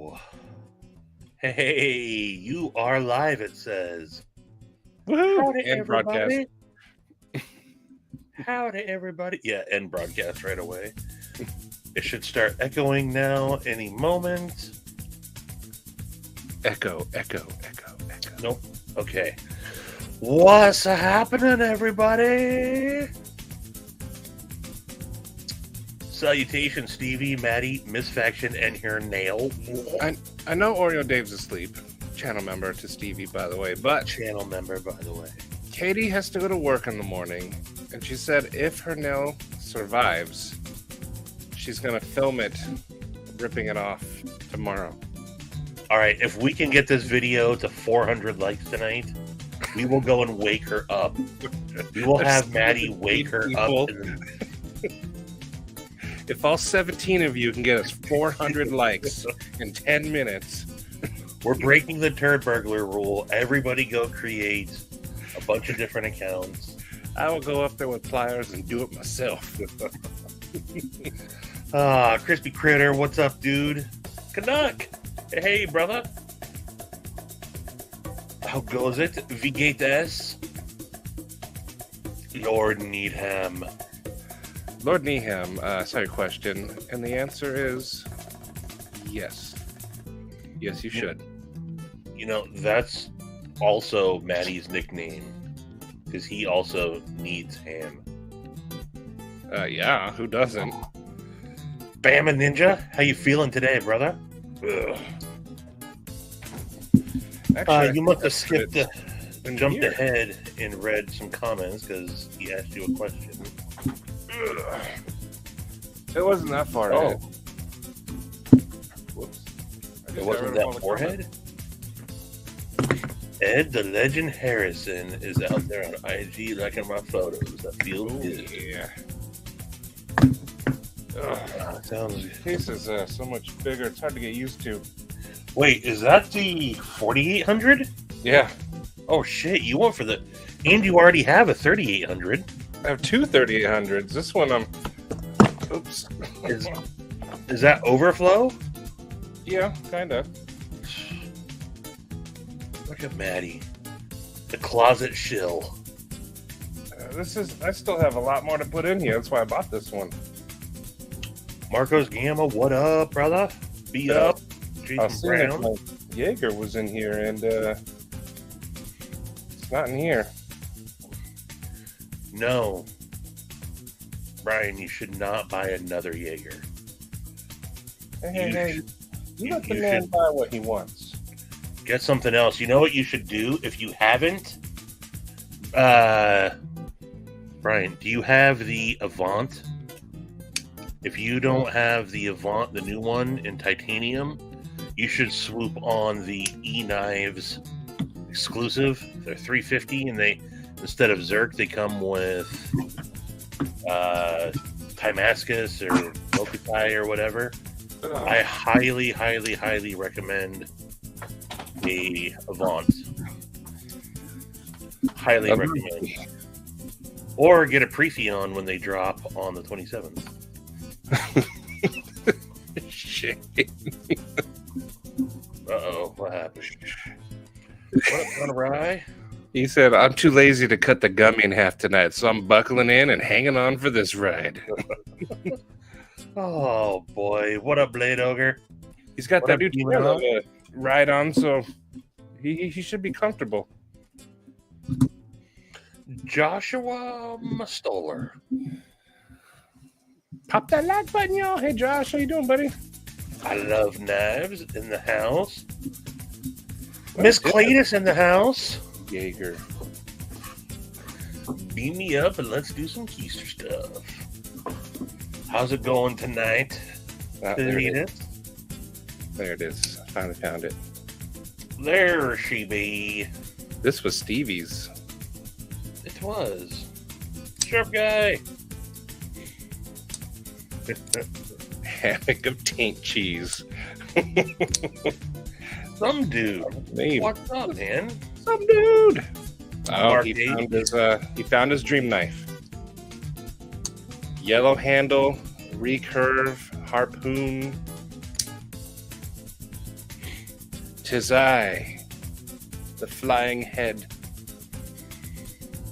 Wow. Hey, you are live, it says. Woohoo! Howdy, And broadcast. everybody. Howdy, everybody. Yeah, end broadcast right away. It should start echoing now any moment. Echo, echo, echo, echo. Nope. Okay. What's happening, everybody? Salutations, Stevie, Maddie, SaidFaction, and here Nail. I know Oreo Dave's asleep. Channel member to Stevie, by the way. But Channel member, by the way. Katie has to go to work in the morning. And she said if her nail survives, she's going to film it, ripping it off tomorrow. All right, if we can get this video to 400 likes tonight, we will go and wake her up. We will have Maddie wake her up. If all 17 of you can get us 400 likes in 10 minutes. We're breaking the turd burglar rule. Everybody go create a bunch of different accounts. I will go up there with pliers and do it myself. Crispy Critter, what's up, dude? Canuck! Hey, brother. How goes it? Vigates? Lord Needham. Lord Needham, sorry, question. And the answer is yes. Yes, you should. You know, that's also Maddie's nickname. Because he also needs ham. Yeah, who doesn't? Bama Ninja, how you feeling today, brother? Actually, you must have skipped and jumped ahead and read some comments because he asked you a question. It wasn't that far ahead. Whoops. It wasn't that forehead? Ed the Legend Harrison is out there on IG liking my photos. That feels good. Yeah. Sounds. This case is so much bigger. It's hard to get used to. Wait, is that the 4800? Yeah. Oh shit! You went for the, and you already have a 3800. I have two 3800s. This one I'm. Oops. Is that overflow? Yeah, kinda. Look at Maddie, the closet shill. I still have a lot more to put in here. That's why I bought this one. Marcos Gamma, what up, brother? Be up. Jason Brown. Jaeger was in here, and it's not in here. No. Brian, you should not buy another Jaeger. Hey, you let the man buy what he wants. Get something else. You know what you should do if you haven't? Brian, do you have the Avant? If you don't have the Avant, the new one in titanium, you should swoop on the E-Knives exclusive. They're $350, and they, instead of Zerk, they come with Timascus or Mokutai or whatever. I highly, highly, highly recommend a Avant. Highly recommend. Or get a Prephion when they drop on the 27th. Shit. Uh-oh, what happened? What up, Son of Rye? He said, I'm too lazy to cut the gummy in half tonight, so I'm buckling in and hanging on for this ride. Oh, boy. What up, Blade Ogre? He's got What that up, new Demon trail to ride on, so he should be comfortable. Joshua Mustoller. Pop that like button, y'all. Hey, Josh, how you doing, buddy? I love knives in the house. Miss Cletus in the house. Jaeger. Beam me up and let's do some keister stuff. How's it going tonight? There it is. I finally found it. There she be. This was Stevie's. It was. Sharp guy. Hammock of taint cheese. Some dude. Maybe. What's up, man? Some dude. Oh, Mark he found his dream knife. Yellow handle, recurve, harpoon. 'Tis I, the flying head.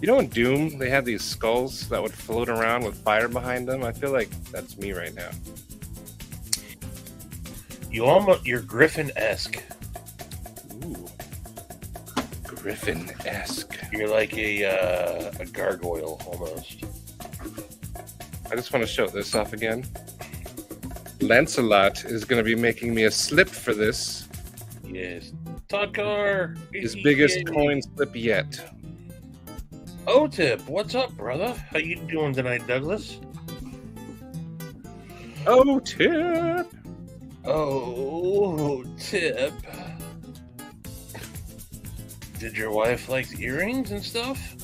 You know in Doom, they had these skulls that would float around with fire behind them? I feel like that's me right now. You're Griffin-esque. Ooh. Griffin-esque. You're like a gargoyle, almost. I just want to show this off again. Lancelot is going to be making me a slip for this. Yes. Tucker! His biggest coin slip yet. O-Tip, what's up, brother? How you doing tonight, Douglas? O-Tip! O-Tip. Did your wife like the earrings and stuff?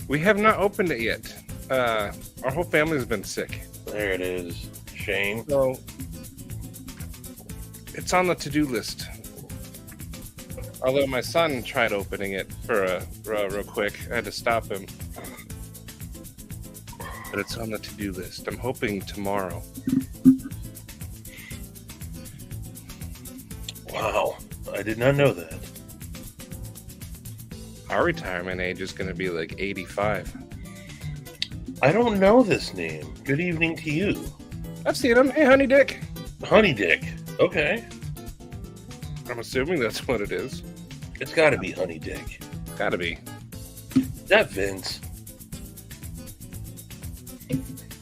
We have not opened it yet. Our whole family's been sick. There it is. Shane. So, it's on the to-do list. Although my son tried opening it for real quick. I had to stop him. But it's on the to-do list. I'm hoping tomorrow. Wow. I did not know that. Our retirement age is going to be like 85. I don't know this name. Good evening to you. I've seen him. Hey, Honey Dick. Honey Dick. Okay. I'm assuming that's what it is. It's got to be Honey Dick. Gotta be. Is that Vince?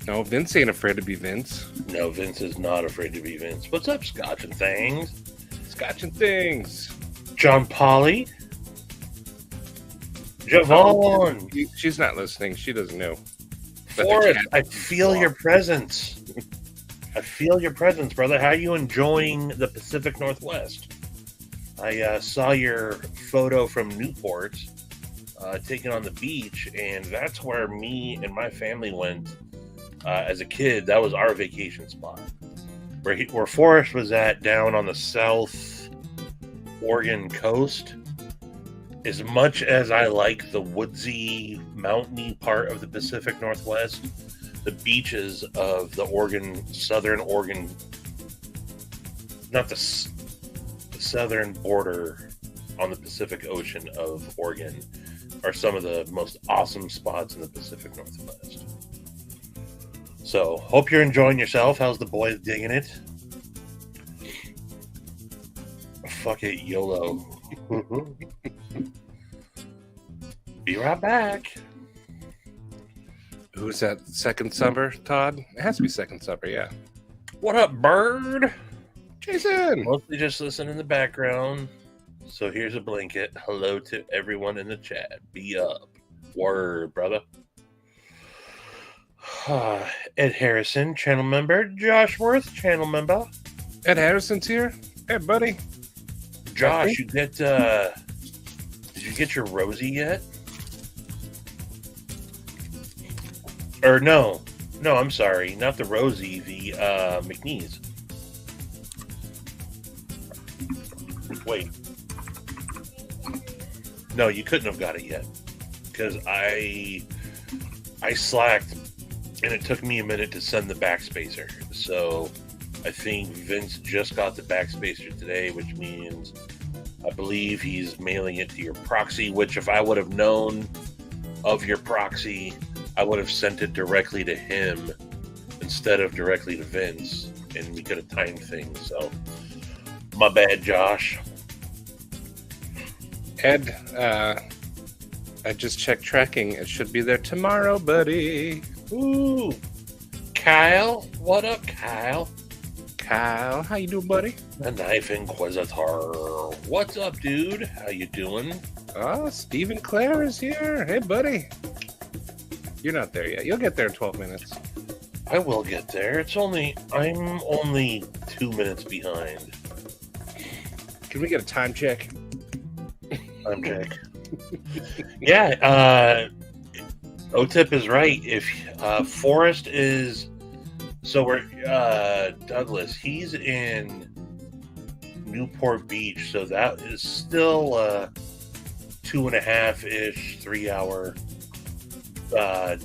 No, Vince ain't afraid to be Vince. No, Vince is not afraid to be Vince. What's up, Scotch and Things? Scotch and Things. John Polly? Javon! She's not listening. She doesn't know. Forrest, I feel your presence. I feel your presence, brother. How are you enjoying the Pacific Northwest? I saw your photo from Newport, taken on the beach, and that's where me and my family went as a kid. That was our vacation spot. Where Forrest was at, down on the South Oregon coast. As much as I like the woodsy, mountainy part of the Pacific Northwest, the beaches of the southern Oregon, not the southern border on the Pacific Ocean of Oregon, are some of the most awesome spots in the Pacific Northwest. So, hope you're enjoying yourself. How's the boys digging it? Fuck it, YOLO. Be right back. Who's that? Second Summer, Todd? It has to be Second Summer, yeah. What up, bird? Jason! Mostly just listen in the background. So here's a blanket. Hello to everyone in the chat. Be up. Word, brother. Ed Harrison, channel member. Josh Worth, channel member. Ed Harrison's here. Hey, buddy. Josh, did you get your Rosie yet? Or no, I'm sorry, not the Rosie, the McNeese. Wait. No, you couldn't have got it yet. Because I slacked, and it took me a minute to send the backspacer. So I think Vince just got the backspacer today, which means I believe he's mailing it to your proxy, which if I would have known of your proxy, I would have sent it directly to him instead of directly to Vince, and we could have timed things. So, my bad, Josh. Ed, I just checked tracking. It should be there tomorrow, buddy. Ooh. Kyle? What up, Kyle? Kyle, how you doing, buddy? The Knife Inquisitor. What's up, dude? How you doing? Oh, Stephen Clare is here. Hey, buddy. You're not there yet. You'll get there in 12 minutes. I will get there. I'm only 2 minutes behind. Can we get a time check? Time check. Yeah, O-Tip is right. If Forrest is... So we're... Douglas, he's in Newport Beach, so that is still 2.5-ish, 3 hour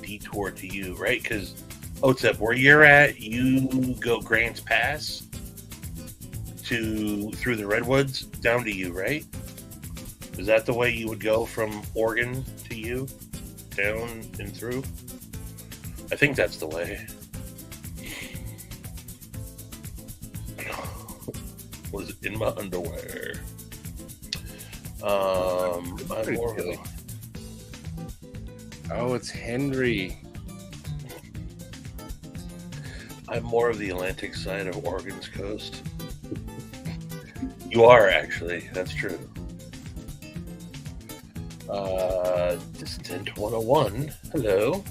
detour to you, right? Because O-Tip, where you're at, you go Grants Pass through the redwoods down to you, right? Is that the way you would go from Oregon to you, down and through? I think that's the way. Was in my underwear. I'm more of a... Oh, it's Henry. I'm more of the Atlantic side of Oregon's coast. You are, actually. That's true. Distant 101. Hello.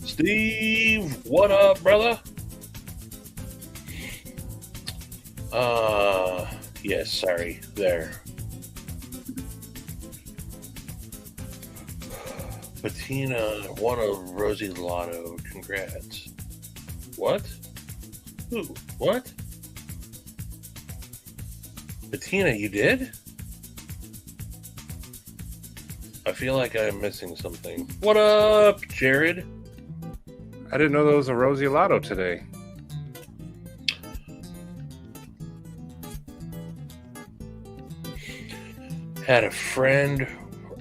Steve, what up, brother? Yes, sorry. There. Bettina won a Rosie Lotto. Congrats. What? Who? What? Bettina, you did? I feel like I'm missing something. What up, Jared? I didn't know there was a Rosie Lotto today. Had a friend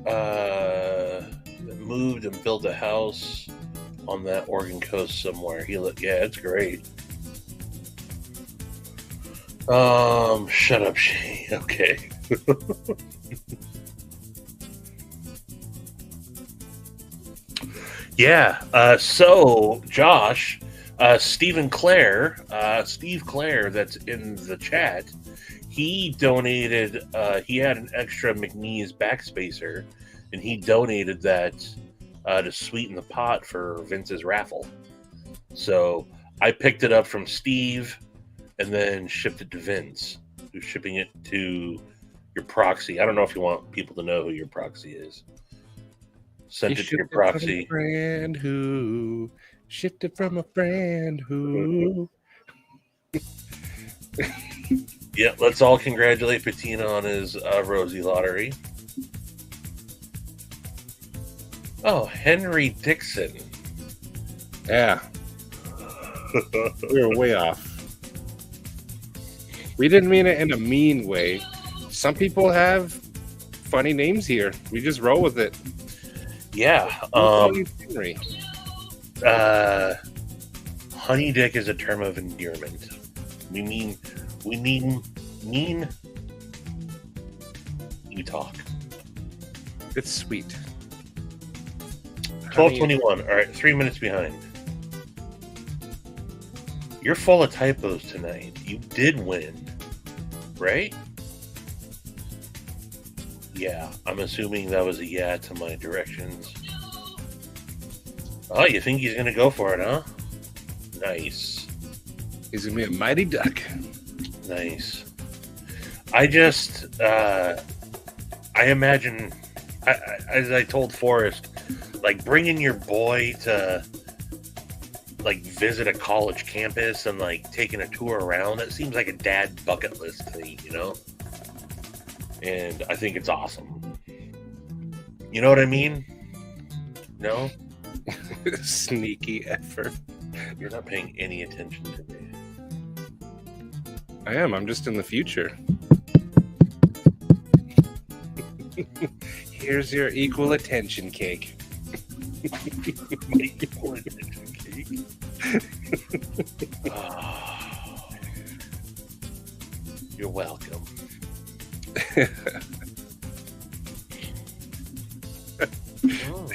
that moved and built a house on that Oregon coast somewhere. Yeah, it's great. Shut up, Shane. Okay. Yeah. So Josh, Steve Clare, that's in the chat. He donated. He had an extra McNeese backspacer, and he donated that to sweeten the pot for Vince's raffle. So I picked it up from Steve, and then shipped it to Vince, who's shipping it to your proxy. I don't know if you want people to know who your proxy is. Sent it to your proxy. Friend who shipped it from a friend who. Yeah, let's all congratulate Bettina on his Rosie lottery. Oh, Henry Dixon. Yeah. We were way off. We didn't mean it in a mean way. Some people have funny names here. We just roll with it. Yeah. Henry. Honey dick is a term of endearment. We mean you talk. It's sweet. 12:21. All right, 3 minutes behind. You're full of typos tonight. You did win, right? Yeah, I'm assuming that was a yeah to my directions. Oh, you think he's gonna go for it, huh? Nice. He's gonna be a mighty duck. Nice. I just, I imagine, as I told Forrest, like bringing your boy to like visit a college campus and like taking a tour around, that seems like a dad bucket list thing, you know? And I think it's awesome. You know what I mean? No? Sneaky effort. You're not paying any attention to me. I am. I'm just in the future. Here's your equal attention cake. My equal attention cake. Oh, you're welcome. Oh.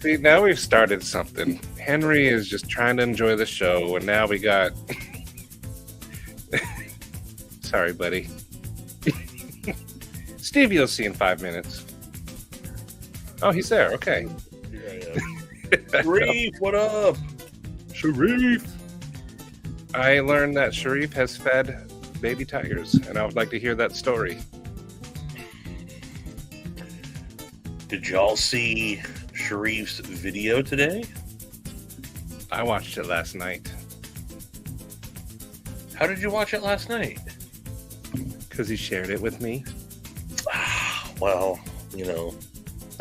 See, now we've started something. Henry is just trying to enjoy the show, and now we got... Sorry, buddy. Steve, you'll see in 5 minutes. Oh, he's there. Okay. Here I am. Sharif, what up? Sharif. I learned that Sharif has fed baby tigers, and I would like to hear that story. Did y'all see Sharif's video today? I watched it last night. How did you watch it last night? Because he shared it with me. Well, you know.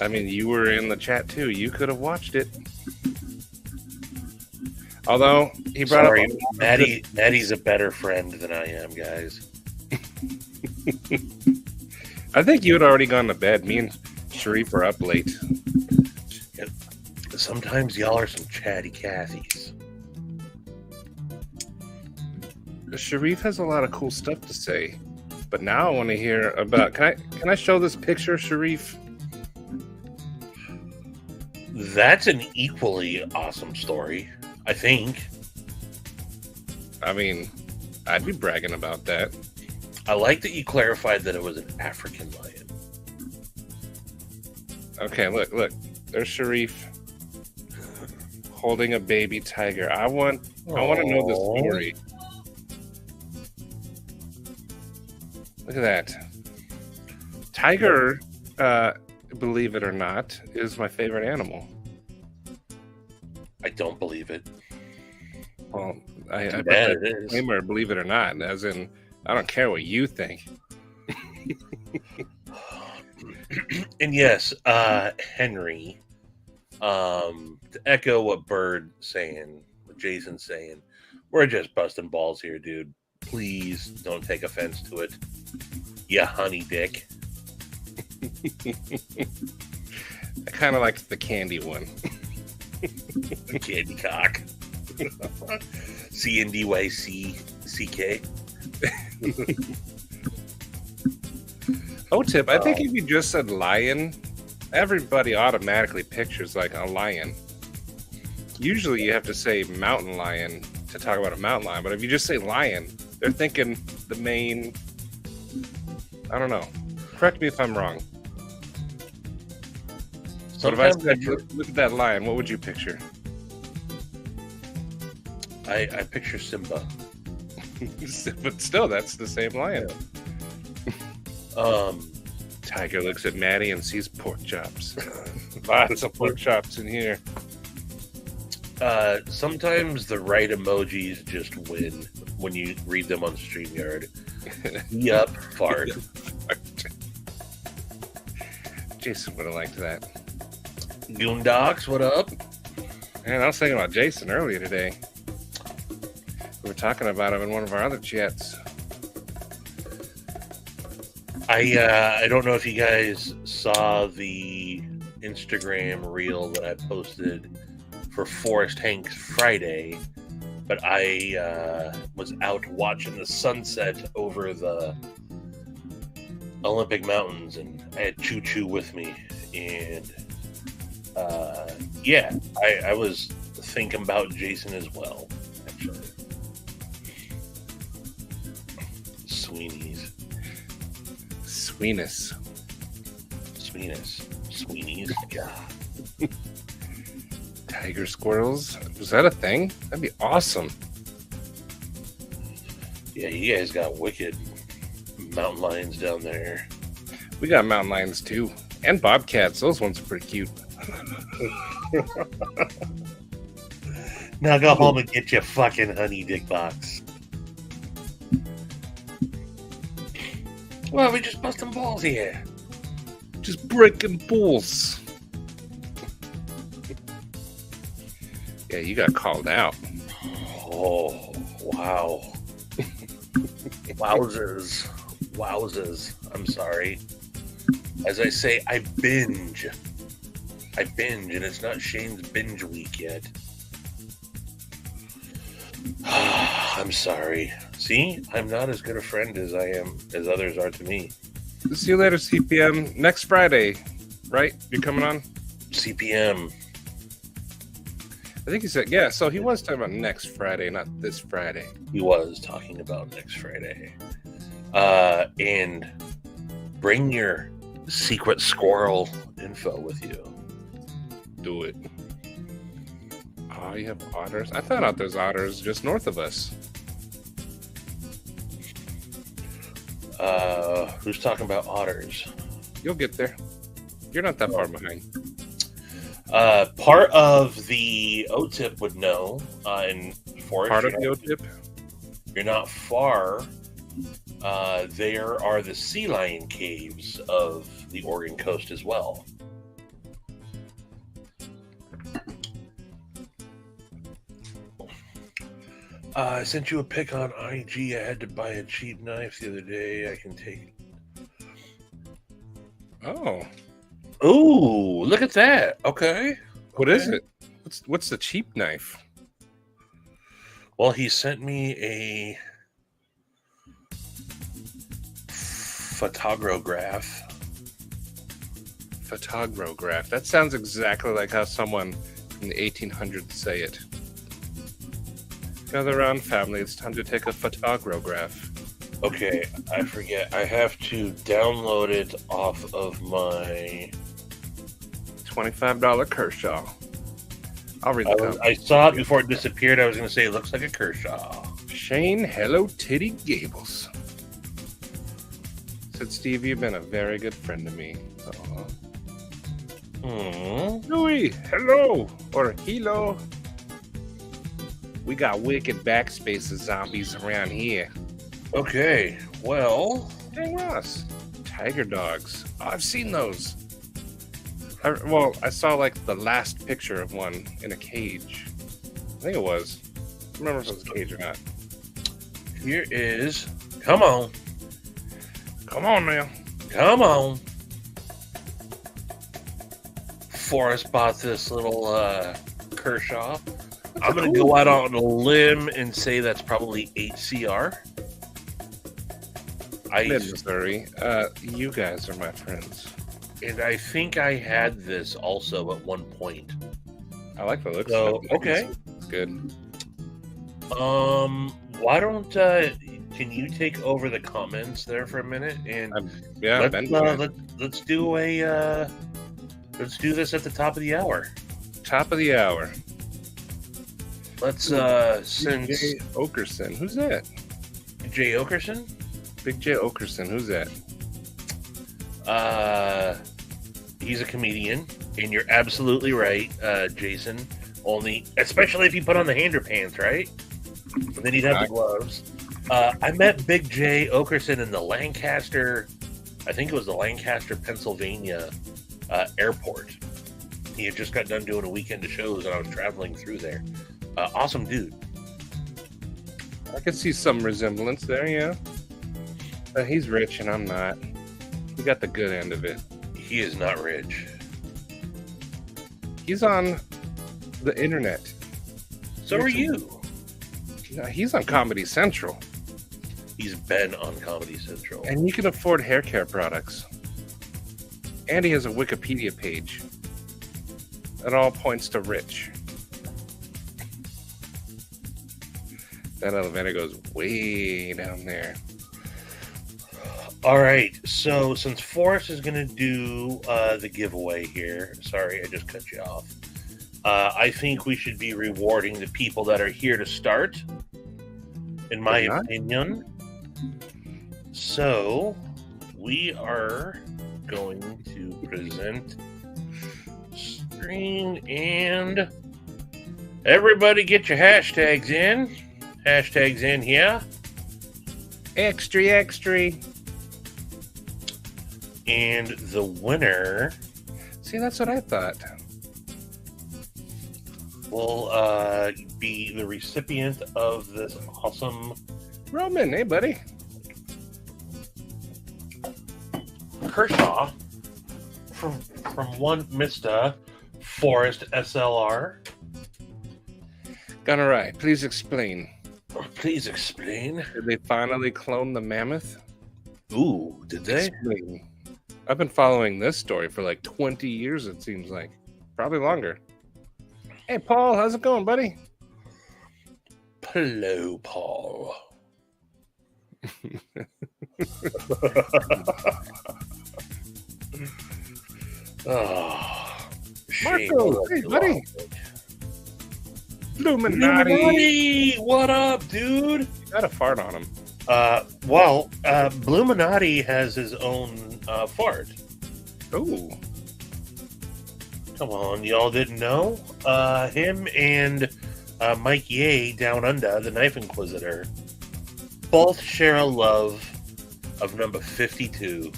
I mean, you were in the chat too. You could have watched it. Although he brought Sorry, up Maddie's a better friend than I am, guys. I think you had already gone to bed. Me and Sharif are up late. Sometimes y'all are some chatty Cathy's. Sharif has a lot of cool stuff to say, but now I want to hear about. Can I show this picture, Sharif? That's an equally awesome story, I think. I mean, I'd be bragging about that. I like that you clarified that it was an African lion. Okay, look. There's Sharif holding a baby tiger. I want to know the story. Look at that. Tiger, believe it or not, is my favorite animal. I don't believe it. Well, I put bad that it is. disclaimer, believe it or not, as in, I don't care what you think. And yes, Henry, to echo what Jason's saying, we're just busting balls here, dude. Please don't take offense to it. Yeah, honey dick. I kind of like the candy one. Candy cock. CNDYCK. Oh, Tip, I think if you just said lion, everybody automatically pictures like a lion. Usually you have to say mountain lion to talk about a mountain lion, but if you just say lion, they're thinking the main. I don't know. Correct me if I'm wrong. But if I said, look at that lion, what would you picture? I picture Simba. But still, that's the same lion. Tiger looks at Maddie and sees pork chops. Lots of pork chops in here. Sometimes the right emojis just win when you read them on StreamYard. Yup, fart. Jason would have liked that. Goondocks, what up? Man, I was thinking about Jason earlier today. We were talking about him in one of our other chats. I don't know if you guys saw the Instagram reel that I posted for Forrest Hanks Friday, but I was out watching the sunset over the Olympic Mountains, and I had Choo Choo with me, and I was thinking about Jason as well, actually. Sweeney's. God. Tiger squirrels? Was that a thing? That'd be awesome. Yeah, you guys got wicked mountain lions down there. We got mountain lions too. And bobcats. Those ones are pretty cute. Now go home and get your fucking honey dick box. Well, we just busting balls here. Just breaking balls. Yeah, you got called out. Oh, wow. Wowzers. I'm sorry. As I say, I binge, and it's not Shane's binge week yet. I'm sorry. See, I'm not as good a friend as others are to me. See you later, CPM. Next Friday, right? You're coming on? CPM. I think he said, yeah, so he was talking about next Friday, not this Friday. He was talking about next Friday. And bring your secret squirrel info with you. Do it. Oh, you have otters? I found out there's otters just north of us. Who's talking about otters? You'll get there. You're not that far behind. Part of the OTIP would know, in Forest. Part of the OTIP? You're not far. There are the sea lion caves of the Oregon coast as well. I sent you a pic on IG. I had to buy a cheap knife the other day. I can take it. Oh. Ooh, look at that. Okay. What is it? What's the cheap knife? Well, he sent me a photograph. Photograph. That sounds exactly like how someone in the 1800s say it. Gather around, family. It's time to take a photograph. Okay, I forget. I have to download it off of my $25 Kershaw. I'll read the comments. I saw it before it disappeared. I was going to say it looks like a Kershaw. Shane Hello Titty Gables said, Steve, you've been a very good friend to me. Louis, hello, or hello. We got wicked backspaces zombies around here. Okay, well, Dang Ross, tiger dogs. Oh, I've seen those. I saw like the last picture of one in a cage. I think it was. I don't remember if it was a cage or not. here is. Come on. Come on now. Come on. Forrest bought this little Kershaw. I'm going to go out on a limb and say that's probably HCR. Missouri. You guys are my friends. And I think I had this also at one point. I like the looks. So, okay. It's good. Why don't can you take over the comments there for a minute and let's do a let's do this at the top of the hour. Top of the hour. Let's since Jay Okerson. Who's that? Jay Okerson? Big Jay Okerson. Who's that? He's a comedian, and you're absolutely right, Jason. Only, especially if you put on the hander pants, right? And then he'd have the gloves. I met Big Jay Okerson in the Lancaster, I think it was the Lancaster, Pennsylvania airport. He had just got done doing a weekend of shows, and I was traveling through there. Awesome dude. I could see some resemblance there, yeah. He's rich and I'm not. We got the good end of it. He is not rich. He's on the internet. So are you. He's on Comedy Central. He's been on Comedy Central. And he can afford hair care products. And he has a Wikipedia page. It all points to rich. That elevator goes way down there. All right, so since Forrest is going to do the giveaway here, sorry, I just cut you off. I think we should be rewarding the people that are here to start, in my opinion. So we are going to present screen and everybody get your hashtags in. Hashtags in here. Extra. And the winner... See, that's what I thought. Will be the recipient of this awesome... Roman, hey, buddy. Kershaw from one Mr. Forrest SLR. Gunnerai, please explain. Please explain. Did they finally clone the mammoth? Ooh, did they? Explain. I've been following this story for like 20 years, it seems like. Probably longer. Hey, Paul, how's it going, buddy? Hello, Paul. Oh, Marco, hey, buddy. Illuminati. What up, dude? You got a fart on him. Bluminati has his own fart. Ooh. Come on, y'all didn't know? Him and Mike Ye Down Under, the Knife Inquisitor, both share a love of number 52.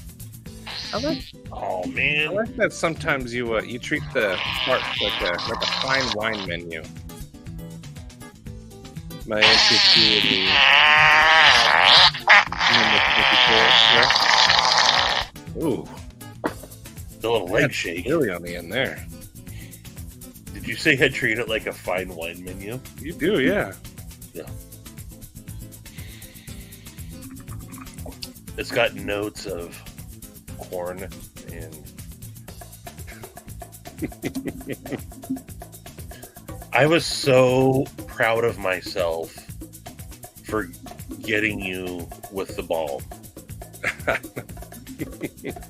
Oh man! I like that sometimes you treat the fart like a fine wine menu. my entry to the number 54. Ooh, The little leg shake. really on the end there. Did you say I'd treat it like a fine wine menu? You do, yeah. Yeah. It's got notes of corn and I was so proud of myself for getting you with the ball.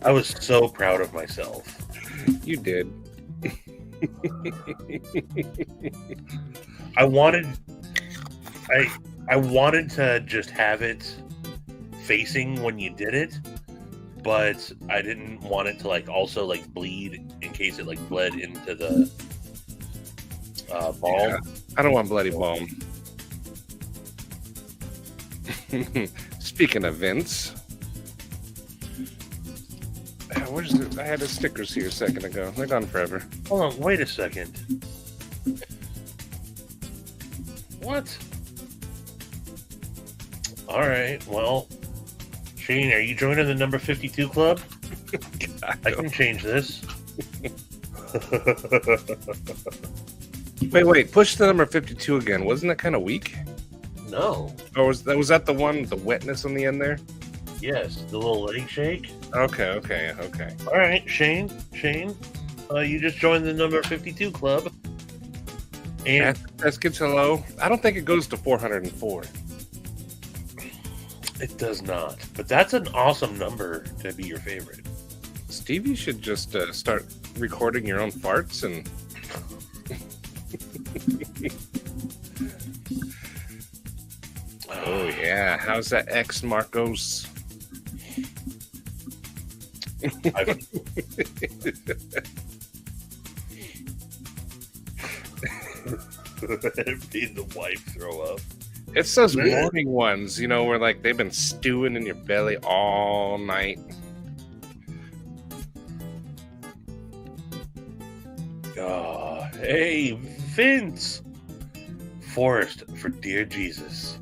I was so proud of myself. You did. I wanted to just have it facing when you did it, but I didn't want it to also bleed in case it bled into the ball. Yeah, I don't want bloody balm. Speaking of Vince, where's I had the stickers here a second ago. They're gone forever. Hold on, wait a second. What? All right, well, Shane, are you joining the number 52 club? I can change this. Wait, push the number 52 again. Wasn't that kind of weak? No. Or was that the one with the wetness on the end there? Yes, the little leg shake. Okay. All right, Shane, you just joined the number 52 club. And That gets hello. I don't think it goes to 404. it does not. But that's an awesome number to be your favorite. Stevie should just start recording your own farts and. Oh yeah, how's that X Marcos? It made the wife throw up. It's those morning ones, where they've been stewing in your belly all night. Oh, hey, Vince! Forrest, for dear Jesus.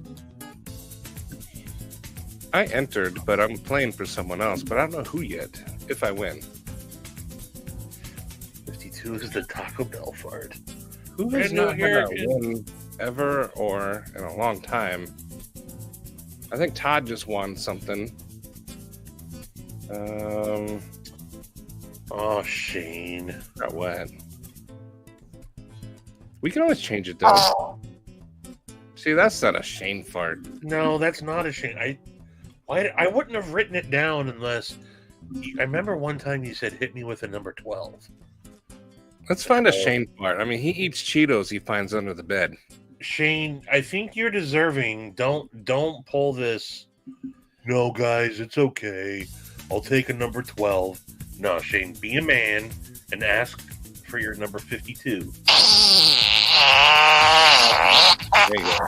I entered, but I'm playing for someone else, but I don't know who yet, if I win. 52 is the Taco Bell fart. Who has not had a win ever or in a long time? I think Todd just won something. Oh, Shane. Got what? We can always change it, though. See, that's not a Shane fart. No, that's not a Shane. I wouldn't have written it down unless... I remember one time you said, hit me with a number 12. Let's find a Shane fart. I mean, he eats Cheetos he finds under the bed. Shane, I think you're deserving. Don't pull this. No, guys, it's okay. I'll take a number 12. No, Shane, be a man and ask for your number 52. There you go.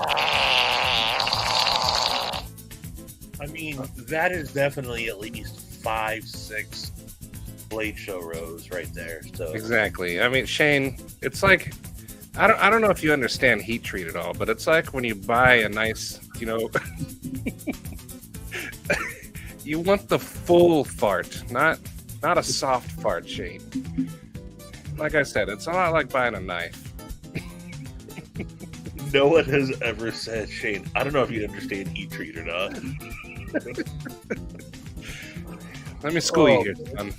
I mean, that is definitely at least 5-6 Blade Show rows right there. So Exactly. I mean, Shane, it's like I don't know if you understand heat treat at all, but it's like when you buy a nice, you want the full fart, not a soft fart, Shane. Like I said, it's a lot like buying a knife. no one has ever said, Shane, I don't know if you understand heat treat or not. Let me school you here, son.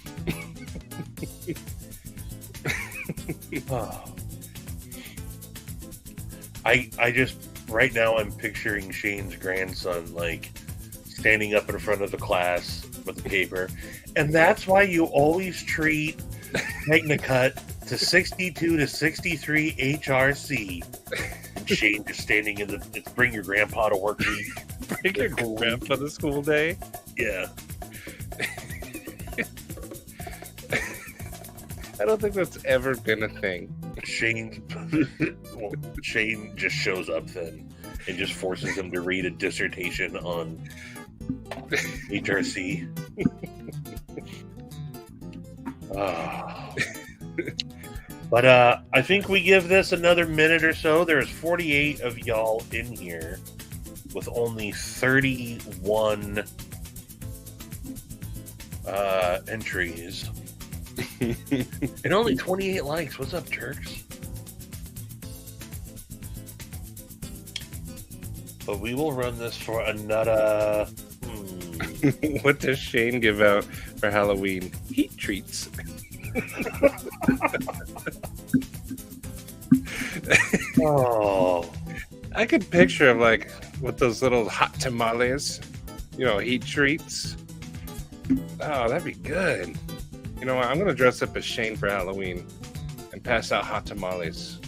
Oh. I just right now I'm picturing Shane's grandson standing up in front of the class with the paper, and that's why you always treat Magnacut to 62 to 63 HRC. And Shane just standing in it's bring your grandpa to work week. Bring your grandpa to school day. Yeah. I don't think that's ever been a thing. Shane just shows up then and just forces him to read a dissertation on HRC. But I think we give this another minute or so. There's 48 of y'all in here with only 31 entries. And only 28 likes. What's up, jerks? But we will run this for another... What does Shane give out for Halloween? Heat treats. Oh, I could picture him like with those little hot tamales, heat treats. Oh, that'd be good. You know what? I'm gonna dress up as Shane for Halloween and pass out hot tamales.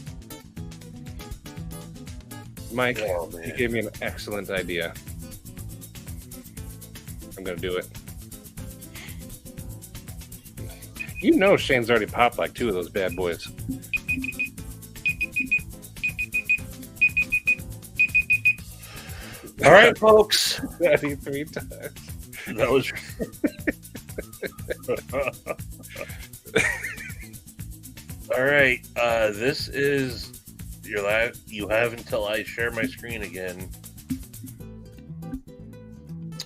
Mike, you gave me an excellent idea. I'm gonna do it. Shane's already popped like 2 of those bad boys. All right, folks. 33 times. That was. All right. This is your live. You have until I share my screen again,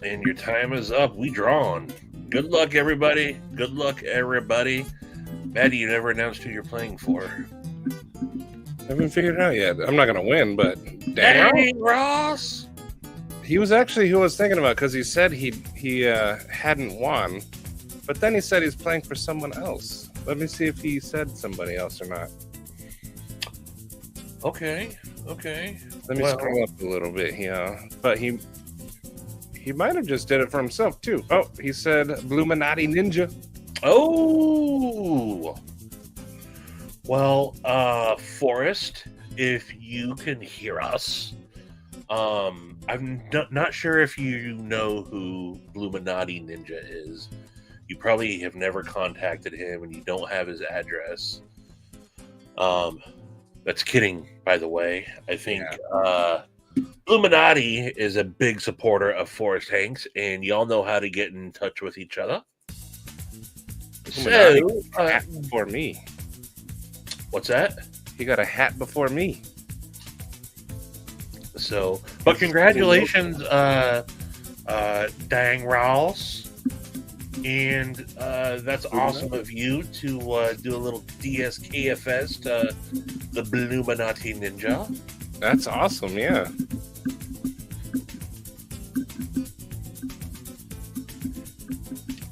and your time is up. We drawn. Good luck, everybody. Good luck, everybody. Maddie, you never announced who you're playing for. I haven't figured it out yet. I'm not gonna win, but dang, Ross. He was actually who I was thinking about because he said he hadn't won, but then he said he's playing for someone else. Let me see if he said somebody else or not. Okay. Let me scroll up a little bit here. But he might have just did it for himself too. Oh, he said Bluminati Ninja. Oh. Well, Forrest, if you can hear us, I'm not sure if you know who Bluminati Ninja is. You probably have never contacted him and you don't have his address. That's kidding, by the way. I think Bluminati is a big supporter of Forrest Hanks, and y'all know how to get in touch with each other. So, hat before me. What's that? He got a hat before me. So, but congratulations, Dang Ross. And that's awesome of you to do a little DSKFS to the Bluminati Ninja. That's awesome, yeah.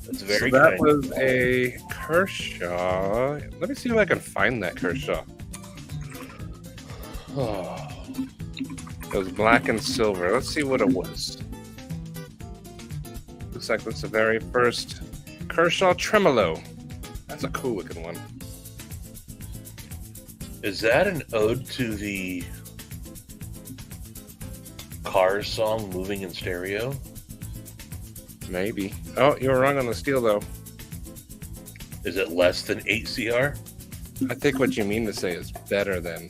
That's very so that kind. was a Kershaw. Let me see if I can find that Kershaw. Oh. It was black and silver. Let's see what it was. Looks like that's the very first Kershaw Tremolo. That's a cool looking one. Is that an ode to the Cars song Moving in Stereo? Maybe. Oh, you were wrong on the steel though. Is it less than 8 CR? I think what you mean to say is better than.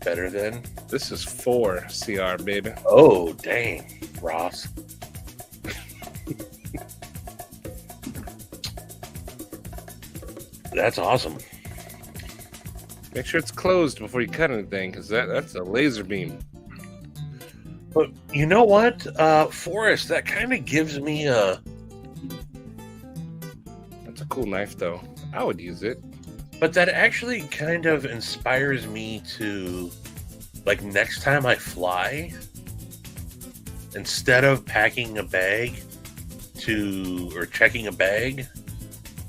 Better than? This is 4 CR, baby. Oh, dang, Ross. That's awesome. Make sure it's closed before you cut anything, because that's a laser beam. But you know what, Forrest, that kind of gives me a... That's a cool knife, though. I would use it. But that actually kind of inspires me to, like, next time I fly, instead of packing a bag or checking a bag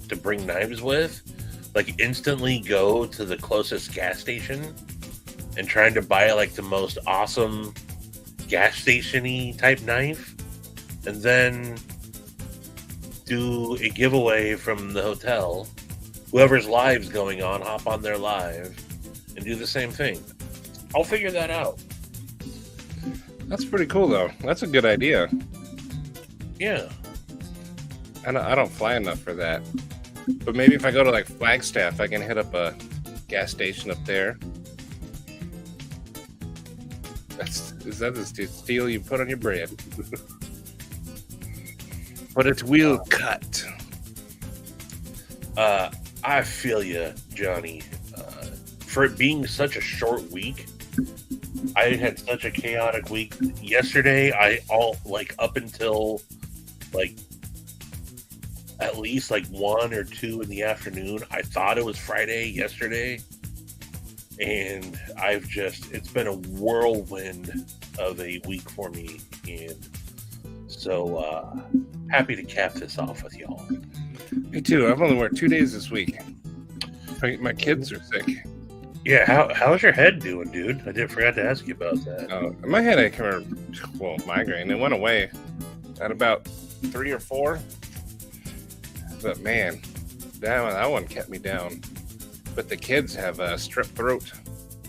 to bring knives with, like, instantly go to the closest gas station and trying to buy, like, the most awesome gas station-y type knife, and then do a giveaway from the hotel. Whoever's live's going on, hop on their live and do the same thing. I'll figure that out. That's pretty cool, though. That's a good idea. Yeah. I don't fly enough for that. But maybe if I go to, like, Flagstaff, I can hit up a gas station up there. Is that the steel you put on your bread? But it's wheel cut. I feel you, Johnny. for it being such a short week, I had such a chaotic week. Yesterday, up until like at least like 1 or 2 in the afternoon, I thought it was Friday yesterday. And it's been a whirlwind of a week for me. And so happy to cap this off with y'all. Me too. I've only worked 2 days this week. My kids are sick. Yeah, how's your head doing, dude? I forgot to ask you about that. My headache, migraine, it went away at about 3 or 4. But man, that one kept me down. But the kids have strep throat,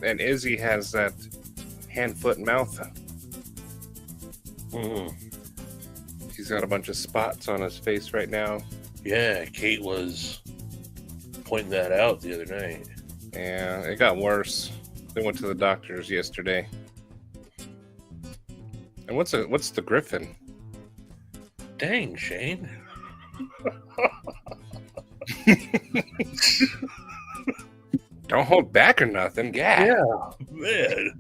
and Izzy has that hand, foot, and mouth. He's got a bunch of spots on his face right now. Yeah, Kate was pointing that out the other night. Yeah, it got worse. They went to the doctors yesterday. And what's the griffin? Dang, Shane. Don't hold back or nothing, gag. Yeah, man.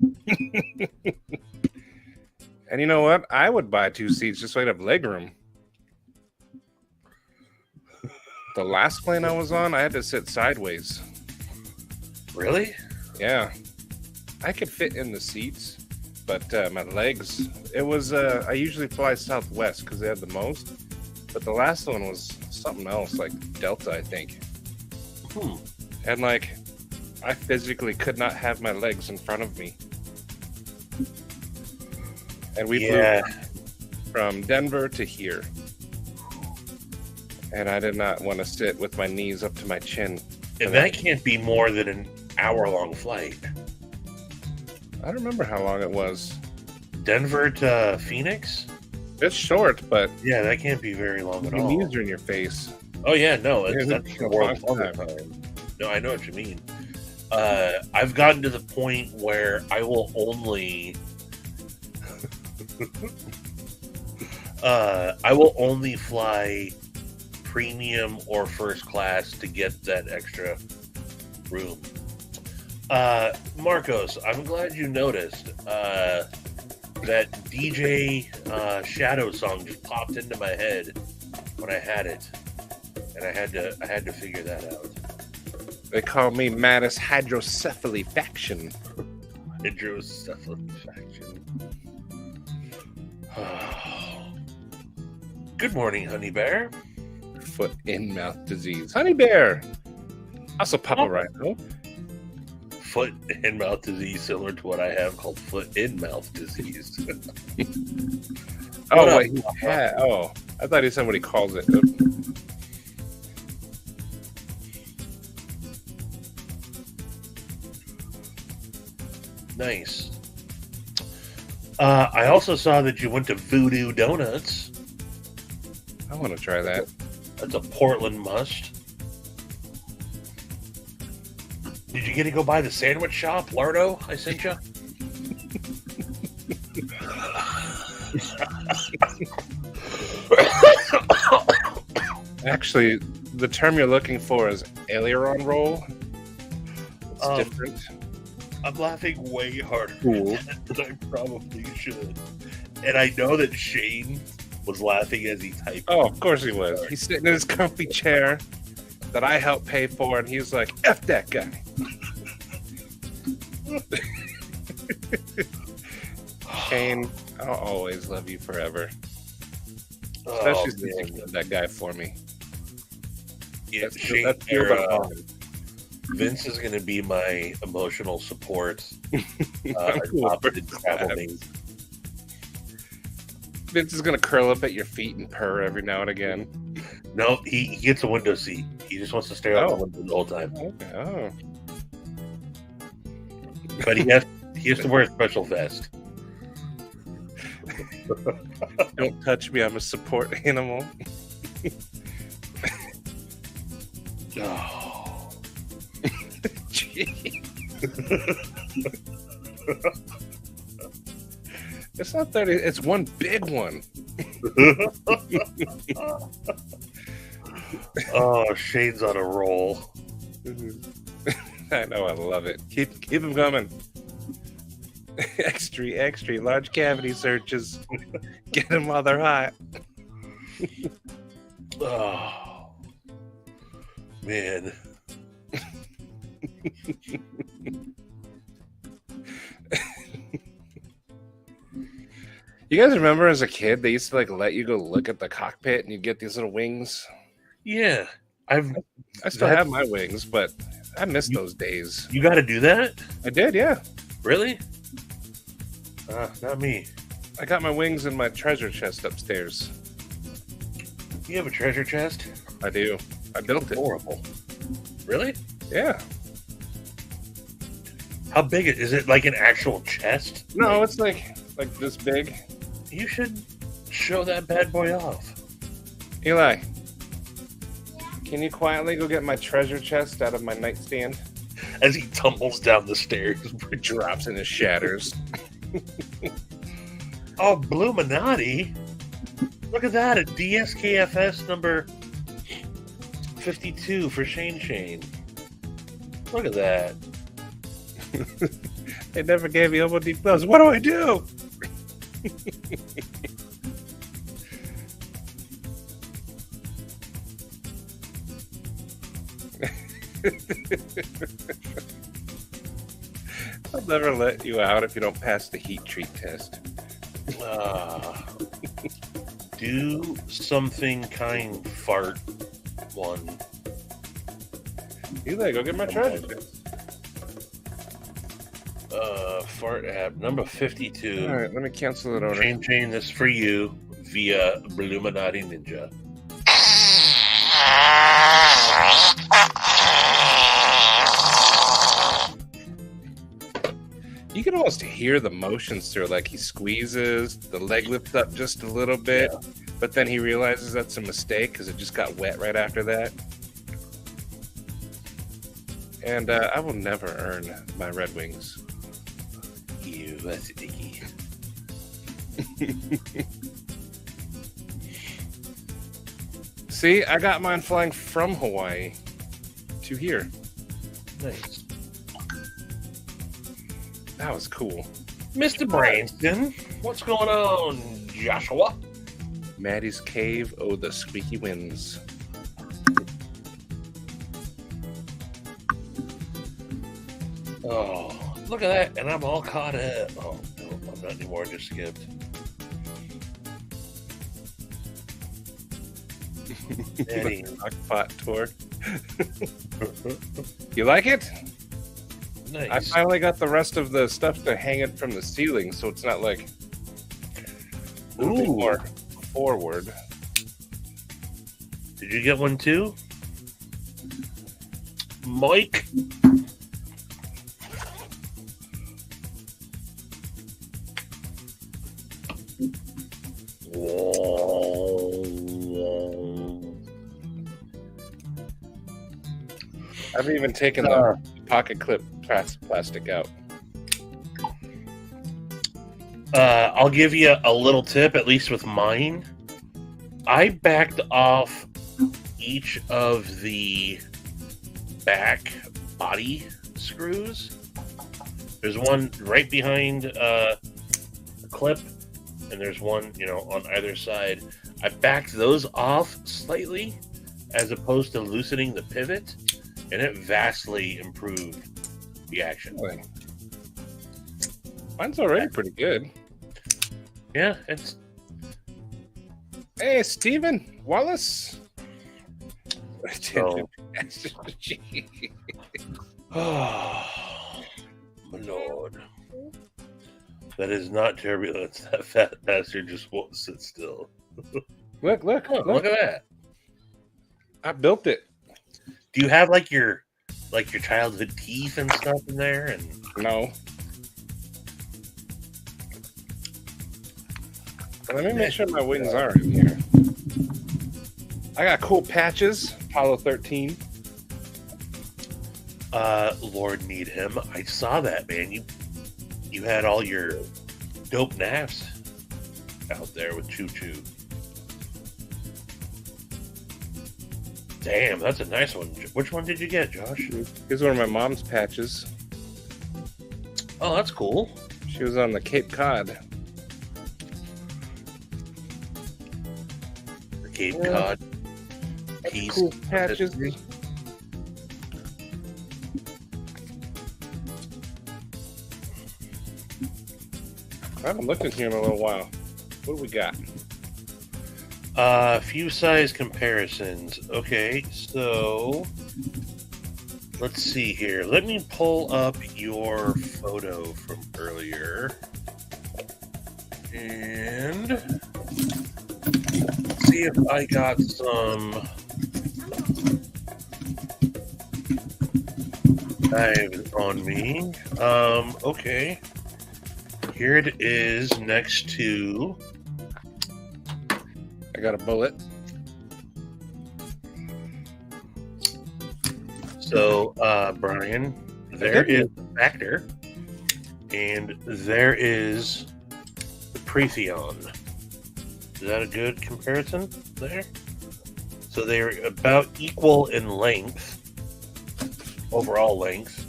And you know what? I would buy 2 seats just so I'd have leg room. The last plane I was on, I had to sit sideways. Really? Yeah. I could fit in the seats, but my legs, it was, I usually fly Southwest because they had the most, but the last one was something else, like Delta, I think. And like, I physically could not have my legs in front of me. And we flew from Denver to here. And I did not want to sit with my knees up to my chin. And that can't be more than an hour-long flight. I don't remember how long it was. Denver to Phoenix? It's short, but... Yeah, that can't be very long at all. Your knees are in your face. Oh, yeah, no. That's a world time. No, I know what you mean. I've gotten to the point where I will only... I will only fly premium or first class to get that extra room. Marcos, I'm glad you noticed that DJ Shadow song just popped into my head when I had it, and I had to figure that out. They call me Mattis Hydrocephaly Faction. Hydrocephaly Faction. Good morning, Honey Bear. Foot in mouth disease. Honey Bear. Also Papa Rhino. Foot and mouth disease, similar to what I have called foot in mouth disease. I thought he said what he calls it. Nice. I also saw that you went to Voodoo Donuts. I want to try that. That's a Portland must. Did you get to go by the sandwich shop, Lardo? I sent you. Actually, the term you're looking for is aileron roll. It's different. I'm laughing way harder than I probably should. And I know that Shane was laughing as he typed. Oh, of course he was. He's sitting in his comfy chair that I helped pay for, and he was like, F that guy. Shane, I'll always love you forever. Especially since you killed that guy for me. Yeah, Vince is going to be my emotional support. Vince is going to curl up at your feet and purr every now and again. No, he gets a window seat. He just wants to stare out the window the whole time. Okay. Oh. But he has to wear a special vest. Don't touch me. I'm a support animal. Oh. It's not 30. It's one big one. Oh, Shane's on a roll. I know, I love it. Keep them coming. Extra large cavity searches. Get them while they're hot. Oh, man. You guys remember as a kid, they used to like let you go look at the cockpit and you get these little wings? Yeah. I still have my wings, but I miss those days. You got to do that? I did, yeah. Really? Not me. I got my wings in my treasure chest upstairs. You have a treasure chest? I do. I built it. Horrible. Really? Yeah. How big is it? Like an actual chest? No, it's like this big. You should show that bad boy off. Eli, can you quietly go get my treasure chest out of my nightstand? As he tumbles down the stairs. It drops and it shatters. Oh, Bluminati. Look at that. A DSKFS number 52 for Shane. Look at that. They never gave me Homo Deep Gloves. What do I do? I'll never let you out if you don't pass the heat treat test. Do something kind, fart one. Eli, go get my treasure chest. Fart app number 52. All right, let me cancel it over. Shane, this for you via Bluminati Ninja. You can almost hear the motions through, like he squeezes, the leg lifts up just a little bit, but then he realizes that's a mistake because it just got wet right after that. And I will never earn my Red Wings. Ew, that's icky. See, I got mine flying from Hawaii to here. Nice. That was cool. Mr. Branston, what's going on, Joshua? Maddie's Cave, oh, the squeaky winds. Oh, look at that, and I'm all caught up. Oh, no, I'm not anymore, just skipped. Eddie. Pot tour. You like it? Nice. I finally got the rest of the stuff to hang it from the ceiling, so it's not like more forward. Did you get one too, Mike? I haven't even taken the pocket clip plastic out. I'll give you a little tip, at least with mine. I backed off each of the back body screws. There's one right behind the clip, and there's one, on either side. I backed those off slightly, as opposed to loosening the pivot, and it vastly improved the action. Really? Mine's already pretty good. Yeah, it's... Hey, Stephen Wallace. So... Oh, my lord. That is not turbulence. That fat bastard just won't sit still. Look. Oh, look at that. I built it. Do you have like your childhood teeth and stuff in there? And no. Let me make sure my wings are in here. I got cool patches. Apollo 13. Lord need him. I saw that, man. You had all your dope naps out there with Choo Choo. Damn, that's a nice one. Which one did you get, Josh? Here's one of my mom's patches. Oh, that's cool. She was on the Cape Cod. The Cape Cod. That's cool patches. I haven't looked in here in a little while. What do we got? Few size comparisons. Okay, so let's see here. Let me pull up your photo from earlier and see if I got some knives on me. Okay. Here it is next to. I got a bullet. So, Brian, there is the Factor, and there is the Precion. Is that a good comparison there? So they're about equal in length, overall length.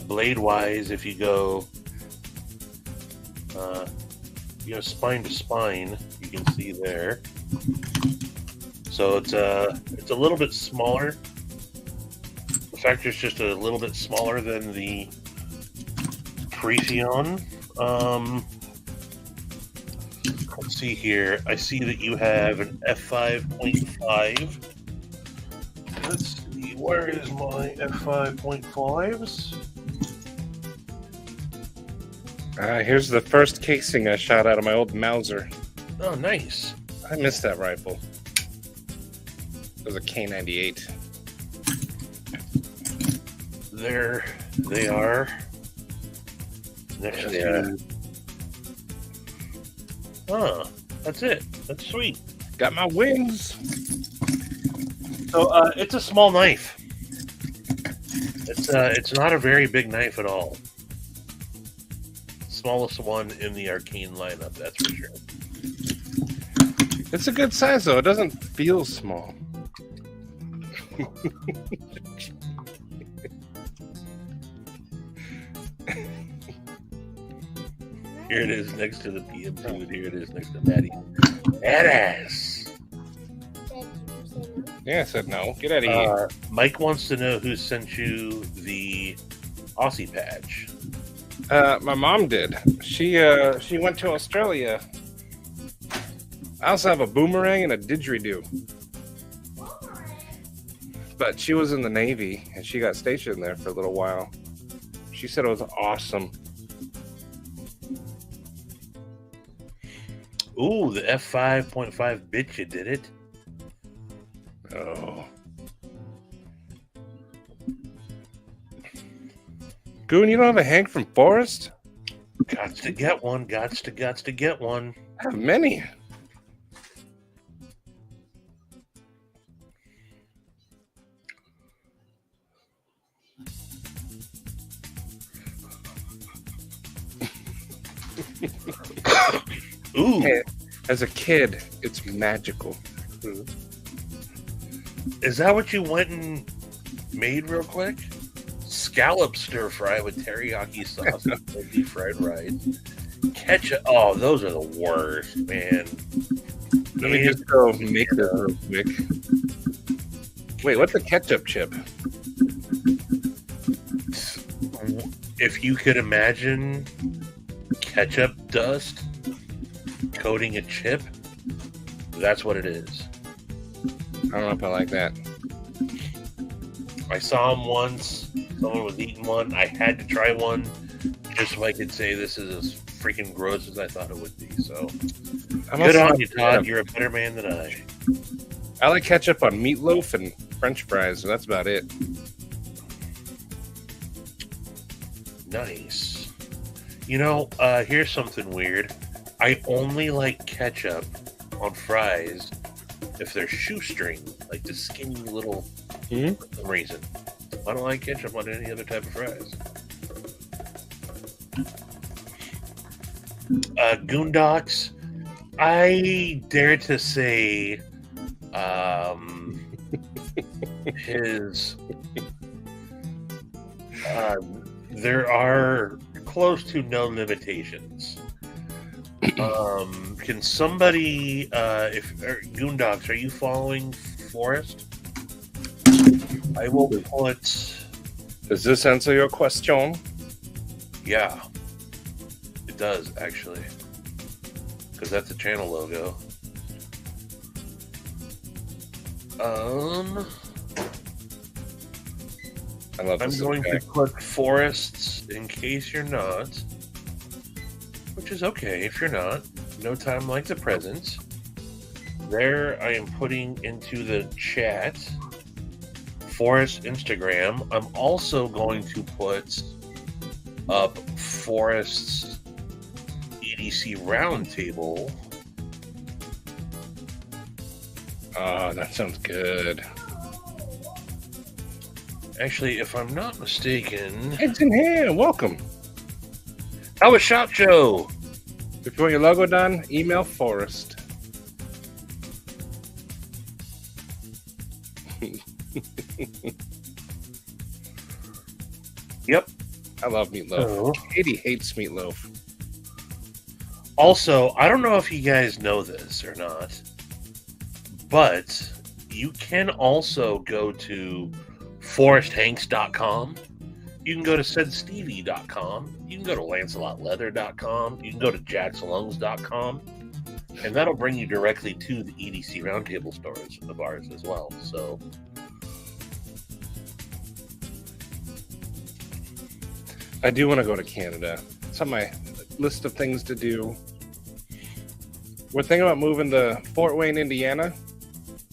Blade-wise, if you go spine to spine, you can see there. So it's a little bit smaller. The Factor's just a little bit smaller than the Precion. Let's see here. I see that you have an f5.5. Let's see, where is my f5.5s? Here's the first casing I shot out of my old Mauser. Oh, nice. I missed that rifle. It was a K98. There they are. Next to. Oh, that's it. That's sweet. Got my wings. So it's a small knife. It's not a very big knife at all. Smallest one in the Arcane lineup, that's for sure. It's a good size though. It doesn't feel small. Here it is next to the PM2, and here it is next to Maddie. Badass! Yeah, I said no. Get out of here. Mike wants to know who sent you the Aussie patch. My mom did. She went to Australia. I also have a boomerang and a didgeridoo. But she was in the Navy and she got stationed there for a little while. She said it was awesome. Ooh, the f5.5 bit, you did it. Oh. Goon, you don't have a Hank from Forrest? Gots to get one. Gots to get one. I have many. Ooh. Hey, as a kid, it's magical. Is that what you went and made real quick? Scallop stir fry with teriyaki sauce and deep fried rice. Ketchup. Oh, those are the worst, man. Let me just go make this real quick. Wait, what's a ketchup chip? If you could imagine ketchup dust coating a chip, that's what it is. I don't know if I like that. I saw him once. Someone was eating one. I had to try one just so I could say this is as freaking gross as I thought it would be. So, good on you, Todd. You're a better man than I. I like ketchup on meatloaf and French fries, so that's about it. Nice. You know, here's something weird. I only like ketchup on fries if they're shoestring, like the skinny little, for some reason. I don't like ketchup on any other type of fries. Goondocks, I dare to say, his there are close to no limitations. Can somebody, Goondocks, are you following Forrest? I will put. Does this answer your question? Yeah, it does actually, because that's a channel logo. I love I'm this. going to put Forests in case you're not, which is okay if you're not. No time like the present. There, I am putting into the chat Forest Instagram. I'm also going to put up Forest's EDC Roundtable. Oh, that sounds good. Actually, if I'm not mistaken, It's in here. Welcome. how was Shop Show? If you want your logo done, email Forrest. Yep. I love meatloaf. Oh. Katie hates meatloaf. Also, I don't know if you guys know this or not, but you can also go to foresthanks.com. You can go to saidstevie.com. You can go to lancelotleather.com. You can go to jacksalungs.com. And that'll bring you directly to the EDC Roundtable stores of ours as well. So, I do want to go to Canada. It's on my list of things to do. We're thinking about moving to Fort Wayne, Indiana.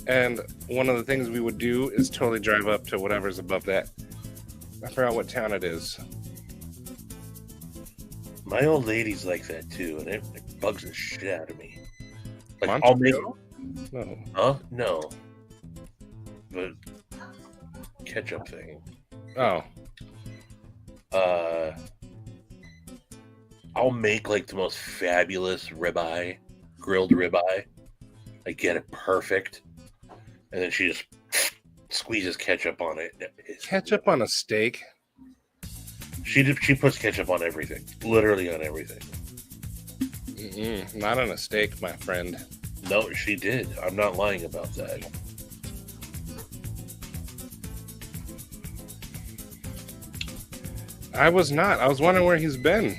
And one of the things we would do is totally drive up to whatever's above that. I forgot what town it is. my old lady's like that too, and it bugs the shit out of me. Like, Montreal? I'll make. No. Huh? No. The ketchup thing. Oh. I'll make like the most fabulous ribeye, grilled ribeye. I get it perfect, and then she just squeezes ketchup on it. Ketchup on a steak? She puts ketchup on everything, literally on everything. Mm-mm, not on a steak, my friend. No, she did. I'm not lying about that. I was not. I was wondering where he's been.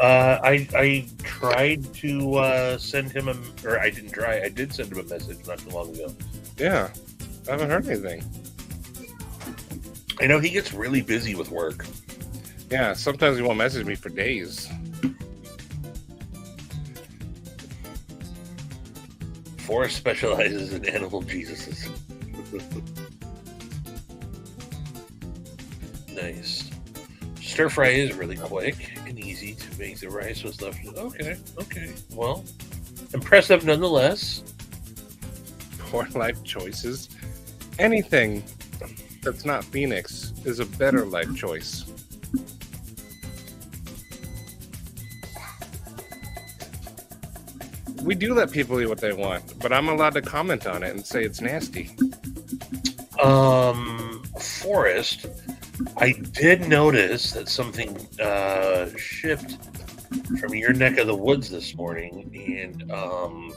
I tried to send him or I didn't try. I did send him a message not too long ago. Yeah. I haven't heard anything. I know he gets really busy with work. Yeah, sometimes he won't message me for days. Forrest specializes in animal Jesuses. Nice. Stir fry is really quick and easy to make. The rice was left. Okay. Well, impressive nonetheless. Poor life choices. Anything that's not Phoenix is a better life choice. We do let people eat what they want, but I'm allowed to comment on it and say it's nasty. Forrest, I did notice that something shipped from your neck of the woods this morning, and I'm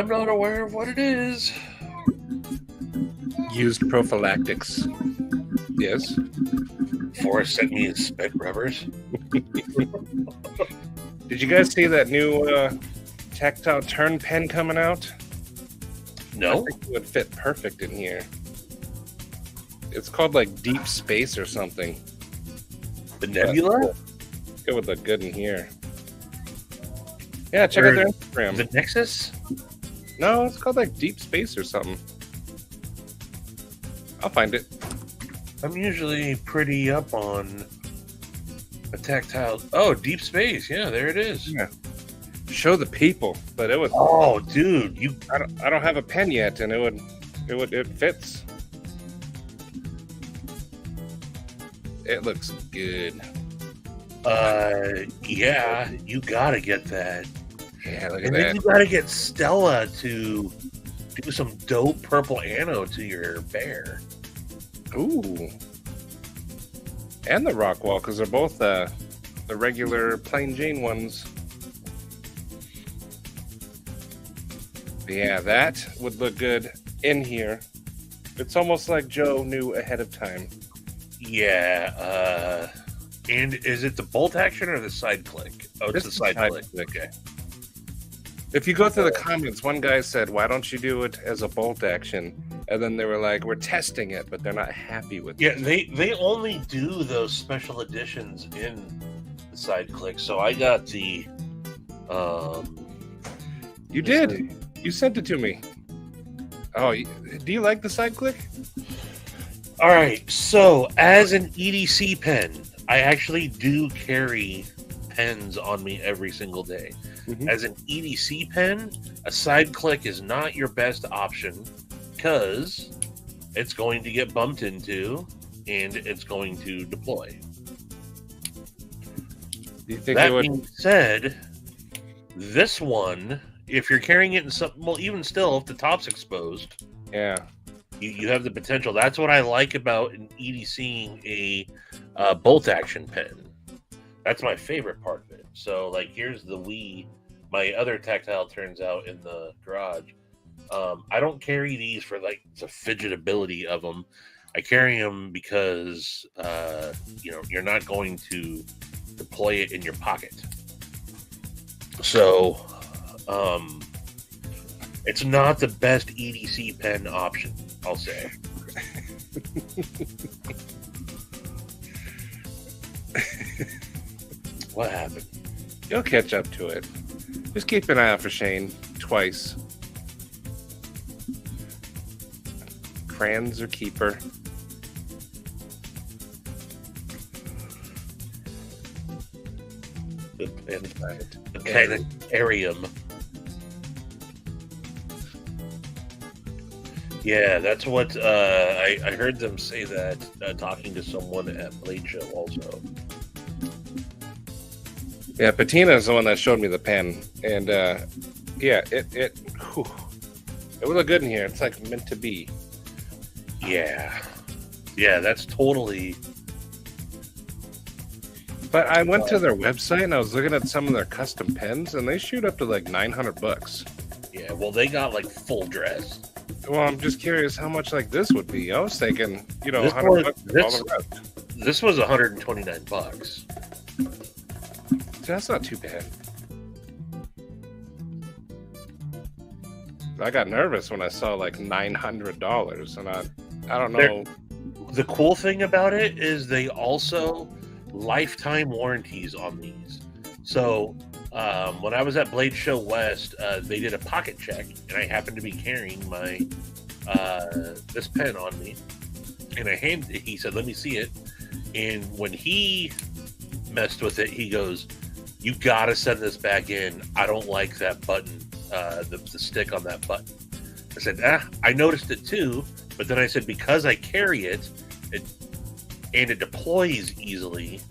not aware of what it is. Used prophylactics. Yes. Forrest sent me his spit rubbers. Did you guys see that new tactile turn pen coming out? I No? think it would fit perfect in here. It's called like Deep Space or something. The Nebula? It would look good in here. Yeah, check out their Instagram. The Nexus? No, it's called like Deep Space or something. I'll find it. I'm usually pretty up on a tactile. Oh, Deep Space. Yeah, there it is. Yeah. Show the people, but it would. Oh, dude, you. I don't have a pen yet, and it fits. It looks good. Yeah, you gotta get that. Yeah, look at And that. then you gotta get Stella to do some dope purple anno to your bear. Ooh. And the rock wall, because they're both the regular plain Jane ones. Yeah, that would look good in here. It's almost like Joe knew ahead of time. Yeah. And is it the bolt action or the side click? Oh, it's the side click. Okay. If you go through the comments, one guy said, "Why don't you do it as a bolt action?" And then they were like, "We're testing it, but they're not happy with it." Yeah, they only do those special editions in the side click. So I got the. You did. You sent it to me. Oh, do you like the side click? All right. So as an EDC pen, I actually do carry pens on me every single day. Mm-hmm. As an EDC pen, a side click is not your best option because it's going to get bumped into and it's going to deploy. Do you think that being said, this one, if you're carrying it in some, well, even still, if the top's exposed, yeah, you have the potential. That's what I like about an EDCing a bolt action pen. That's my favorite part of it. So, like, here's the Wii. My other tactile turns out in the garage. I don't carry these for, like, the fidgetability of them. I carry them because, you're not going to deploy it in your pocket. So, it's not the best EDC pen option, I'll say. What happened? You'll catch up to it. Just keep an eye out for Shane twice. Crayons or keeper. The planetarium. Yeah, that's what I heard them say that talking to someone at Blade Show also. Yeah, Patina is the one that showed me the pen, and it would look good in here. It's like meant to be. Yeah, that's totally. But I went to their website and I was looking at some of their custom pens, and they shoot up to like $900. Yeah, well, they got like full dress. Well, I'm just curious how much like this would be. I was thinking, $100. This was $129. That's not too bad. I got nervous when I saw like $900, and I don't know. The cool thing about it is they also lifetime warranties on these. So when I was at Blade Show West, they did a pocket check, and I happened to be carrying my this pen on me, and he said, "Let me see it." And when he messed with it, he goes, "You gotta send this back in. I don't like that button, the stick on that button." I said, I noticed it too, but then I said, because I carry it and it deploys easily,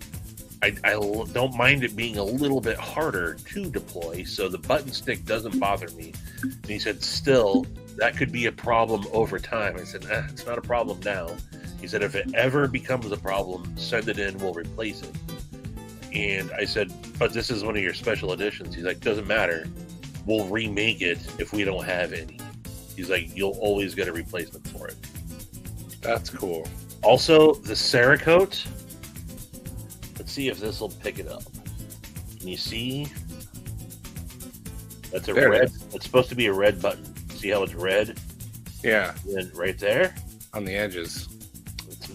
I don't mind it being a little bit harder to deploy, so the button stick doesn't bother me. And he said, still, that could be a problem over time. I said, it's not a problem now. He said, if it ever becomes a problem, send it in, we'll replace it. And I said, but this is one of your special editions. He's like, doesn't matter. We'll remake it if we don't have any. He's like, you'll always get a replacement for it. That's cool. Also, the Cerakote. Let's see if this will pick it up. Can you see? That's a red. It's supposed to be a red button. See how it's red? Yeah. And then right there? On the edges.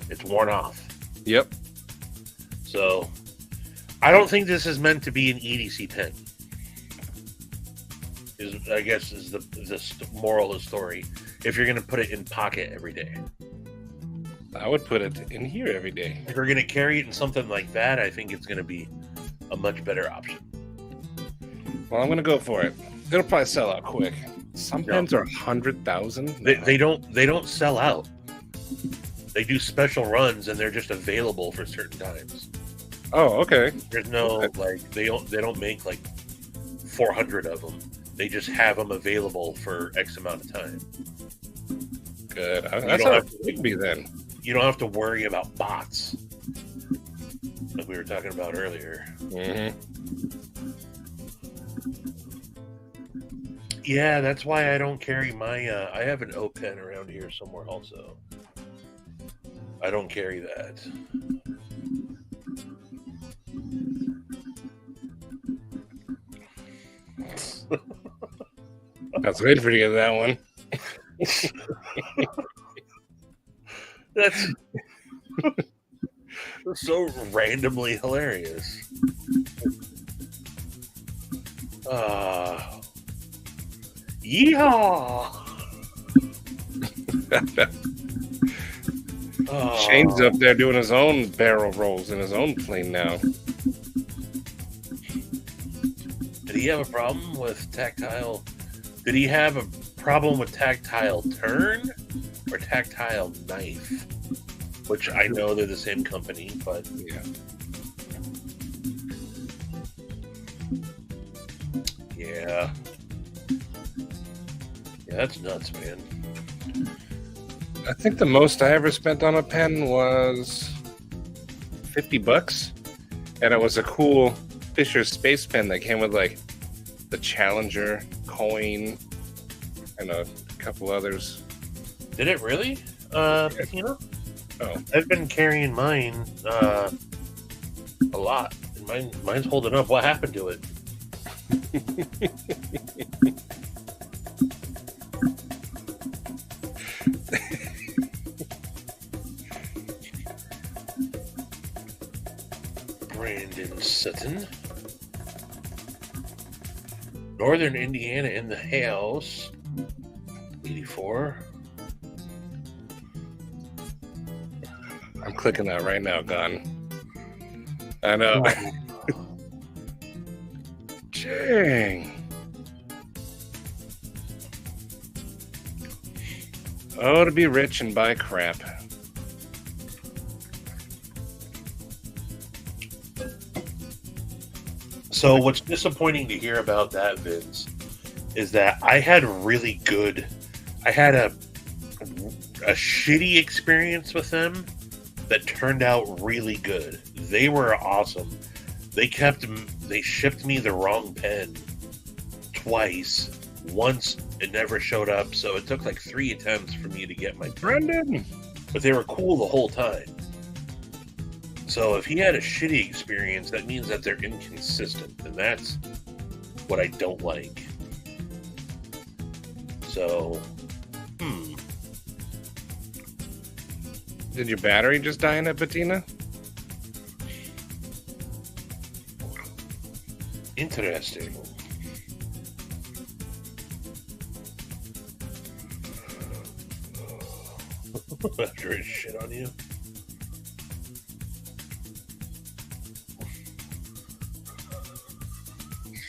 It's worn off. Yep. So, I don't think this is meant to be an EDC pen. I guess is the moral of the story. If you're going to put it in pocket every day, I would put it in here every day. If you're going to carry it in something like that, I think it's going to be a much better option. Well, I'm going to go for it. It'll probably sell out quick. Some pens are 100,000. They don't sell out. They do special runs, and they're just available for certain times. Oh, okay. There's no like they don't make like 400 of them. They just have them available for X amount of time. Good. That's how it would be then. You don't have to worry about bots, like we were talking about earlier. Mm-hmm. Yeah, that's why I don't carry my. I have an O pen around here somewhere also. I don't carry that. I was waiting for you to get that one. That's so randomly hilarious. Yeehaw! Shane's up there doing his own barrel rolls in his own plane now. Did he have a problem with tactile? Did he have a problem with tactile turn or tactile knife? Which I know they're the same company, but Yeah. yeah. Yeah, that's nuts, man. I think the most I ever spent on a pen was $50, and it was a cool Fisher Space pen that came with like the Challenger coin and a couple others. Did it really? You know? Oh, I've been carrying mine a lot. Mine's holding up. What happened to it? Brandon Sutton. Northern Indiana in the house. 84. I'm clicking that right now, Gun. I know. Dang. Oh, to be rich and buy crap. So what's disappointing to hear about that, Vince, is that I had a shitty experience with them that turned out really good. They were awesome. They shipped me the wrong pen twice. Once it never showed up, so it took like 3 attempts for me to get my pen. Brendan! But they were cool the whole time. So if he had a shitty experience, that means that they're inconsistent, and that's what I don't like. So, Did your battery just die in it, Bettina? Interesting. After his shit on you.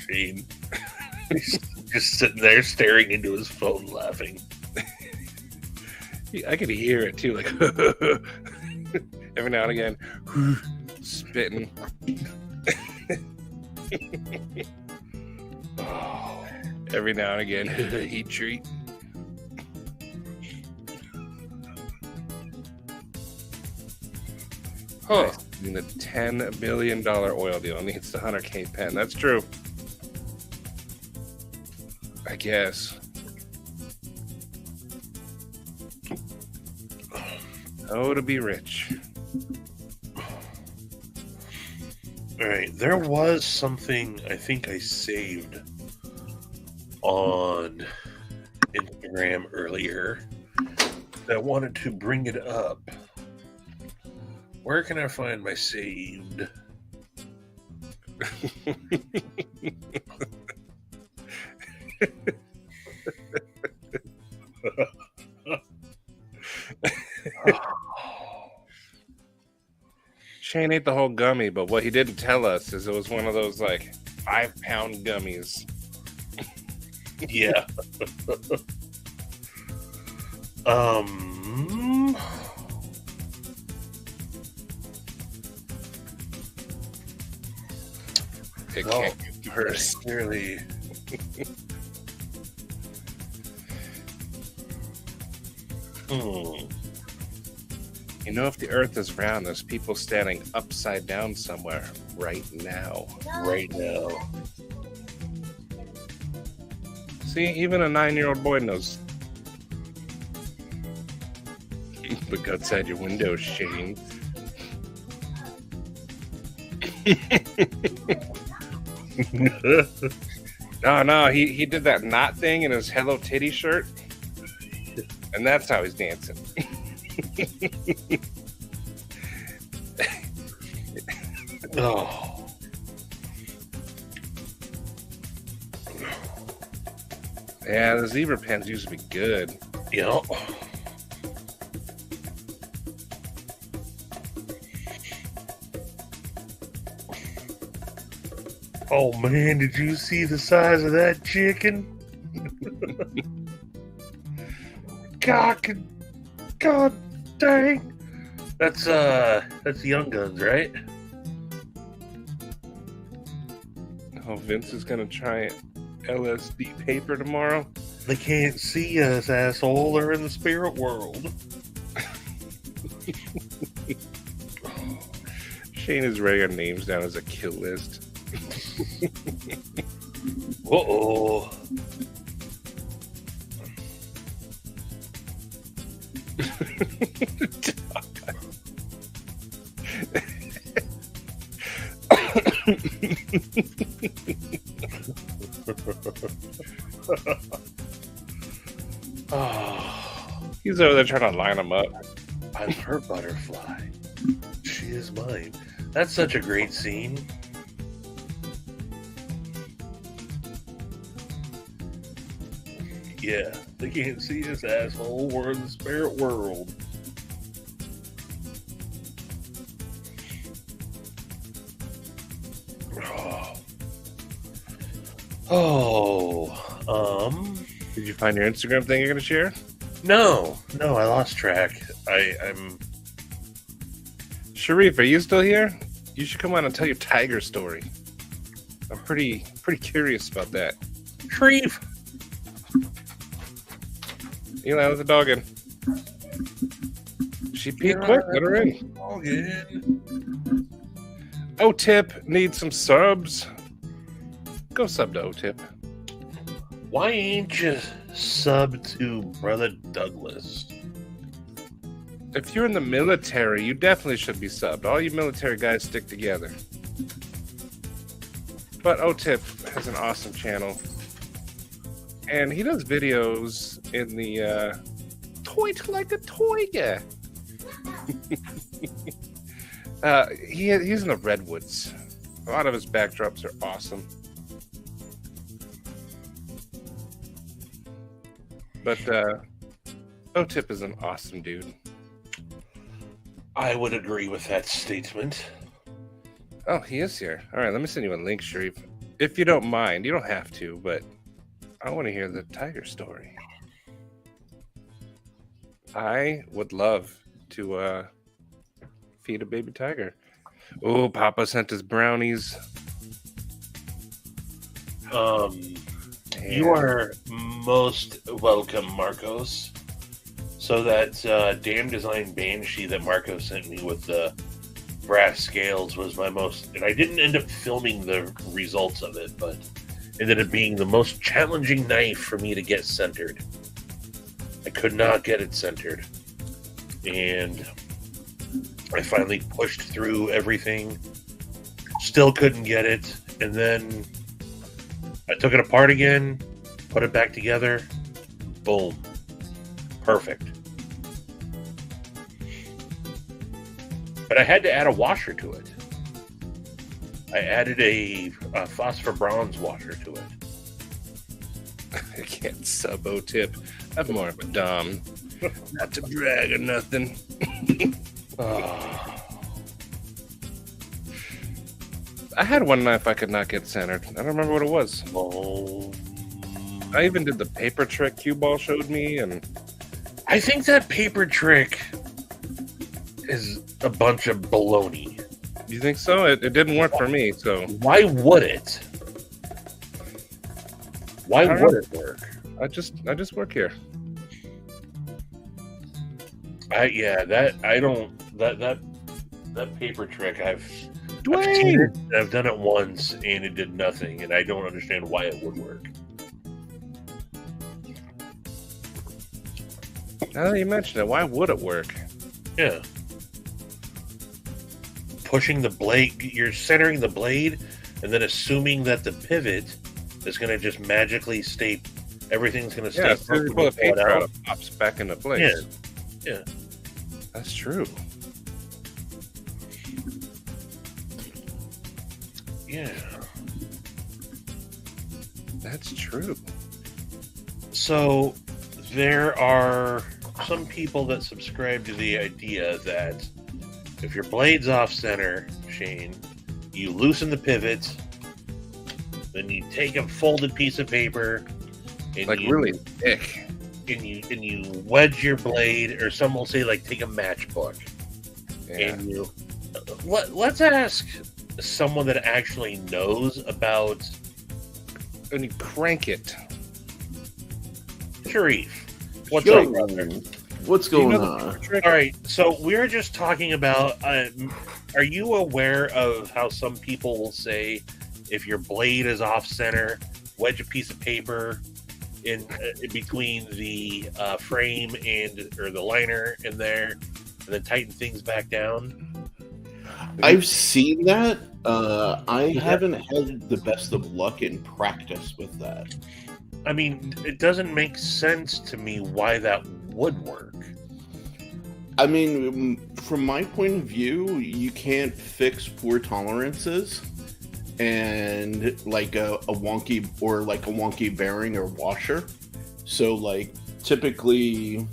Shane. He's just sitting there staring into his phone laughing. I could hear it too, like every now and again, spitting. Every now and again, heat treat. Huh. In the $10 billion oil deal needs the 100K pen. That's true. I guess. Oh, to be rich. All right, there was something I think I saved on Instagram earlier that I wanted to bring it up. Where can I find my saved? Shane ate the whole gummy, but what he didn't tell us is it was one of those like 5-pound gummies. Yeah. It Well, can't get worse. clearly. Hmm. You know, if the Earth is round, there's people standing upside down somewhere right now. Right now. See, even a 9-year-old boy knows. Look outside your window, Shane. No, he did that knot thing in his Hello Kitty shirt, and that's how he's dancing. Oh. Yeah, the zebra pens used to be good. Yeah. Oh man, did you see the size of that chicken? God dang. That's Young Guns, right? Oh, Vince is gonna try LSD paper tomorrow. They can't see us, asshole. They're in the spirit world. Shane is writing our names down as a kill list. Uh-oh. Oh, He's over there trying to line them up. I'm her butterfly. She is mine. That's such a great scene. Yeah, they can't see us, asshole. We're in the spirit world. Did you find your Instagram thing you're gonna share? No, I lost track. I'm. Sharif, are you still here? You should come on and tell your tiger story. I'm pretty curious about that. Sharif! Eli, let the dog in. She peed quick. Let her in. Dog in. O-Tip needs some subs. Go sub to O-Tip. Why ain't you sub to Brother Douglas? If you're in the military, you definitely should be subbed. All you military guys stick together. But O-Tip has an awesome channel. And he does videos in the toy like a toy guy. He's in the redwoods. A lot of his backdrops are awesome. But O-Tip is an awesome dude. I would agree with that statement. Oh, he is here. All right, let me send you a link, Sharif. If you don't mind. You don't have to, but I want to hear the tiger story. I would love to feed a baby tiger. Oh, Papa sent us brownies. You are most welcome, Marcos. So that Damn Design Banshee that Marcos sent me with the brass scales was my most... And I didn't end up filming the results of it, but ended up being the most challenging knife for me to get centered. I could not get it centered. And I finally pushed through everything. Still couldn't get it. And then I took it apart again, put it back together. Boom. Perfect. But I had to add a washer to it. I added a phosphor bronze washer to it. I can't sub O-Tip. I'm more of a dom. Not to brag or nothing. I had one knife I could not get centered. I don't remember what it was. Oh. I even did the paper trick cue ball showed me, and I think that paper trick is a bunch of baloney. you think so? It didn't work for me, so Why would it? Why I don't would know. it work? I just work here. That paper trick I've seen Dwayne! it, I've done it once and it did nothing, and I don't understand why it would work. Now that you mention it, why would it work? Yeah. Pushing the blade, you're centering the blade, and then assuming that the pivot is going to just magically stay. Everything's going to stay. Yeah, as soon as you pull the perfectly paper out, out. it pops back into place. Yeah. That's true. Yeah. That's true. So there are some people that subscribe to the idea that if your blade's off center, Shane, you loosen the pivot, then you take a folded piece of paper and Like really thick. and you wedge your blade, or some will say like take a matchbook Yeah. and you let's ask someone that actually knows about And you crank it. Sharif. What's Yo, up, brother? What's Do you going know the on? trick? All right, so we're just talking about. Are you aware of how some people will say, if your blade is off center, wedge a piece of paper in between the frame or the liner in there, and then tighten things back down? I've seen that. I haven't had the best of luck in practice with that. I mean, it doesn't make sense to me why that would work. I mean, from my point of view, you can't fix poor tolerances and like a wonky bearing or washer. So like typically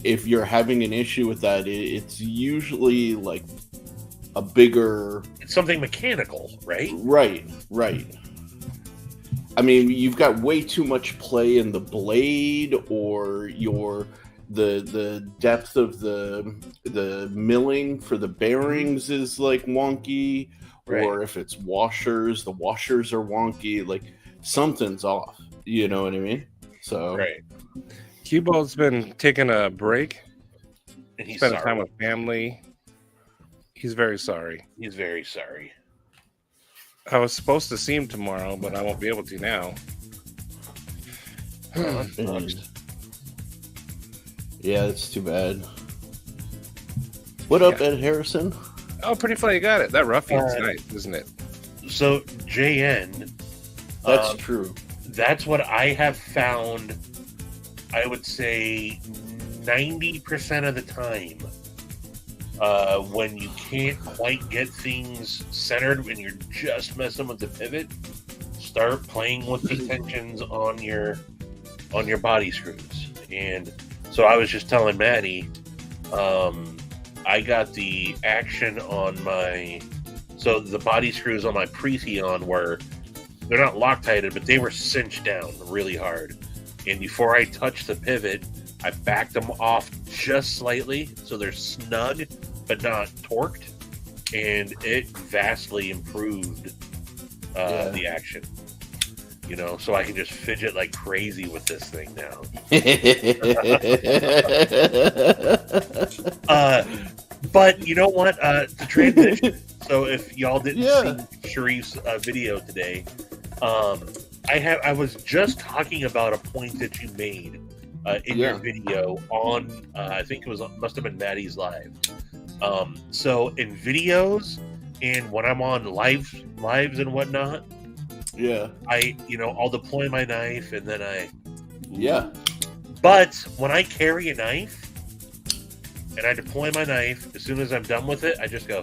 if you're having an issue with that, it's usually like a bigger. It's something mechanical, right? Right. I mean, you've got way too much play in the blade, or the depth of the milling for the bearings is like wonky, Right. or if it's washers, the washers are wonky. Like something's off. You know what I mean? So Right. Cubo's been taking a break, And he's spending sorry. time with family. He's very sorry. He's very sorry. I was supposed to see him tomorrow, but I won't be able to now. and- yeah, it's too bad. What up, Ed Harrison? Oh, pretty funny. You got it. That ruffian's Uh, nice, isn't it? So JN, That's true. that's what I have found. I would say 90% of the time, when you can't quite get things centered when you're just messing with the pivot, start playing with the tensions on your body screws. And so I was just telling Maddie, I got the action on so the body screws on my Pretheon were, they're not Loctited, but they were cinched down really hard. And before I touched the pivot, I backed them off just slightly so they're snug but not torqued, and it vastly improved the action. You know, so I can just fidget like crazy with this thing now. But you know what? To transition. So if y'all didn't see Sharif's video today, I was just talking about a point that you made in your video on I think must have been Maddie's live. So in videos and when I'm on lives and whatnot, I'll deploy my knife and then but when I carry a knife and I deploy my knife, as soon as I'm done with it, I just go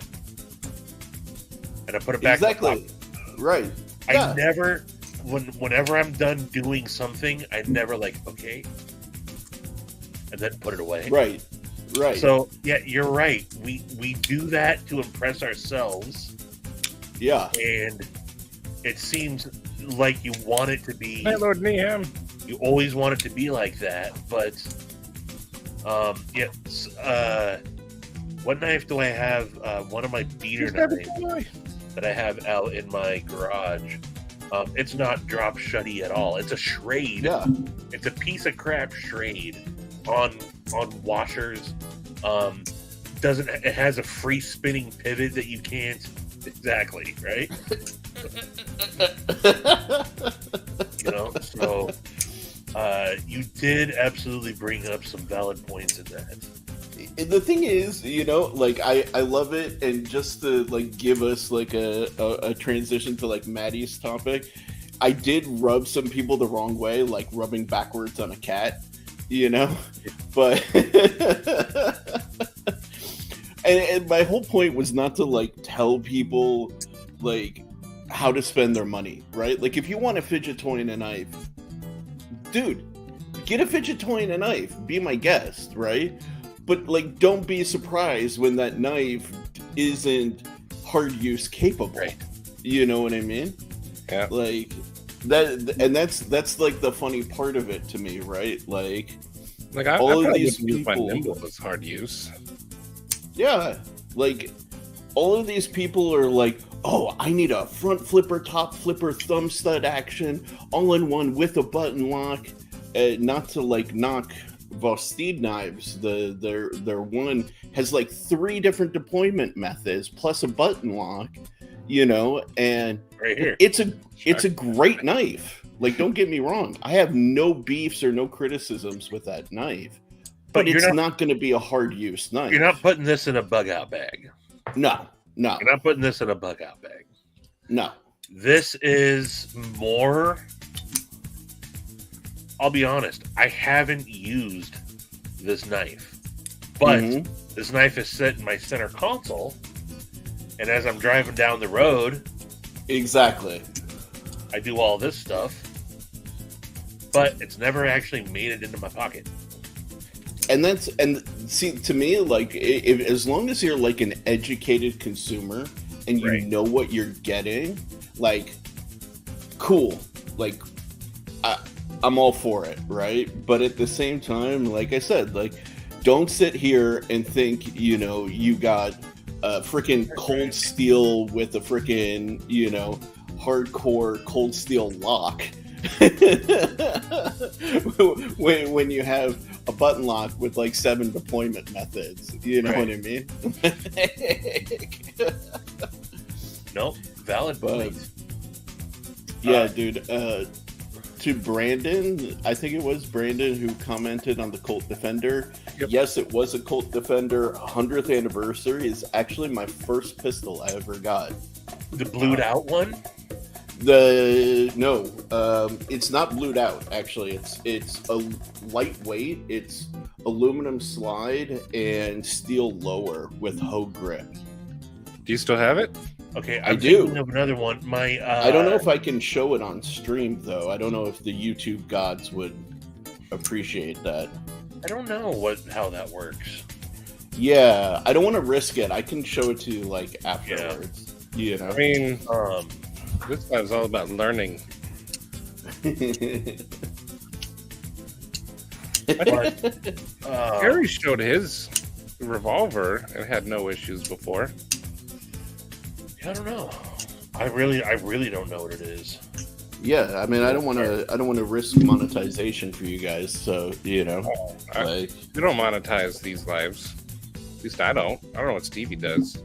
and I put it back. Exactly. Right. I never, whenever I'm done doing something, I never okay, and then put it away. Right. So yeah, you're right. We do that to impress ourselves. Yeah. And it seems like you want it to be. Hey, Lord Neham. You always want it to be like that, but what knife do I have? One of my beater knives that I have out in my garage. It's not drop shutty at all. It's a Schrade. Yeah. It's a piece of crap Schrade on washers It has a free spinning pivot that you can't exactly, right? So you did absolutely bring up some valid points in that. The thing is, like I love it, and just to like give us like a transition to like Maddie's topic, I did rub some people the wrong way, like rubbing backwards on a cat, but and my whole point was not to like tell people like how to spend their money, right? Like if you want a fidget toy and a knife, dude, get a fidget toy and a knife, be my guest, right? But like, don't be surprised when that knife isn't hard use capable. Right. You know what I mean? Yeah. Like that, and that's like the funny part of it to me, right? Like all of these people, use my nimble as hard use. Yeah, like all of these people are like, oh, I need a front flipper, top flipper, thumb stud action, all in one with a button lock. Not to like knock Vostede knives, their one has like 3 different deployment methods plus a button lock, and right here. It's a great knife. Like, don't get me wrong, I have no beefs or no criticisms with that knife, but it's not going to be a hard use knife. You're not putting this in a bug out bag. No. You're not putting this in a bug out bag. No. This is more. I'll be honest, I haven't used this knife, but this knife is set in my center console, and as I'm driving down the road, exactly, I do all this stuff, but it's never actually made it into my pocket. And see, to me, like, as long as you're like an educated consumer and you know what you're getting, like, cool, like, I'm all for it, right? But at the same time, like I said, like, don't sit here and think, you got a freaking cold steel with a freaking, hardcore cold steel lock. when you have a button lock with like 7 deployment methods, you know what I mean? Nope, valid point. Yeah, dude. To Brandon, I think it was Brandon who commented on the Colt Defender. Yep. Yes, it was a Colt Defender 100th anniversary. Is actually my first pistol I ever got. The blued out one? No, it's not blued out. Actually, it's a lightweight. It's aluminum slide and steel lower with hoe grip. Do you still have it? Okay, I do. Of another one. I don't know if I can show it on stream though. I don't know if the YouTube gods would appreciate that. I don't know how that works. Yeah, I don't want to risk it. I can show it to you like afterwards. Yeah. I mean, this guy's all about learning. Harry showed his revolver and had no issues before. I don't know. I really don't know what it is. Yeah, I mean, I don't want to risk monetization for you guys. So we don't monetize these lives. At least I don't. I don't know what Stevie does.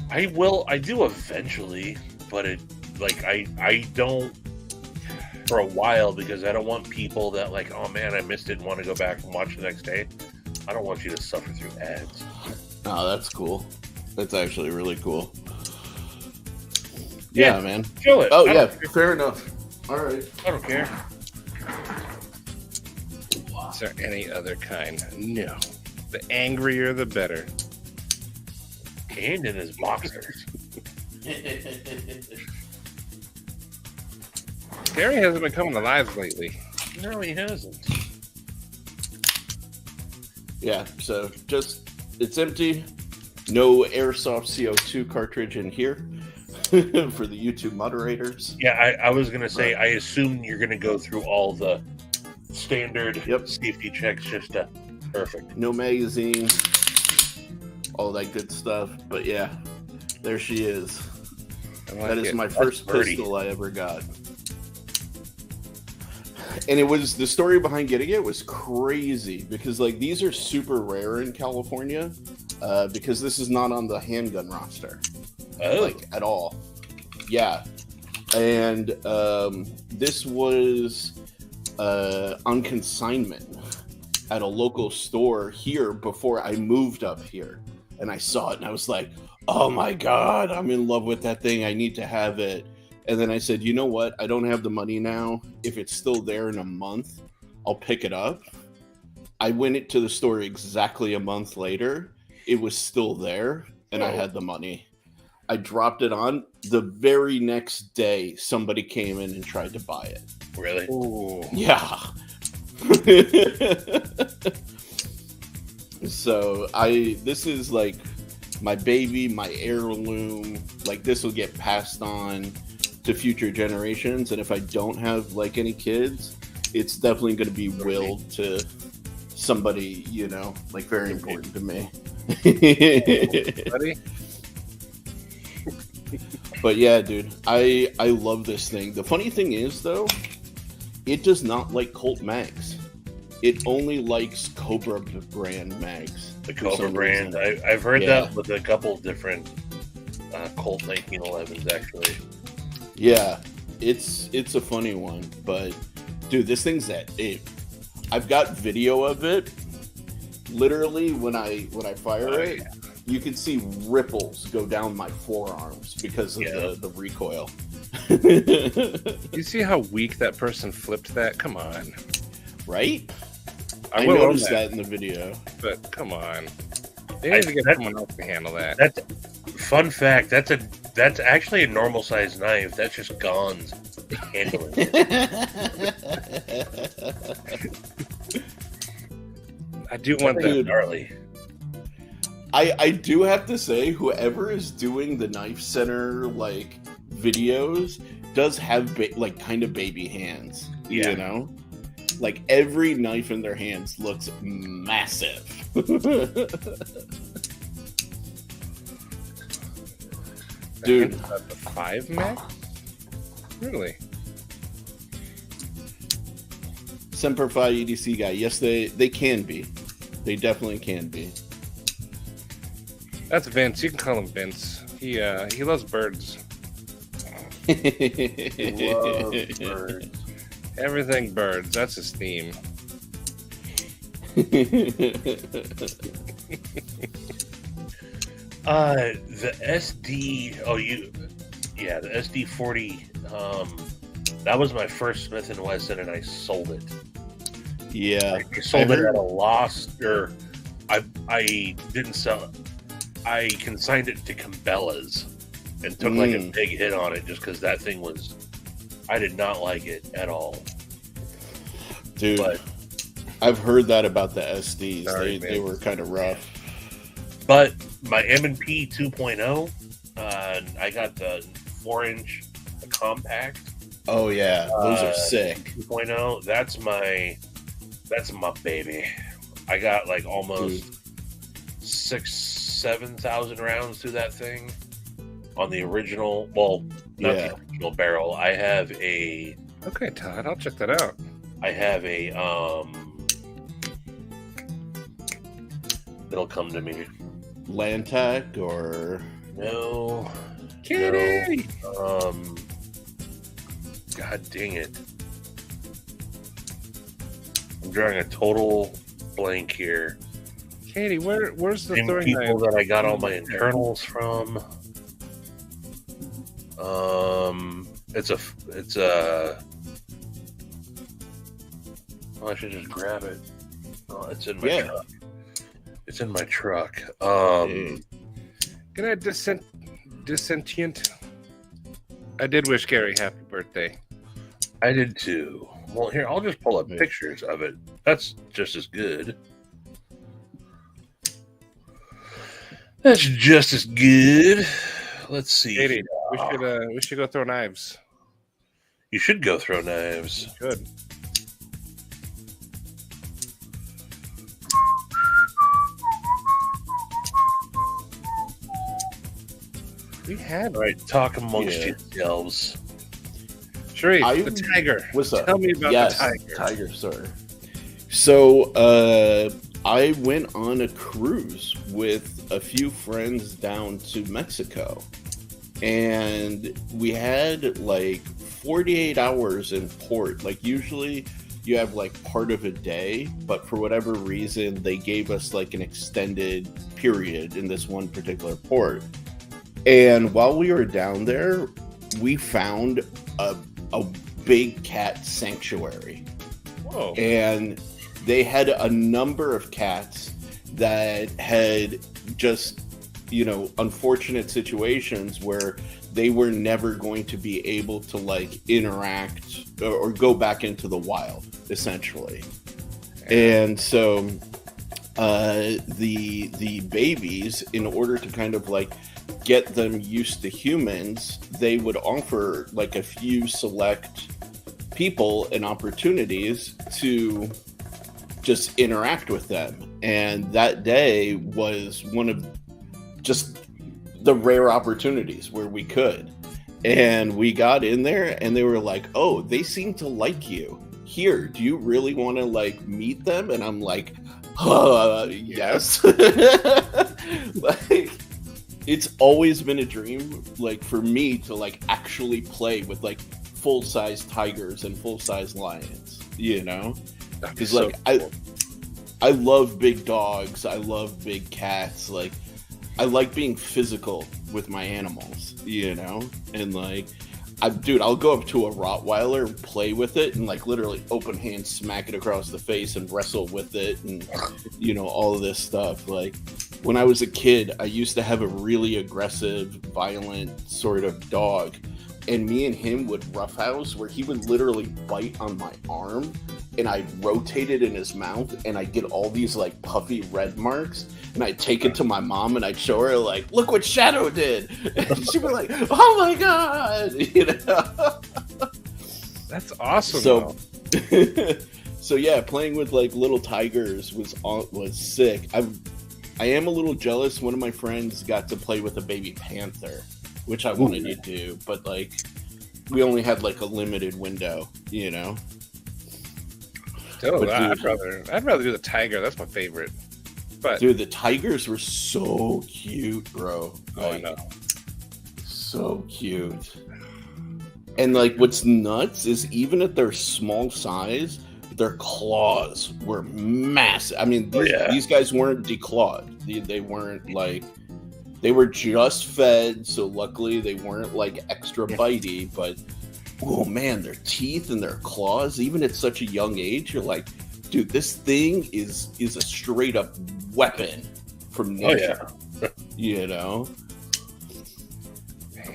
I do eventually, but I don't for a while because I don't want people that like, oh man, I missed it and want to go back and watch the next day. I don't want you to suffer through ads. Oh, that's cool. That's actually really cool. Yeah, man. Show it. Oh, yeah. Fair enough. All right. I don't care. Is there any other kind? No. The angrier, the better. And in his boxers. Gary hasn't been coming to lives lately. No, he hasn't. Yeah, so it's empty. No airsoft CO2 cartridge in here for the YouTube moderators. Yeah, I was going to say, I assume you're going to go through all the standard safety checks just to... Perfect. No magazine, all that good stuff. But yeah, there she is. That is my first pistol I ever got. and it was the story behind getting it was crazy because like these are super rare in California because this is not on the handgun roster, like at all. Yeah, and this was on consignment at a local store here before I moved up here, and I saw it and I was like, oh my god, I'm in love with that thing. I need to have it. And then I said, you know what? I don't have the money now. If it's still there in a month, I'll pick it up. I went to the store exactly a month later. It was still there, and I had the money. I dropped it on. The very next day, somebody came in and tried to buy it. Really? Ooh. Yeah. So this is like my baby, my heirloom. Like this will get passed on to future generations, and if I don't have like any kids, it's definitely going to be willed to somebody, you know, like very important to me. But yeah, dude, I love this thing. The funny thing is though, it does not like Colt mags. It only likes Cobra brand mags. The Cobra brand. I've heard that with a couple different Colt 1911s actually. Yeah, it's a funny one, but dude, this thing's I've got video of it. Literally, when I fire it, you can see ripples go down my forearms because of the recoil. You see how weak that person flipped that? Come on, right? I noticed that in the video, but come on, they need to get someone else to handle that. That's fun fact. That's actually a normal size knife. That's just Gon's handling it. I do want that gnarly. I do have to say, whoever is doing the Knife Center like videos does have like kind of baby hands. You know, like every knife in their hands looks massive. Dude, the 5 Max? Really? Semper Fi EDC guy. Yes, they can be. They definitely can be. That's Vince. You can call him Vince. He loves birds. Loves birds. Everything birds. That's his theme. The SD. The SD40. That was my first Smith & Wesson, and I sold it. Yeah, I sold it at a loss, or I didn't sell it. I consigned it to Cabela's and took like a big hit on it just because that thing was. I did not like it at all, dude. But I've heard that about the SDs. They were kind of rough. But my M&P 2.0, I got the 4-inch compact. Oh yeah, those are sick. 2.0. That's my baby. I got like almost 6,000-7,000 rounds through that thing on the original. Well, not the original barrel. I have a. Okay, Todd, I'll check that out. I have a It'll come to me. Lantac or no. Kitty. No. God dang it. I'm drawing a total blank here. Katie, where's the Same throwing people knife? that I got all my internals from. It's a. Oh, I should just grab it. Oh, it's in my truck. It's in my truck. Can I dissentient? I did wish Gary happy birthday. I did too. Well, here, I'll just pull up pictures of it. That's just as good. That's just as good. Let's see. Katie, we should go throw knives. You should go throw knives. Good. We had All right, talk amongst yourselves. Sharif, the tiger. What's up? Tell me about the tiger, sir. So, I went on a cruise with a few friends down to Mexico, and we had like 48 hours in port. Like usually you have like part of a day, but for whatever reason they gave us like an extended period in this one particular port. And while we were down there, we found a big cat sanctuary. Whoa. And they had a number of cats that had just, unfortunate situations where they were never going to be able to like interact or go back into the wild, essentially. And so the babies, in order to kind of like get them used to humans, they would offer like a few select people and opportunities to just interact with them. And that day was one of just the rare opportunities where we could. And we got in there and they were like, oh, they seem to like you. Here, do you really want to like meet them? And I'm like, yes. Like, it's always been a dream, like, for me to like actually play with like full-size tigers and full-size lions, because like cool. I love big dogs, I love big cats, like I like being physical with my animals, and like I'll go up to a Rottweiler and play with it and like literally open hand smack it across the face and wrestle with it and all of this stuff. Like when I was a kid, I used to have a really aggressive, violent sort of dog, and me and him would roughhouse where he would literally bite on my arm and I'd rotate it in his mouth and I'd get all these like puffy red marks, and I'd take it to my mom and I'd show her like, look what Shadow did. And she'd be like, oh my God, That's awesome. So yeah, playing with like little tigers was sick. I am a little jealous. One of my friends got to play with a baby panther, which I wanted to do, but like we only had like a limited window, Dude, I'd rather do the tiger. That's my favorite. But dude, the tigers were so cute, bro. I know. So cute. And like what's nuts is even at their small size, their claws were massive. I mean, these guys weren't declawed. They weren't like, they were just fed, so luckily they weren't like extra bitey, but oh man, their teeth and their claws, even at such a young age, you're like, dude, this thing is a straight up weapon from nature. Oh, yeah.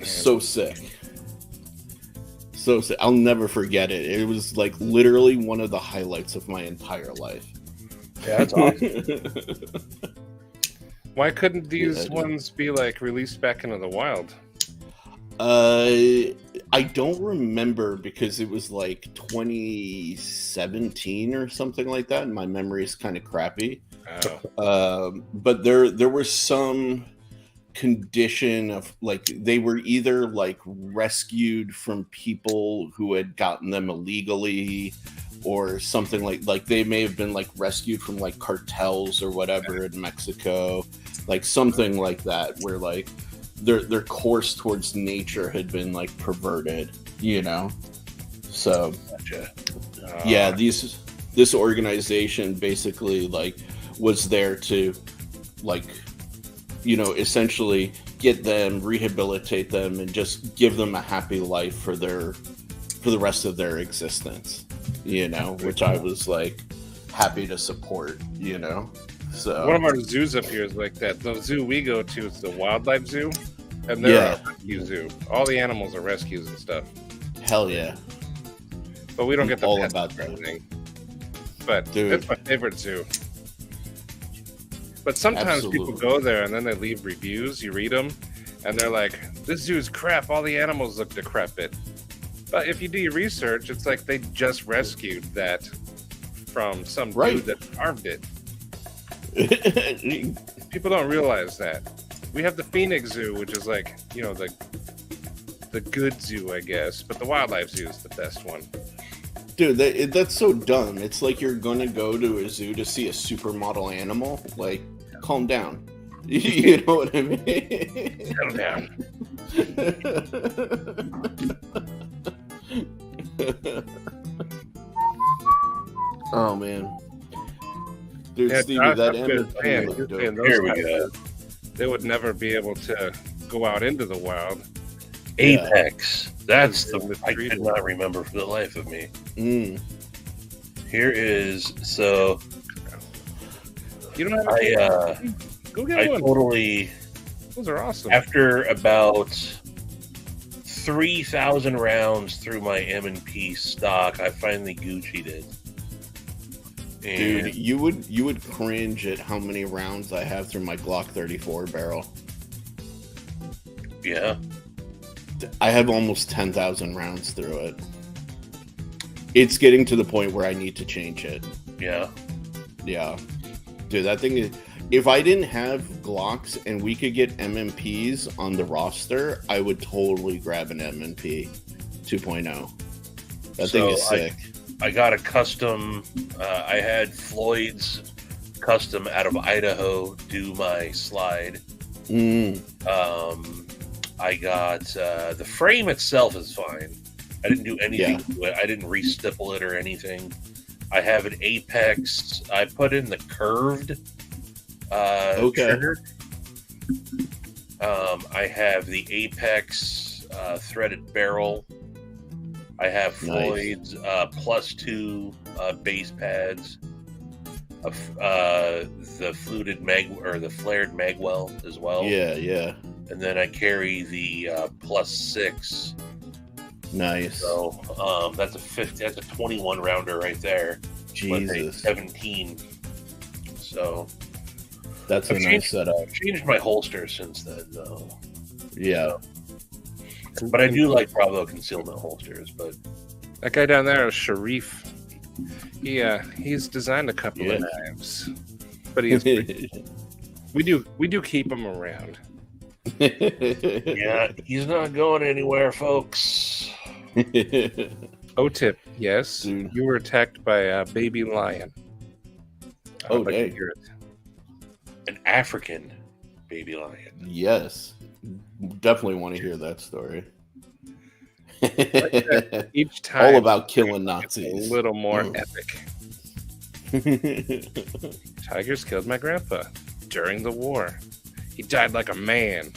So sick. So sick. I'll never forget it. It was like literally one of the highlights of my entire life. Yeah, that's awesome. Why couldn't these ones be like released back into the wild? I don't remember because it was like 2017 or something like that, and my memory is kind of crappy. Oh. But there was some condition of like they were either like rescued from people who had gotten them illegally, or something like they may have been like rescued from like cartels or whatever in Mexico, like something like that, where like their course towards nature had been like perverted, so Gotcha. yeah, this organization basically like was there to like essentially get them, rehabilitate them, and just give them a happy life for the rest of their existence, which I was like happy to support, So one of our zoos up here is like that. The zoo we go to is the wildlife zoo, and they're a rescue zoo. All the animals are rescues and stuff. Hell yeah. But we don't get the all pets about or that. anything. But Dude. it's my favorite zoo. But sometimes people go there and then they leave reviews. You read them, and they're like, "This zoo's crap. All the animals look decrepit." But if you do your research, it's like they just rescued that from some dude that carved it. People don't realize that. We have the Phoenix Zoo, which is like, the the good zoo, I guess, but the wildlife zoo is the best one. Dude, that's so dumb. It's like you're gonna go to a zoo to see a supermodel animal. Like, calm down. You know what I mean? Calm down. Oh man, dude, Yeah, Stevie, Josh, that I'm good. MVP Man, looked you're dope. saying those Here we guys, go. They would never be able to go out into the wild. Apex. That's Yeah. the I could not remember for the life of me. Mm. Here is so You don't have a go get I one. totally Those are awesome. after about 3,000 rounds through my M&P stock, I finally Gucci'd it. And Dude, you would cringe at how many rounds I have through my Glock 34 barrel. yeah, I have almost 10,000 rounds through it. It's getting to the point where I need to change it. yeah. Yeah. Dude, that thing is... If I didn't have Glocks and we could get MMPs on the roster, I would totally grab an MMP 2.0. That thing is sick. I got a custom. I had Floyd's custom out of Idaho do my slide. Mm. I got the frame itself is fine. I didn't do anything to it. I didn't re-stipple it or anything. I have an Apex. I put in the curved trigger. I have the Apex threaded barrel. I have Floyd's +2 base pads. The fluted the flared magwell as well. Yeah. And then I carry the +6. Nice. So that's a 50. That's a 21 rounder right there. With a Jesus. 17. So That's a nice setup. I've changed my holster since then, though. Yeah. But I do like Bravo concealment holsters. But That guy down there is Sharif. He's designed a couple of knives, but we do keep him around. yeah, he's not going anywhere, folks. O-tip, yes, Dude. you were attacked by a baby lion. I Oh, hope I can dang. hear it. An African baby lion. Yes. Definitely want to hear that story. Each time, All about killing it's Nazis. a little more Mm. epic. Tigers killed my grandpa during the war. He died like a man.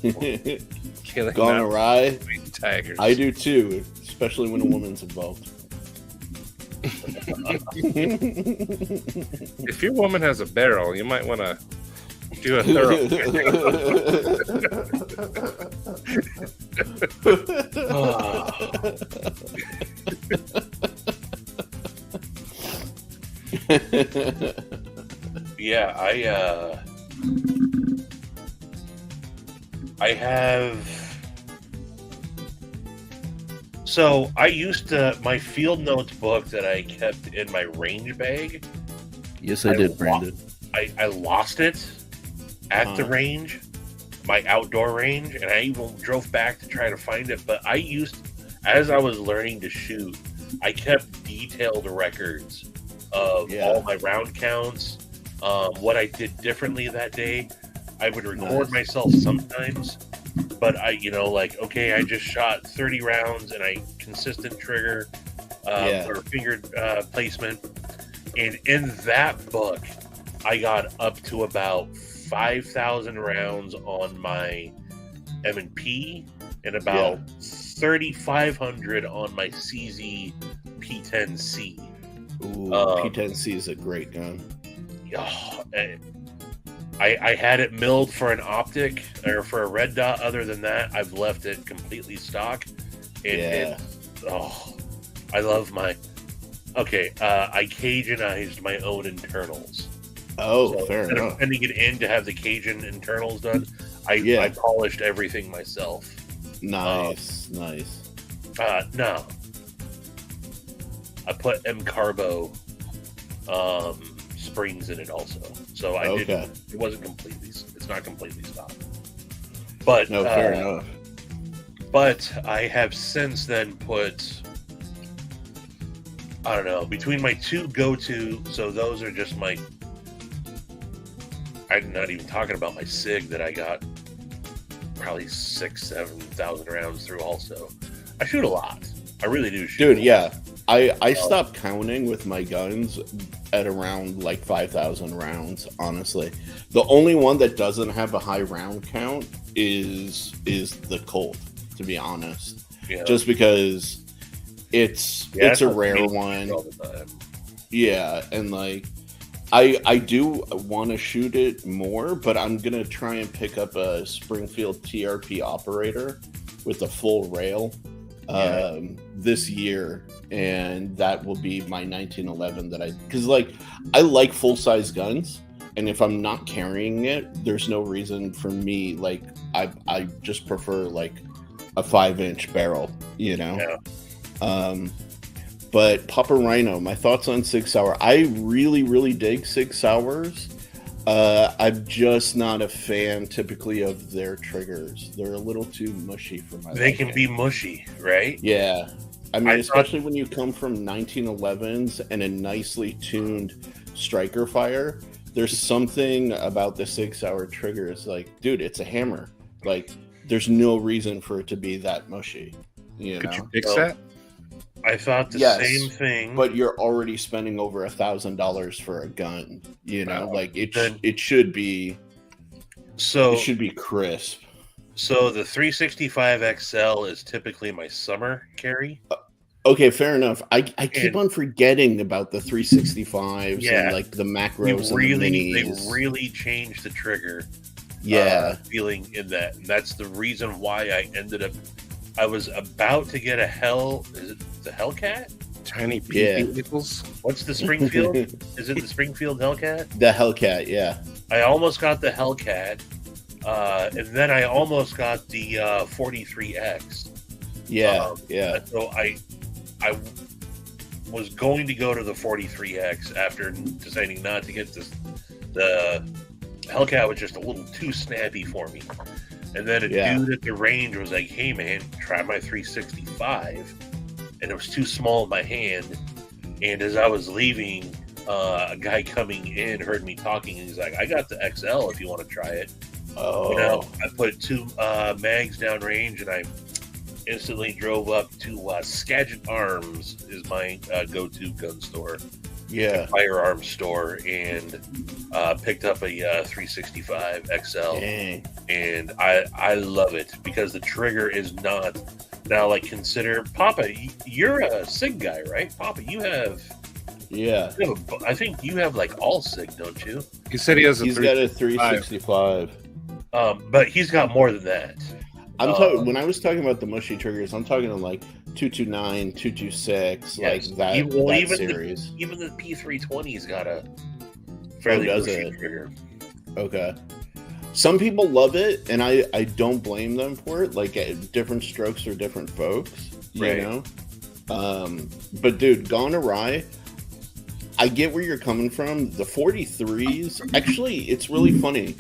Killing Gone mountain awry? tigers. I do too, especially when a woman's involved. If your woman has a barrel, you might want to do a thorough. Yeah, I have. So I used to my field notes book that I kept in my range bag. Yes, I I did, wa- Brandon. I lost it at the range, my outdoor range, and I even drove back to try to find it. But as I was learning to shoot, I kept detailed records of all my round counts, what I did differently that day. I would record myself sometimes, but I just shot 30 rounds and I consistent trigger or finger placement. And in that book, I got up to about 5,000 rounds on my M&P and about 3,500 on my CZ P10C. Ooh, P10C is a great gun. I had it milled for an optic or for a red dot. Other than that, I've left it completely stock. I love my. Okay, I Cajunized my own internals. Oh, So fair instead of enough. sending it in to have the Cajun internals done, I polished everything myself. Nice. No, I put M Carbo springs in it also, so I didn't. It wasn't completely. It's not completely stopped. But No, fair enough. But I have since then put, I don't know, between my two go-to, so those are just my, I'm not even talking about my SIG that I got probably 6,000-7,000 rounds through also. I shoot a lot. I really do shoot. Dude, yeah. I stopped counting with my guns at around like 5,000 rounds, honestly. The only one that doesn't have a high round count is the Colt, to be honest. Yeah. Just because it's a rare one. All the time. Yeah, and like I do want to shoot it more, but I'm gonna try and pick up a Springfield TRP operator with a full rail this year, and that will be my 1911 because like I like full size guns, and if I'm not carrying it, there's no reason for me, like I just prefer like a 5-inch barrel, you know. Yeah. But Papa Rhino, my thoughts on Sig Sauer. I really dig Sig Sauers. I'm just not a fan typically of their triggers. They're a little too mushy for my They can be mushy, right? Yeah. I mean, especially when you come from 1911s and a nicely tuned striker fire, there's something about the Sig Sauer triggers. Like, dude, it's a hammer. Like, there's no reason for it to be that mushy. Could you fix that? I thought the same thing, but you're already spending over $1,000 for a gun. You know, like it should be. So it should be crisp. So the 365 XL is typically my summer carry. Okay, fair enough. I keep on forgetting about the 365s and like the macros. They really changed the trigger. Feeling in that. And that's the reason why I ended up. I was about to get a is it the Hellcat? Tiny vehicles. What's the Springfield? Is it the Springfield Hellcat? The Hellcat, yeah. I almost got the Hellcat, and then I almost got the 43X. Yeah. So I was going to go to the 43X after deciding not to get this. The Hellcat was just a little too snappy for me. And then a dude at the range was like, hey man, try my 365. And it was too small in my hand. And as I was leaving, a guy coming in heard me talking, and he's like, I got the XL if you want to try it. Oh. You know, I put 2 mags down range, and I instantly drove up to Skagit Arms is my go-to gun store. Yeah. Firearms store, and picked up a 365 XL. Dang. And I love it because the trigger is not now like consider Papa. You're a SIG guy, right? Papa, you have. Yeah. I think you have like all SIG, don't you? He said he's got a 365. But he's got more than that. I'm talking when I was talking about the mushy triggers, I'm talking like 229, 226, like that, even series. Even the P320's got a fairly mushy trigger. Okay. Some people love it, and I don't blame them for it. Like, different strokes for different folks, you know? But, dude, gone awry, I get where you're coming from. The 43s, actually, it's really funny.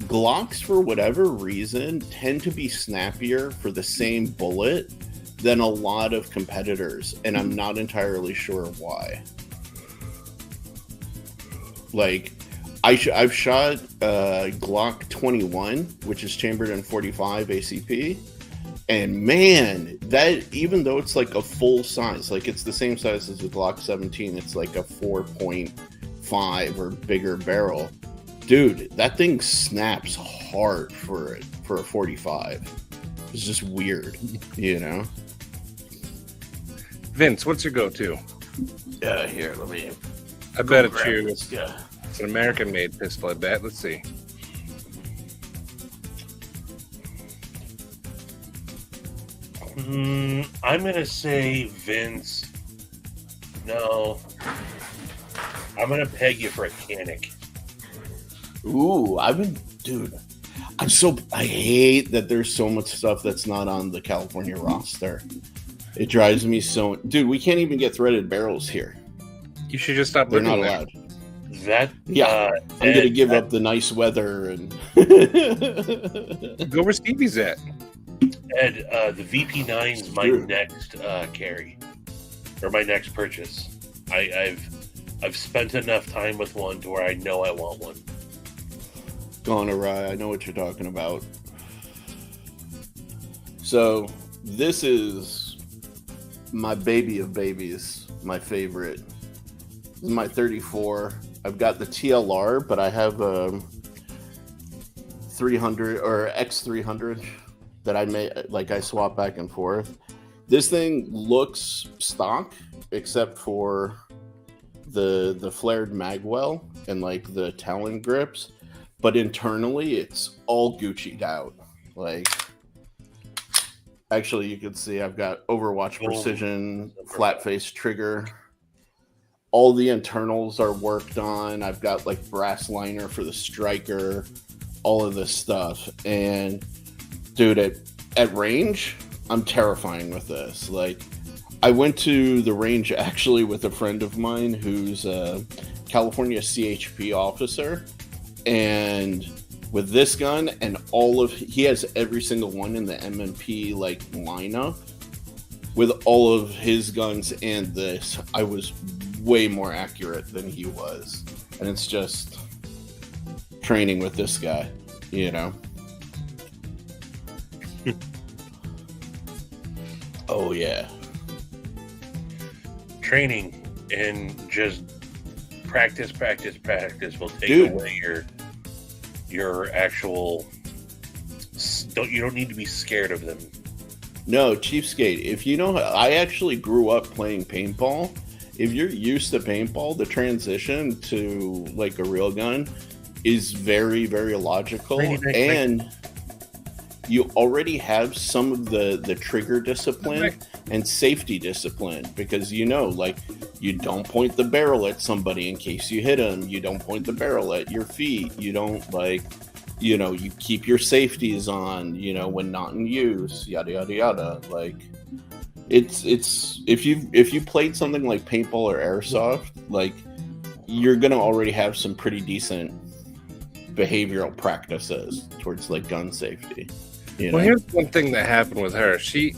Glocks, for whatever reason, tend to be snappier for the same bullet than a lot of competitors, and I'm not entirely sure why. Like, I've shot Glock 21, which is chambered in 45 ACP, and man, that even though it's like a full size, like it's the same size as the Glock 17, it's like a 4.5 or bigger barrel. Dude, that thing snaps hard for a 45. It's just weird, you know? Vince, what's your go-to? Here, let me... I bet it's yours. It's an American-made pistol, I bet. Let's see. I'm going to say Vince. No. I'm going to peg you for a Canic. Ooh, I hate that there's so much stuff that's not on the California roster. It drives me so... Dude, we can't even get threaded barrels here. You should just stop They're living not there. allowed. I'm going to give up the nice weather and... Go where Stevie's at. Ed, the VP9 is my Sure. next carry, or my next purchase. I've spent enough time with one to where I know I want one. Gone awry. I know what you're talking about. So this is my baby of babies, my favorite. This is my 34. I've got the TLR, but I have a 300 or X300 that I swap back and forth. This thing looks stock, except for the flared magwell and like the Talon grips, but internally it's all Gucci'd out. Like, actually, you can see I've got Overwatch Precision, flat face trigger. All the internals are worked on. I've got like brass liner for the striker, all of this stuff. And dude, at range, I'm terrifying with this. Like, I went to the range actually with a friend of mine who's a California CHP officer, and with this gun and he has every single one in the MMP like lineup. With all of his guns and this, I was way more accurate than he was, and it's just training with this guy, you know. Oh yeah. Training and just practice will take Dude. away your actual. You don't need to be scared of them. No, Chiefskate. If you know, I actually grew up playing paintball. If you're used to paintball, the transition to like a real gun is very, very logical, and you already have some of the trigger discipline and safety discipline, because you know, like, you don't point the barrel at somebody in case you hit them. You don't point the barrel at your feet. You don't, like, you know, you keep your safeties on, you know, when not in use, yada yada yada. Like, it's if you played something like paintball or airsoft, like, you're gonna already have some pretty decent behavioral practices towards like gun safety. You know? Well, here's one thing that happened with her. She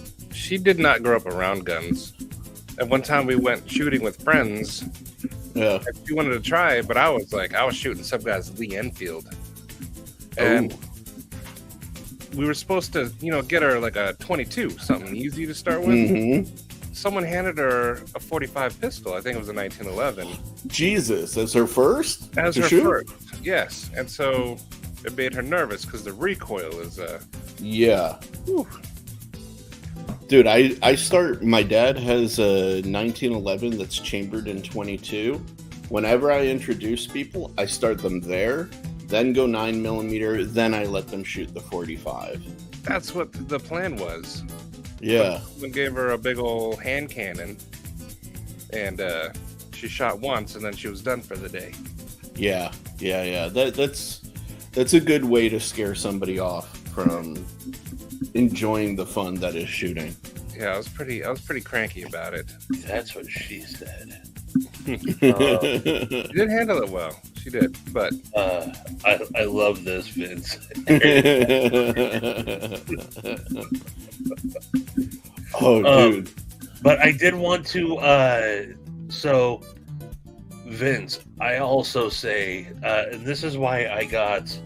did not grow up around guns. And one time we went shooting with friends. Yeah. And she wanted to try, but I was shooting some guy's Lee Enfield. And we were supposed to, you know, get her like a 22, something easy to start with. Mm-hmm. Someone handed her a 45 pistol. I think it was a 1911. Jesus, as her first? As to her shoot? first, yes. And so it made her nervous because the recoil is Yeah. whew. Dude, my dad has a 1911 that's chambered in 22. Whenever I introduce people, I start them there, then go 9mm, then I let them shoot the 45. That's what the plan was. Yeah. We gave her a big old hand cannon, and she shot once, and then she was done for the day. Yeah. That's a good way to scare somebody off from enjoying the fun that is shooting. Yeah, I was pretty cranky about it. That's what she said. She did handle it well. She did, but I love this, Vince. Oh, dude. But I did want to. So, Vince, I also say, and this is why I got.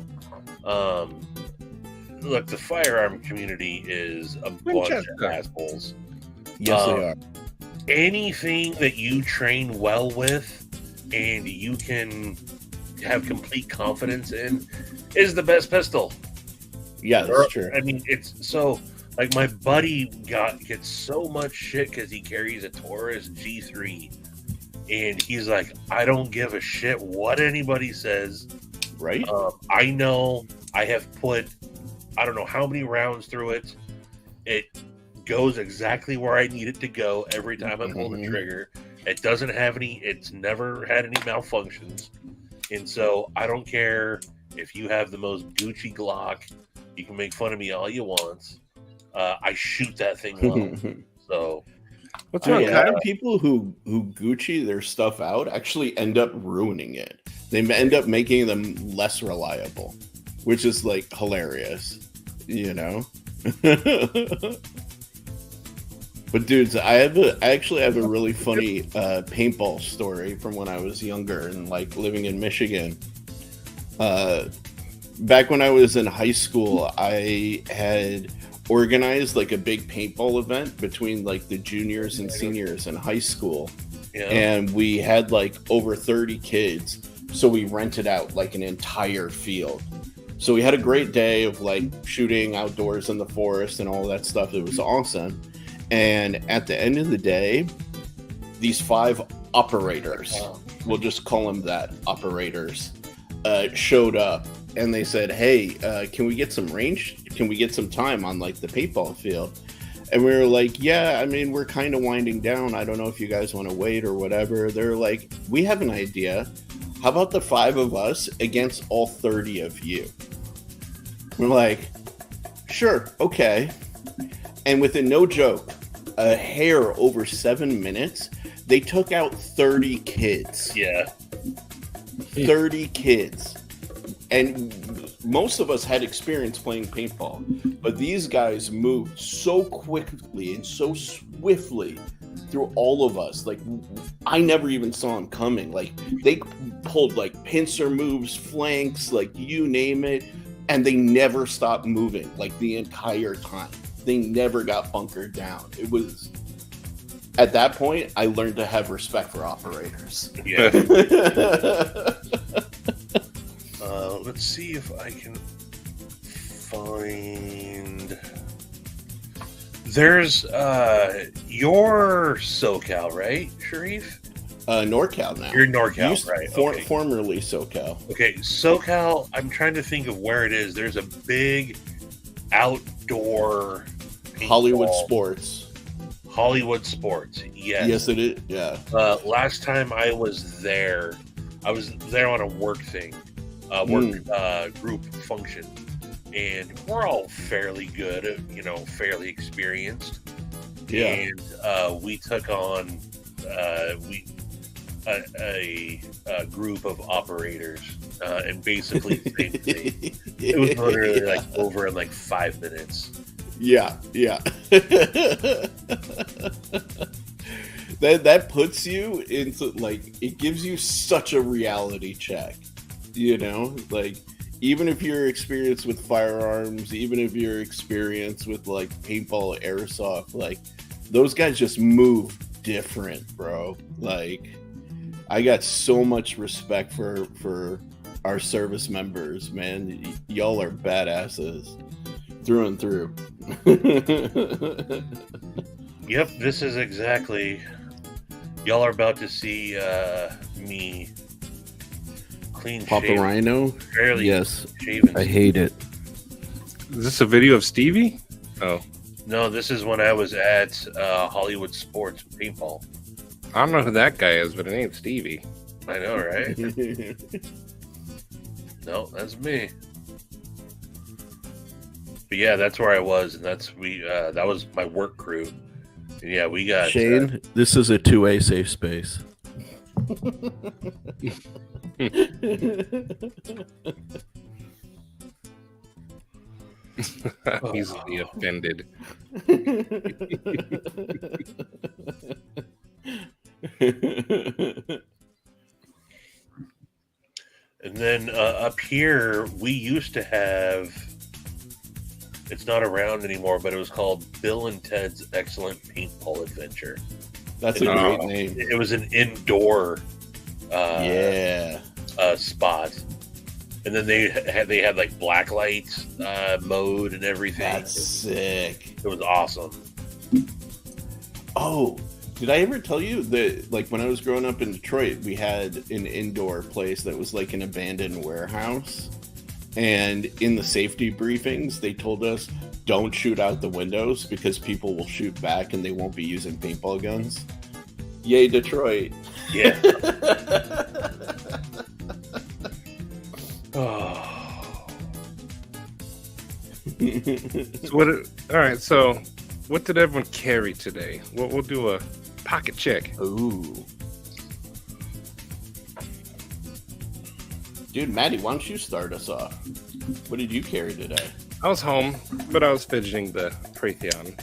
Look, the firearm community is a bunch of assholes. Yes, they are. Anything that you train well with and you can have complete confidence in is the best pistol. Yeah, that's true. I mean, it's so, like, my buddy gets so much shit because he carries a Taurus G3, and he's like, I don't give a shit what anybody says. Right? I know I have put, I don't know how many rounds through it. It goes exactly where I need it to go every time I pull the trigger. It doesn't have any, it's never had any malfunctions. And so I don't care if you have the most Gucci Glock. You can make fun of me all you want. I shoot that thing well. So what's a wrong? lot of people who Gucci their stuff out actually end up ruining it. They end up making them less reliable, which is like hilarious, you know? But dudes, I actually have a really funny paintball story from when I was younger and like living in Michigan. Back when I was in high school, I had organized like a big paintball event between like the juniors and seniors in high school. Yeah. And we had like over 30 kids. So we rented out like an entire field. So we had a great day of like shooting outdoors in the forest and all that stuff. It was awesome. And at the end of the day, these 5 operators, we'll just call them that, operators, showed up. And they said, hey, can we get some range? Can we get some time on like the paintball field? And we were like, yeah, I mean, we're kind of winding down. I don't know if you guys want to wait or whatever. They're like, we have an idea. How about the 5 of us against all 30 of you? We're like, sure, okay. And within no joke, a hair over 7 minutes, they took out 30 kids. Yeah. 30 kids. And most of us had experience playing paintball, but these guys moved so quickly and so swiftly through all of us. Like, I never even saw them coming. Like, they pulled like pincer moves, flanks, like you name it, and they never stopped moving like the entire time. They never got bunkered down. It was at that point I learned to have respect for operators. Yeah. Let's see if I can find. There's your SoCal, right, Sharif? NorCal now. You're NorCal, right? Okay. Formerly SoCal. Okay, SoCal. I'm trying to think of where it is. There's a big outdoor Hollywood paintball. Sports. Hollywood Sports. Yes. Yes, it is. Yeah. Last time I was there on a work thing. Group function, and we're all fairly good, fairly experienced. Yeah. And we took on a group of operators, and basically the same thing. It was literally like over in like 5 minutes. Yeah. That puts you into like, it gives you such a reality check. Like, even if you're experienced with firearms, even if you're experienced with like paintball, airsoft, like those guys just move different, bro. Like, I got so much respect for our service members, man. Y'all are badasses through and through. Yep, this is exactly. Y'all are about to see me. Papa Rhino? Fairly yes. Shaven. I hate it. Is this a video of Stevie? Oh. No, this is when I was at Hollywood Sports Paintball. I don't know who that guy is, but it ain't Stevie. I know, right? No, that's me. But yeah, that's where I was, and that was my work crew. And yeah, we got Shane. This is a 2A safe space. Easily offended. And then up here, we used to have. It's not around anymore, but it was called Bill and Ted's Excellent Paintball Adventure. That's a great name. It was an indoor spot, and then they had like blacklight mode and everything. That's sick. It was awesome. Oh, did I ever tell you that like when I was growing up in Detroit, we had an indoor place that was like an abandoned warehouse, and in the safety briefings they told us don't shoot out the windows because people will shoot back and they won't be using paintball guns. Yay, Detroit. Yeah. Oh. All right, so what did everyone carry today? We'll do a pocket check. Ooh. Dude, Maddie, why don't you start us off? What did you carry today? I was home, but I was fidgeting the Praetheon.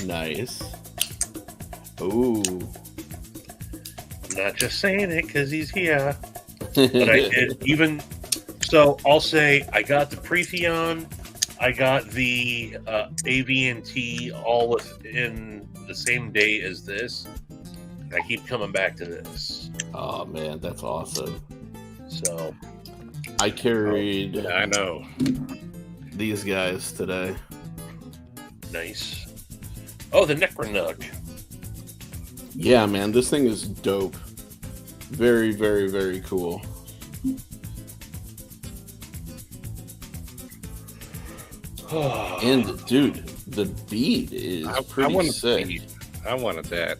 Nice. Ooh. I'm not just saying it because he's here. But I did even... So, I'll say I got the Praetheon, I got the AV&T all within the same day as this. And I keep coming back to this. Oh, man, that's awesome. So... I carried... Yeah, I know. These guys today. Nice. Oh, the Necronug. Yeah, man, this thing is dope. Very, very, very cool. And, dude, the bead is pretty sick. Bead. I wanted that.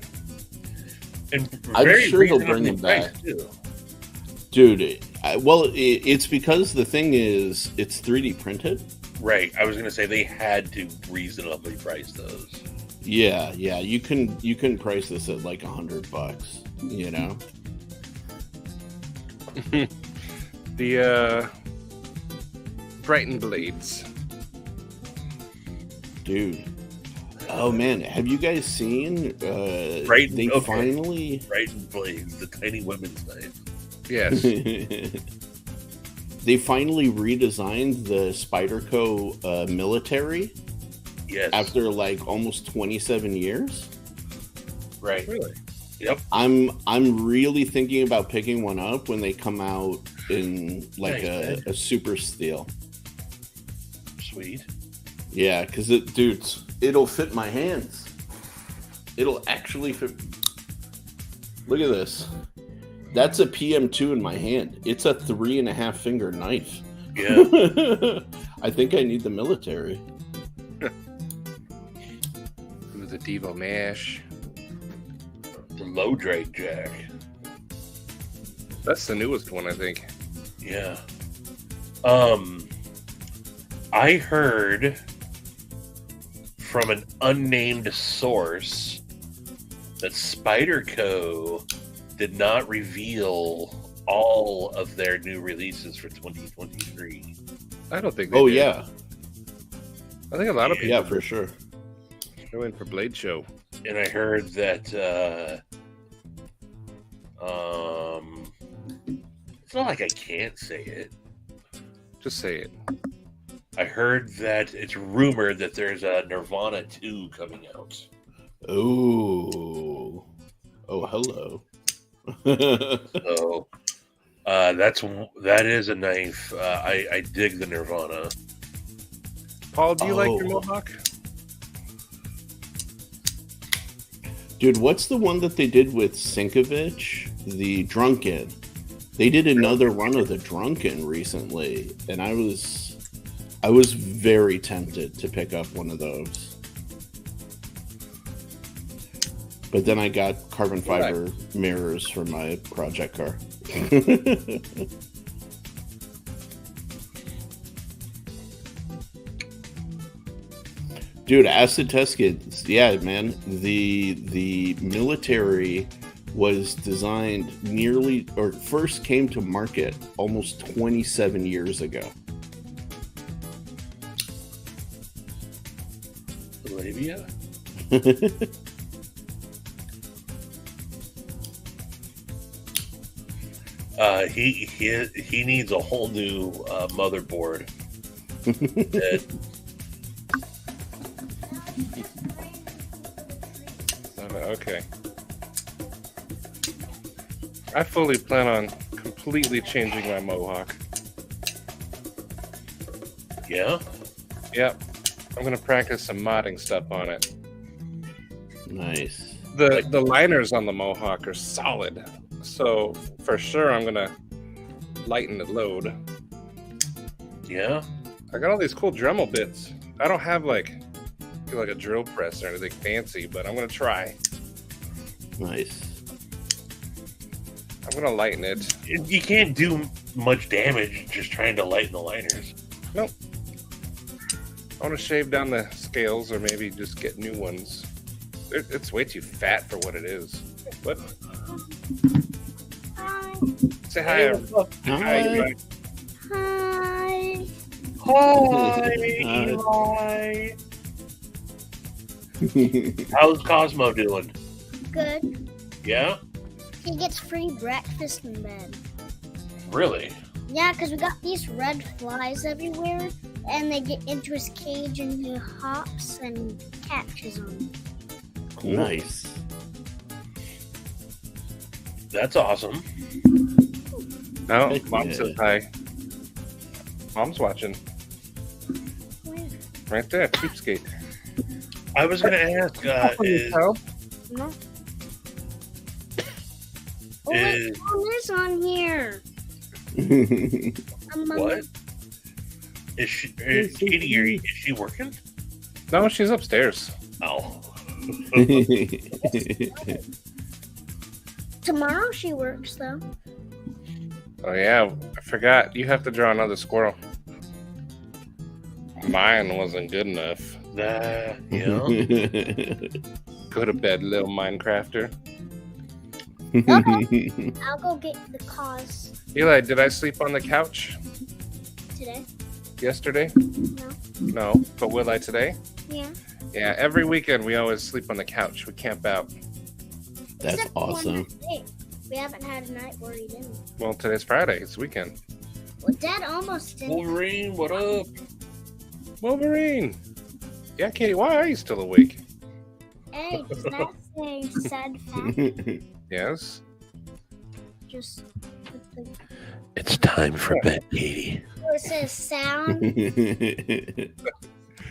And I'm very sure they'll bring reasonably them back. priced, too. Dude, it's because the thing is, it's 3D printed. Right. I was going to say they had to reasonably price those. Yeah, you can price this at like $100, you know. The Brighton Blades. Dude. Oh man, have you guys seen Brighton, they okay. finally Brighton Blades, the tiny women's knife. Yes. They finally redesigned the Spyderco military. Yes. After like almost 27 years. Right. Really? Yep. I'm really thinking about picking one up when they come out in like Nice, a super steel. Sweet. Yeah, because it'll fit my hands. It'll actually fit. Look at this. That's a PM2 in my hand. It's a 3.5 finger knife. Yeah. I think I need the military. Ooh, the Devo Mash. The low drag jack. That's the newest one, I think. Yeah. I heard from an unnamed source that Spyderco did not reveal all of their new releases for 2023. I don't think they Oh did. yeah. I think a lot of people Yeah, for sure. go in for Blade Show. And I heard that it's not like I can't say it. Just say it. I heard that it's rumored that there's a Nirvana 2 coming out. Oh, hello. So that is a knife. I dig the Nirvana. Paul, do you like your Mohawk? Dude, what's the one that they did with Sinkovich? The Drunken. They did another run of the Drunken recently, and I was very tempted to pick up one of those. But then I got carbon fiber mirrors for my project car. Dude, acid test kits. Yeah, man. The military was designed first came to market almost 27 years ago. Labia? He needs a whole new motherboard. Okay. I fully plan on completely changing my Mohawk. Yeah? Yep. I'm gonna practice some modding stuff on it. Nice. The liners on the Mohawk are solid, so for sure I'm gonna lighten the load. Yeah? I got all these cool Dremel bits. I don't have like a drill press or anything fancy, but I'm gonna try. Nice. I'm gonna lighten it. You can't do much damage just trying to lighten the liners. Nope. I want to shave down the scales or maybe just get new ones. It's way too fat for what it is. What? Say hi. Hey, what's up? Hi. Hi. Hi. Hi, Hi. Eli. How's Cosmo doing? Good. Yeah? He gets free breakfast in bed. Really? Yeah, because we got these red flies everywhere, and they get into his cage, and he hops and catches them. Nice. That's awesome. No, Heck Mom yeah. says hi. Mom's watching. Where? Right there, cheapskate. I was going to ask, is, No. Oh, wait, Mom is on here. what? Is she, Katie, is she working? No, she's upstairs. Oh. Tomorrow she works, though. Oh yeah, I forgot. You have to draw another squirrel. Mine wasn't good enough. Yeah. Go to bed, little Minecrafter. Okay, I'll go get the cause Eli, did I sleep on the couch today. yesterday? No. No, but will I today? Yeah. Yeah, every weekend we always sleep on the couch. We camp out. That's Except for one awesome. night. We haven't had a night where he didn't. Well, today's Friday. It's weekend. Well, Dad almost didn't. Wolverine, what up? Wolverine. Yeah, Katie, why are you still awake? Hey, does that say sad fact? Yes. Just put the. It's time for bed, Katie. Oh, it says sound.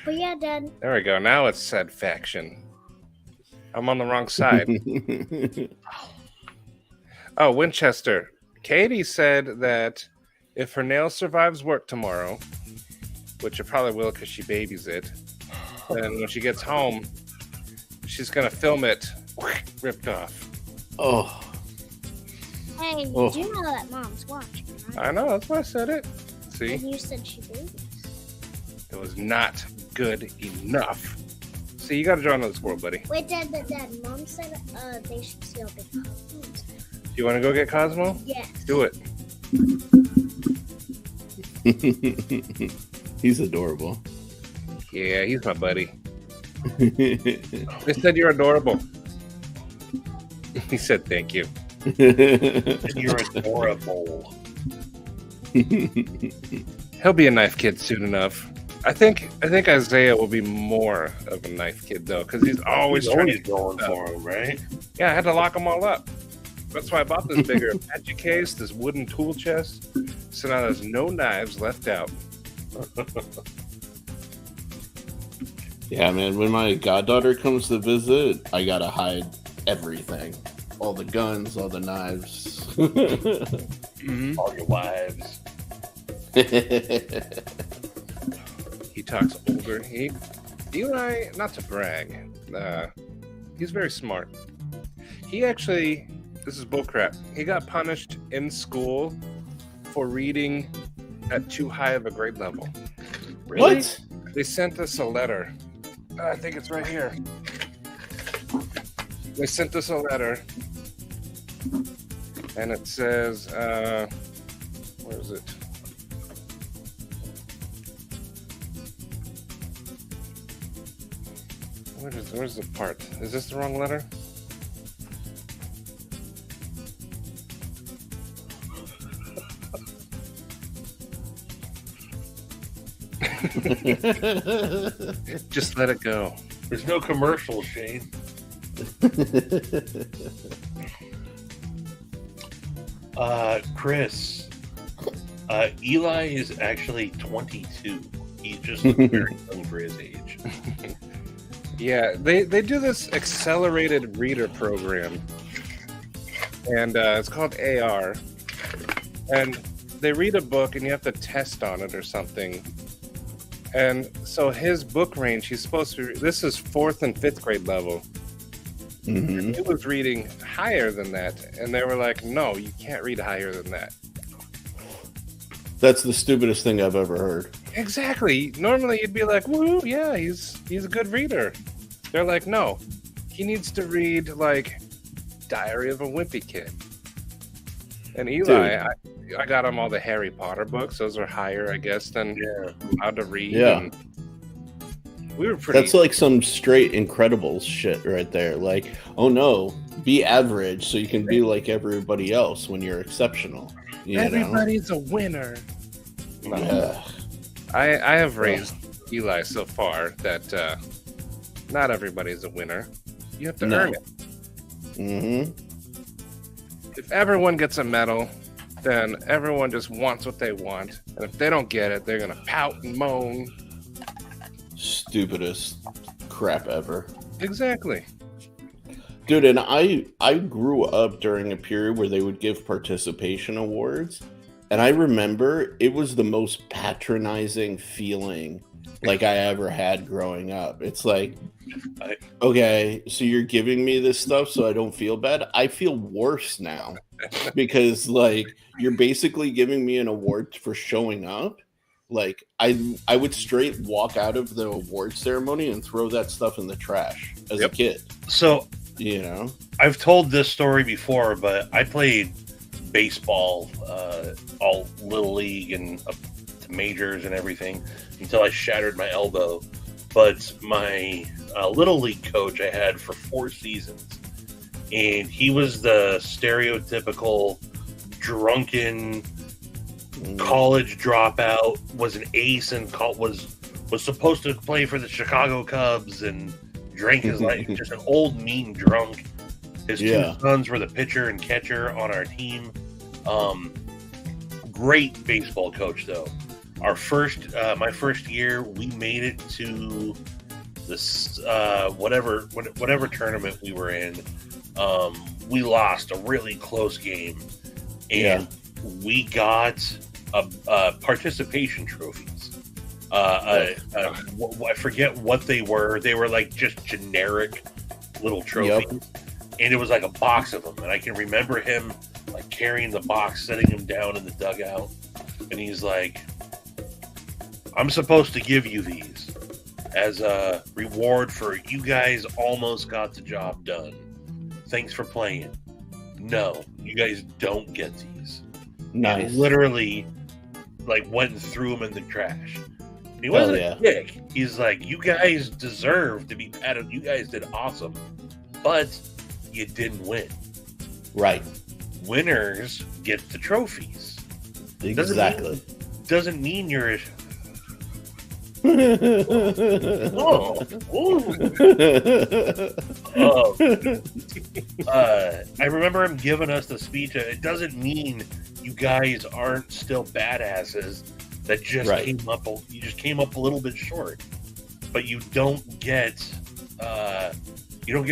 But yeah, Dad. There we go. Now it's SaidFaction. I'm on the wrong side. Oh, Winchester. Katie said that if her nail survives work tomorrow, which it probably will because she babies it, then when she gets home, she's going to film it ripped off. Oh, Hey, Oh. you do know that Mom's watching, right? I know. That's why I said it. See? And you said she babies. It was not good enough. See, you got to draw another squirrel, buddy. Wait, Dad, Mom said they should see how big Cosmo is. You want to go get Cosmo? Yes. Do it. he's adorable. Yeah, he's my buddy. They said you're adorable. He said thank you. You're adorable. He'll be a knife kid soon enough. I think Isaiah will be more of a knife kid though, because he's always He's trying always to. going for him, right? Yeah, I had to lock them all up. That's why I bought this bigger Apache case, this wooden tool chest. So now there's no knives left out. Yeah, man. When my goddaughter comes to visit, I gotta hide everything. All the guns, all the knives. All your wives. He talks older. Eli, not to brag, he's very smart. He actually, this is bullcrap. He got punished in school for reading at too high of a grade level. Really? What? They sent us a letter. I think it's right here. They sent us a letter, and it says, where is it? Where's the part? Is this the wrong letter? Just let it go. There's no commercial, Shane. Chris, Eli is actually 22. He's just very young for his age. Yeah, they do this accelerated reader program, and it's called AR. And they read a book, and you have to test on it or something. And so his book range, he's supposed to. This is 4th and 5th grade level. Mhm. He was reading higher than that, and they were like, "No, you can't read higher than that." That's the stupidest thing I've ever heard. Exactly. Normally, you'd be like, "Woo, yeah, he's a good reader." They're like, "No, he needs to read like Diary of a Wimpy Kid." And Eli, I got him all the Harry Potter books. Those are higher, I guess, than how to read. Yeah. And we were pretty. That's like some straight Incredibles shit right there. Like, oh no, be average so you can be like everybody else when you're exceptional. Everybody's a winner. I have raised Eli so far that not everybody's a winner. You have to earn it. Mm-hmm. If everyone gets a medal, then everyone just wants what they want. And if they don't get it, they're going to pout and moan. Stupidest crap ever. Exactly. Dude, and I grew up during a period where they would give participation awards. And I remember it was the most patronizing feeling like I ever had growing up. It's like, okay, so you're giving me this stuff so I don't feel bad. I feel worse now because like you're basically giving me an award for showing up. Like I would straight walk out of the award ceremony and throw that stuff in the trash as a kid. So, I've told this story before, but I played baseball, all little league and up to majors and everything until I shattered my elbow. But my little league coach I had for 4 seasons, and he was the stereotypical drunken college dropout, was an ace and was supposed to play for the Chicago Cubs and drank his life, just an old mean drunk. His 2 sons were the pitcher and catcher on our team. Great baseball coach though. Our my first year, we made it to this whatever tournament we were in. We lost a really close game, and we got participation trophies. I forget what they were. They were like just generic little trophies, and it was like a box of them. And I can remember him like carrying the box, setting him down in the dugout, and he's like, I'm supposed to give you these as a reward for you guys almost got the job done. Thanks for playing. No, you guys don't get these. Nice. And literally, like, went and threw them in the trash. He wasn't a dick. He's like, you guys deserve to be patted. You guys did awesome, but you didn't win. Right. Winners get the trophies. Exactly. Doesn't mean you're. I remember him giving us the speech. It doesn't mean you guys aren't still badasses that just came up. You just came up a little bit short, but you don't get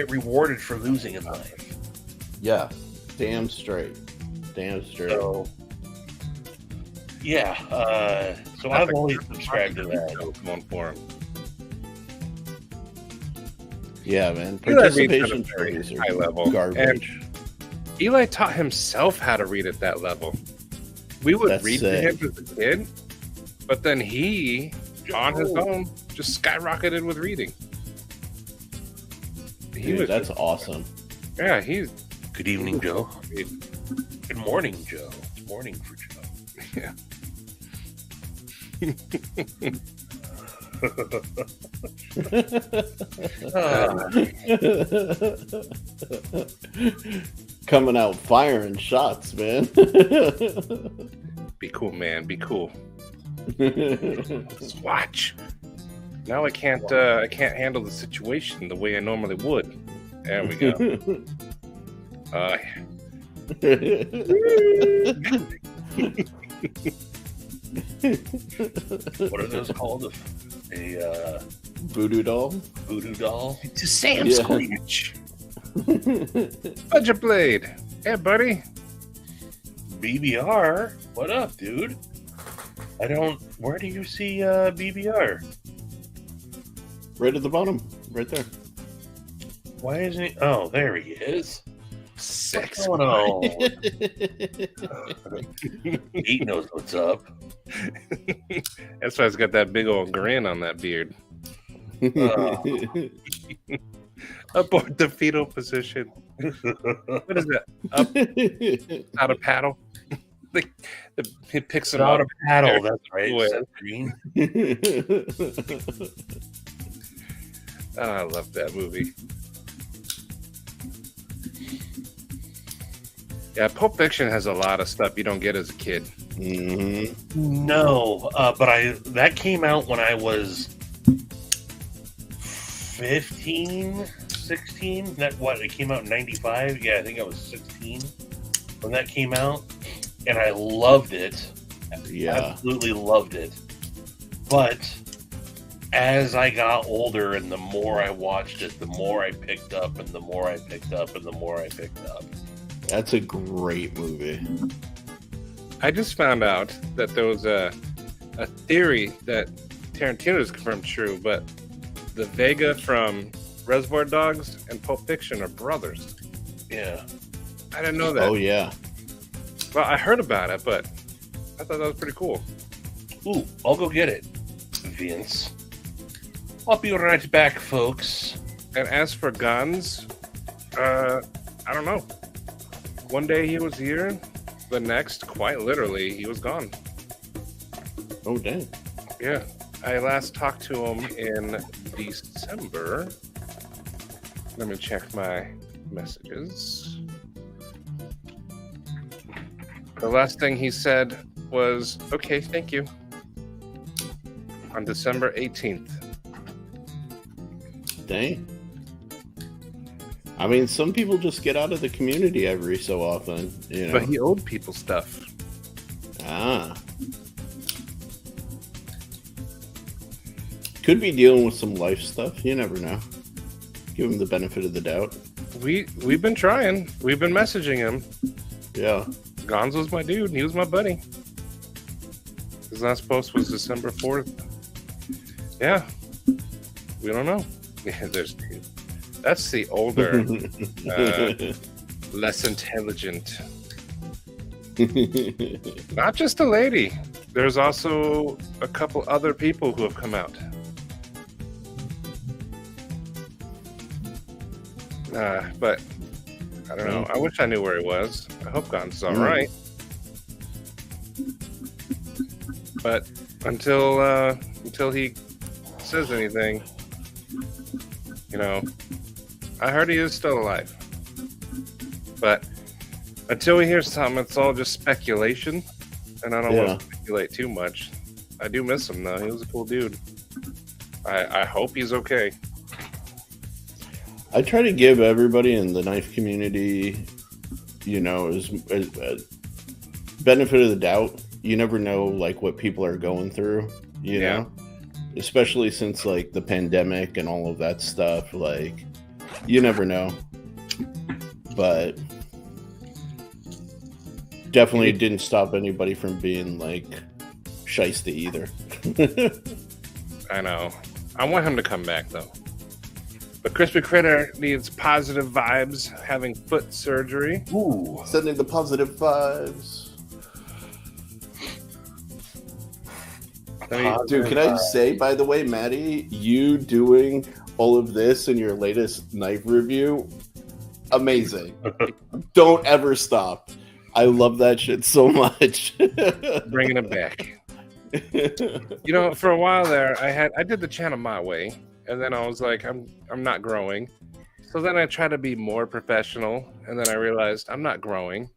rewarded for losing in life. Yeah, damn straight. So, yeah. So I've always subscribed to that. Going for him. Yeah, man. Participation trophies are high level garbage. And Eli taught himself how to read at that level. We would read to him as a kid, but then he, on his own, just skyrocketed with reading. That's awesome. Yeah, he's. Good evening, Joe. Good morning, Joe. It's morning for Joe. Yeah. Coming out firing shots, man. Be cool, man. Be cool. Watch. Now I can't handle the situation the way I normally would. There we go. What are those called? A voodoo doll? Voodoo doll? It's a Sam Screech. Budget Blade. Hey, buddy. BBR? What up, dude? Where do you see BBR? Right at the bottom. Right there. Why isn't he? Oh, there he is. Sex. Oh, no. He knows what's up. That's why he's got that big old grin on that beard. Aboard the fetal position. What is that? Up, out of paddle. He picks him Not up. a paddle. That's right. Where? Seth Green. Oh, I love that movie. Yeah, Pulp Fiction has a lot of stuff you don't get as a kid. Mm-hmm. No, but that came out when I was 15, 16. It came out in 95? Yeah, I think I was 16 when that came out. And I loved it. Yeah. Absolutely loved it. But as I got older and the more I watched it, the more I picked up and the more I picked up and the more I picked up. That's a great movie. I just found out that there was a theory that Tarantino's confirmed true, but the Vega from Reservoir Dogs and Pulp Fiction are brothers. Yeah. I didn't know that. Oh, yeah. Well, I heard about it, but I thought that was pretty cool. Ooh, I'll go get it, Vince. I'll be right back, folks. And as for guns, I don't know. One day he was here, the next, quite literally, he was gone. Oh, dang. Yeah. I last talked to him in December. Let me check my messages. The last thing he said was, okay, thank you. On December 18th. Dang. I mean, some people just get out of the community every so often, you know. But he owed people stuff. Ah. Could be dealing with some life stuff. You never know. Give him the benefit of the doubt. We've been trying. We've been messaging him. Yeah. Gonzo's my dude. He was my buddy. His last post was December 4th. Yeah. We don't know. Yeah, there's two. That's the older, less intelligent. Not just a lady. There's also a couple other people who have come out. But I don't know. I wish I knew where he was. I hope Gonzo's all right. But until he says anything, you know, I heard he is still alive. But until we hear something, it's all just speculation, and I don't want to speculate too much. I do miss him though. He was a cool dude. I hope he's okay. I try to give everybody in the knife community, you know, as benefit of the doubt. You never know, like, what people are going through, you know? Especially since, like, the pandemic and all of that stuff. Like, you never know. But definitely didn't stop anybody from being, like, shiesty either. I know. I want him to come back, though. But Crispy Critter needs positive vibes, having foot surgery. Ooh. Sending the positive vibes. Dude, can I just say, by the way, Maddie, you doing all of this in your latest knife review, amazing. Don't ever stop. I love that shit so much. Bringing it back. You know, for a while there, I did the channel my way, and then I was like, I'm not growing. So then I tried to be more professional, and then I realized I'm not growing.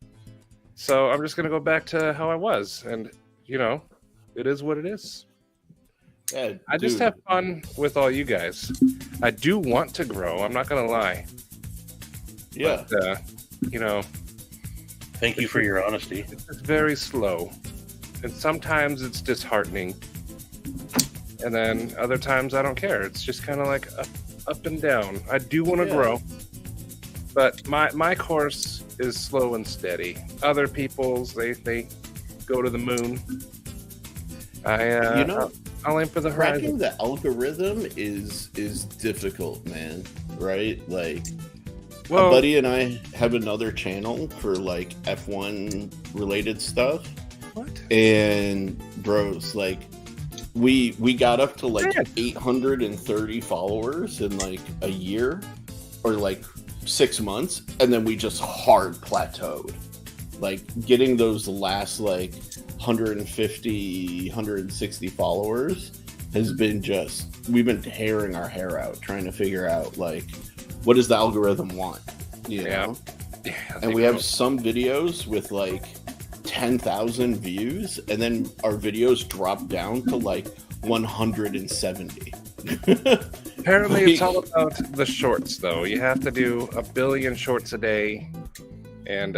So I'm just gonna go back to how I was, and you know, it is what it is. Yeah, I just have fun with all you guys. I do want to grow. I'm not gonna lie. Yeah. But, you know, thank you for your honesty. It's very slow, and sometimes it's disheartening, and then other times I don't care. It's just kind of like up and down. I do want to grow, but my course is slow and steady. Other people's they go to the moon. I'll aim for the horizon. Cracking the algorithm is difficult, man. Right? Like, a buddy and I have another channel for like F1 related stuff. What? And bros, like, we got up to like 830 followers in like a year or like 6 months, and then we just hard plateaued. like getting those last like 150, 160 followers has been just, we've been tearing our hair out trying to figure out like what does the algorithm want, you know? Yeah, And we have some videos with like 10,000 views, and then our videos drop down to like 170. Apparently, it's all about the shorts, though. You have to do 1 billion shorts a day, and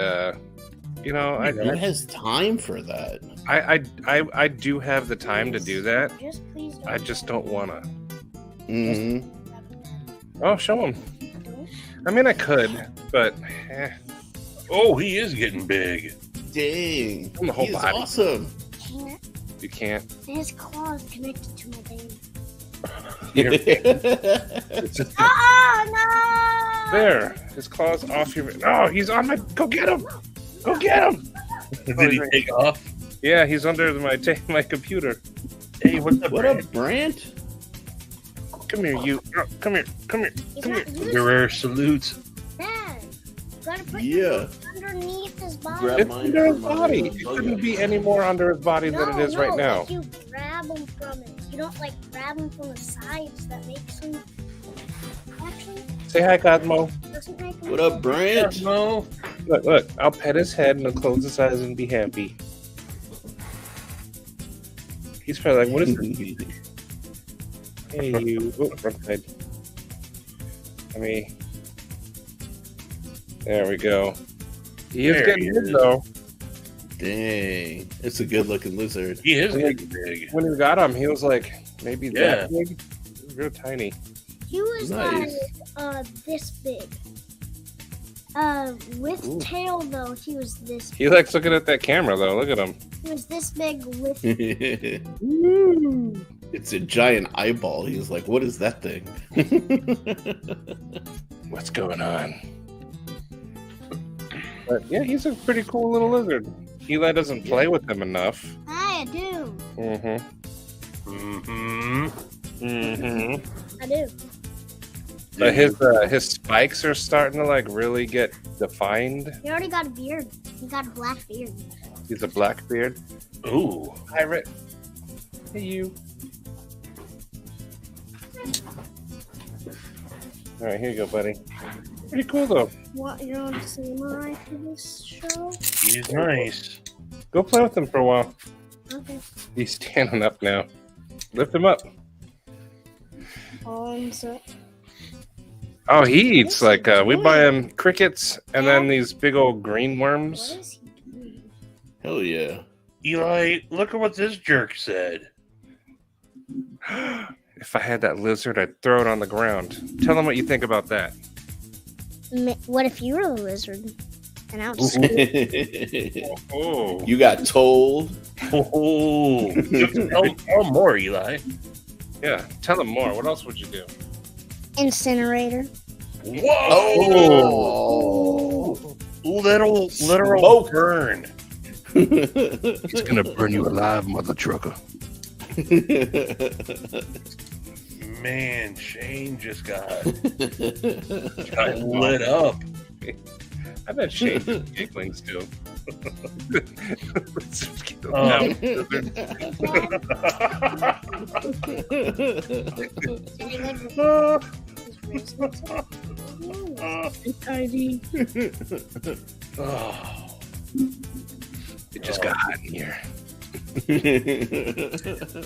you know, Who has time for that? I do have the time to do that. Just please don't. I just don't wanna. Mm-hmm. Oh, show him. Don't. I mean, I could, but Oh, he is getting big. Dang, The whole he's body. awesome. Can't. you can't. His claw is connected to my vein. It's just, Oh no! there, his claw's off your. Oh, he's on my. Go get him! Go get him! Did he take off? Yeah, he's under my computer. Hey, what's up, What up, Brand? Brant? Come here, you. Oh, come here. Come here. He's Come here. not using Rare salutes. that. You gotta put Yeah. your underneath his body. Grab It's mine under his from my body. bug It couldn't out. be any more under his body than it is right now. Like you grab him from it. You don't like grab him from the sides. That makes him. Actually, Say hi, Cosmo. doesn't make him. What up, Brant? No. Look. I'll pet his head and he'll close his eyes and be happy. He's probably like, what is this? Hey, you. Oh, wrong side. Let me. There we go. He is There getting he big, is. though. Dang, it's a good-looking lizard. He is Yeah. getting big. When he got him, he was like maybe Yeah. that big. He was real tiny. He was Nice. like this big. With Ooh. tail though, he was this. He likes looking at that camera, though. Look at him. He was this big with. It's a giant eyeball. He's like, what is that thing? What's going on? But yeah, he's a pretty cool little lizard. Eli doesn't play with him enough. I do. Mm-hmm. Mm-hmm. Mm-hmm. I do. But his spikes are starting to like really get defined. He already got a beard. He got a black beard. He's a black beard. Ooh. Pirate. Hey you. All right, here you go, buddy. Pretty cool though. What, you're on samurai for this show? He's nice. Go play with him for a while. Okay. He's standing up now. Lift him up. So Oh, he eats like we buy him crickets and then these big old green what worms. is he doing? Hell yeah. Eli, look at what this jerk said. If I had that lizard, I'd throw it on the ground. Tell him what you think about that. What if you were the lizard? And I was Oh, You got told. Oh. You have to tell more, Eli. yeah. Tell him more. What else would you do? incinerator. Whoa! Oh. Literal Smoke. burn. He's gonna burn you alive, mother trucker. Man, Shane just got lit up. I bet Shane's giggling still. Oh. Tiny. Oh. It just got hot in here.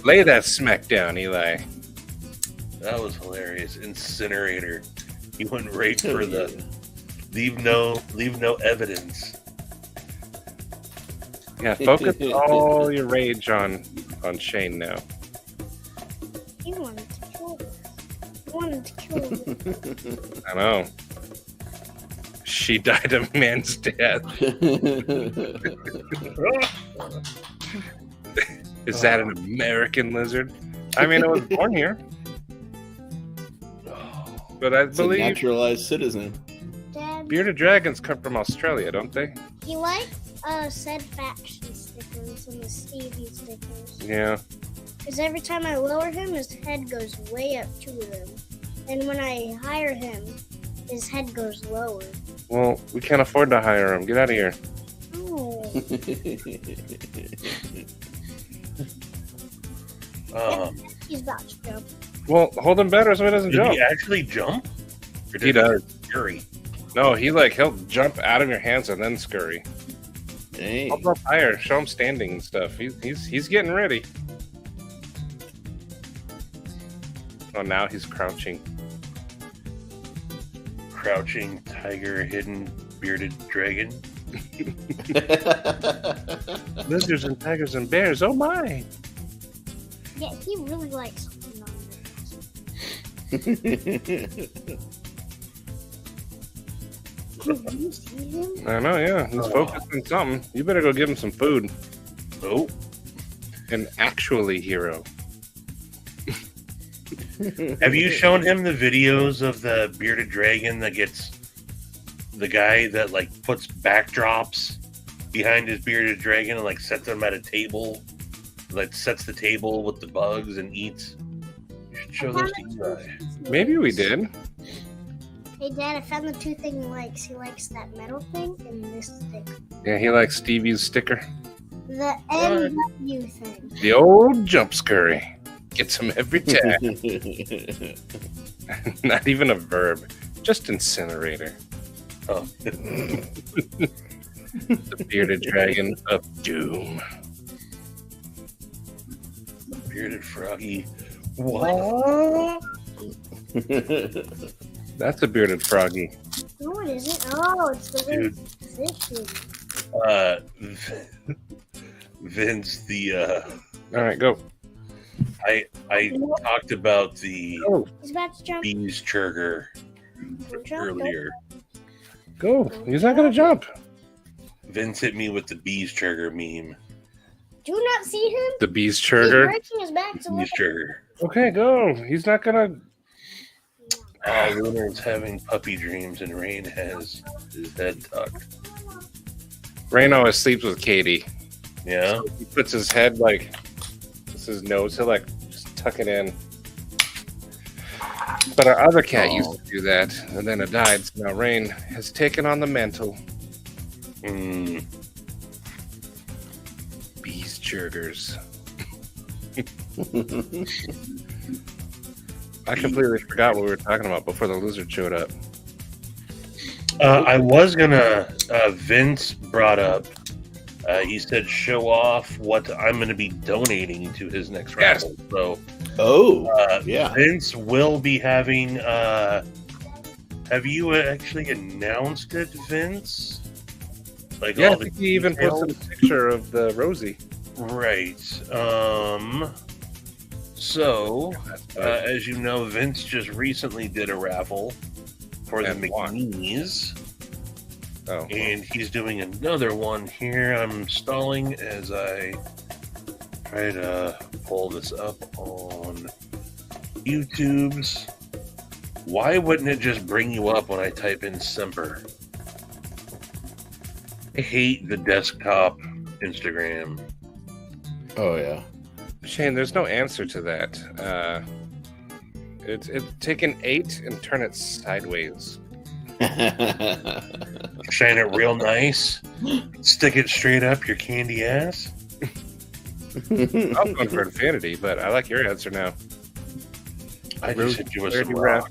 Lay that smack down, Eli. That was hilarious. Incinerator. He went right for the leave no evidence. Yeah, focus all your rage on Shane now. He wanted to kill her. He wanted to kill her. I know. She died a man's death. Is that an American lizard? I mean, it was born here, but I It's a believe naturalized citizen. Dad, bearded dragons come from Australia, don't they? he liked SaidFaction stickers and the Stevie stickers. Yeah. Because every time I lower him, his head goes way up to them. And when I hire him, his head goes lower. Well, we can't afford to hire him. Get out of here. Oh, He's about to jump. Well, hold him better so he doesn't Did jump. he actually jump? Or did He does. Scurry. No, he'll jump out of your hands and then scurry. Dang. Hold up higher. Show him standing and stuff. He's getting ready. Oh, now he's crouching. Crouching tiger, hidden bearded dragon. Lizards and tigers and bears. Oh my! Yeah, he really likes something on Did you see him? I know, yeah. He's focused on something. You better go give him some food. Oh, An actually hero. have you shown him the videos of the bearded dragon that gets the guy that like puts backdrops behind his bearded dragon and like sets him at a table, like sets the table with the bugs and eats? You should show those to Eli. Maybe we did. Hey, Dad, I found the two things he likes. He likes that metal thing and this stick. Yeah, he likes Stevie's sticker. The NW thing. The old jump scurry. Gets him every time. Not even a verb. Just incinerator. Oh, The bearded dragon of doom. bearded froggy. What? That's a bearded froggy. No, it isn't. Oh, it's the way Dude. it's thick. Vince, All right, go. I talked about the Go. He's about to jump. bees churger Jump, earlier. Go. He's not going to jump. Vince hit me with the bees churger meme. Do you not see him? The bees He's churger. breaking his back to look Bees churger. Okay, go. He's not going to. Lunar's having puppy dreams and Rain has his head tucked. Rain always sleeps with Katie. Yeah? He puts his head like. This is his nose. He'll like just tuck it in. But our other cat used to do that, and then it died. So now Rain has taken on the mantle. Mm. Bees churgers. I completely forgot what we were talking about before the lizard showed up. I was gonna. Vince brought up. He said, "Show off what I'm going to be donating to his next Yes. raffle." So, yeah. Vince will be having. Have you actually announced it, Vince? Like Yeah, I all the think he even details? posted a picture of the Rosie. Right. So, as you know, Vince just recently did a raffle for the And won. McNees. Oh, And he's doing another one here. I'm stalling as I try to pull this up on YouTube's. Why wouldn't it just bring you up when I type in Semper? I hate the desktop Instagram. Oh yeah. Shane, there's no answer to that. It's take an 8 and turn it sideways. Shine it real nice. Stick it straight up your candy ass. I'm going for infinity, but I like your answer now. I just hit you with Where some do you rock.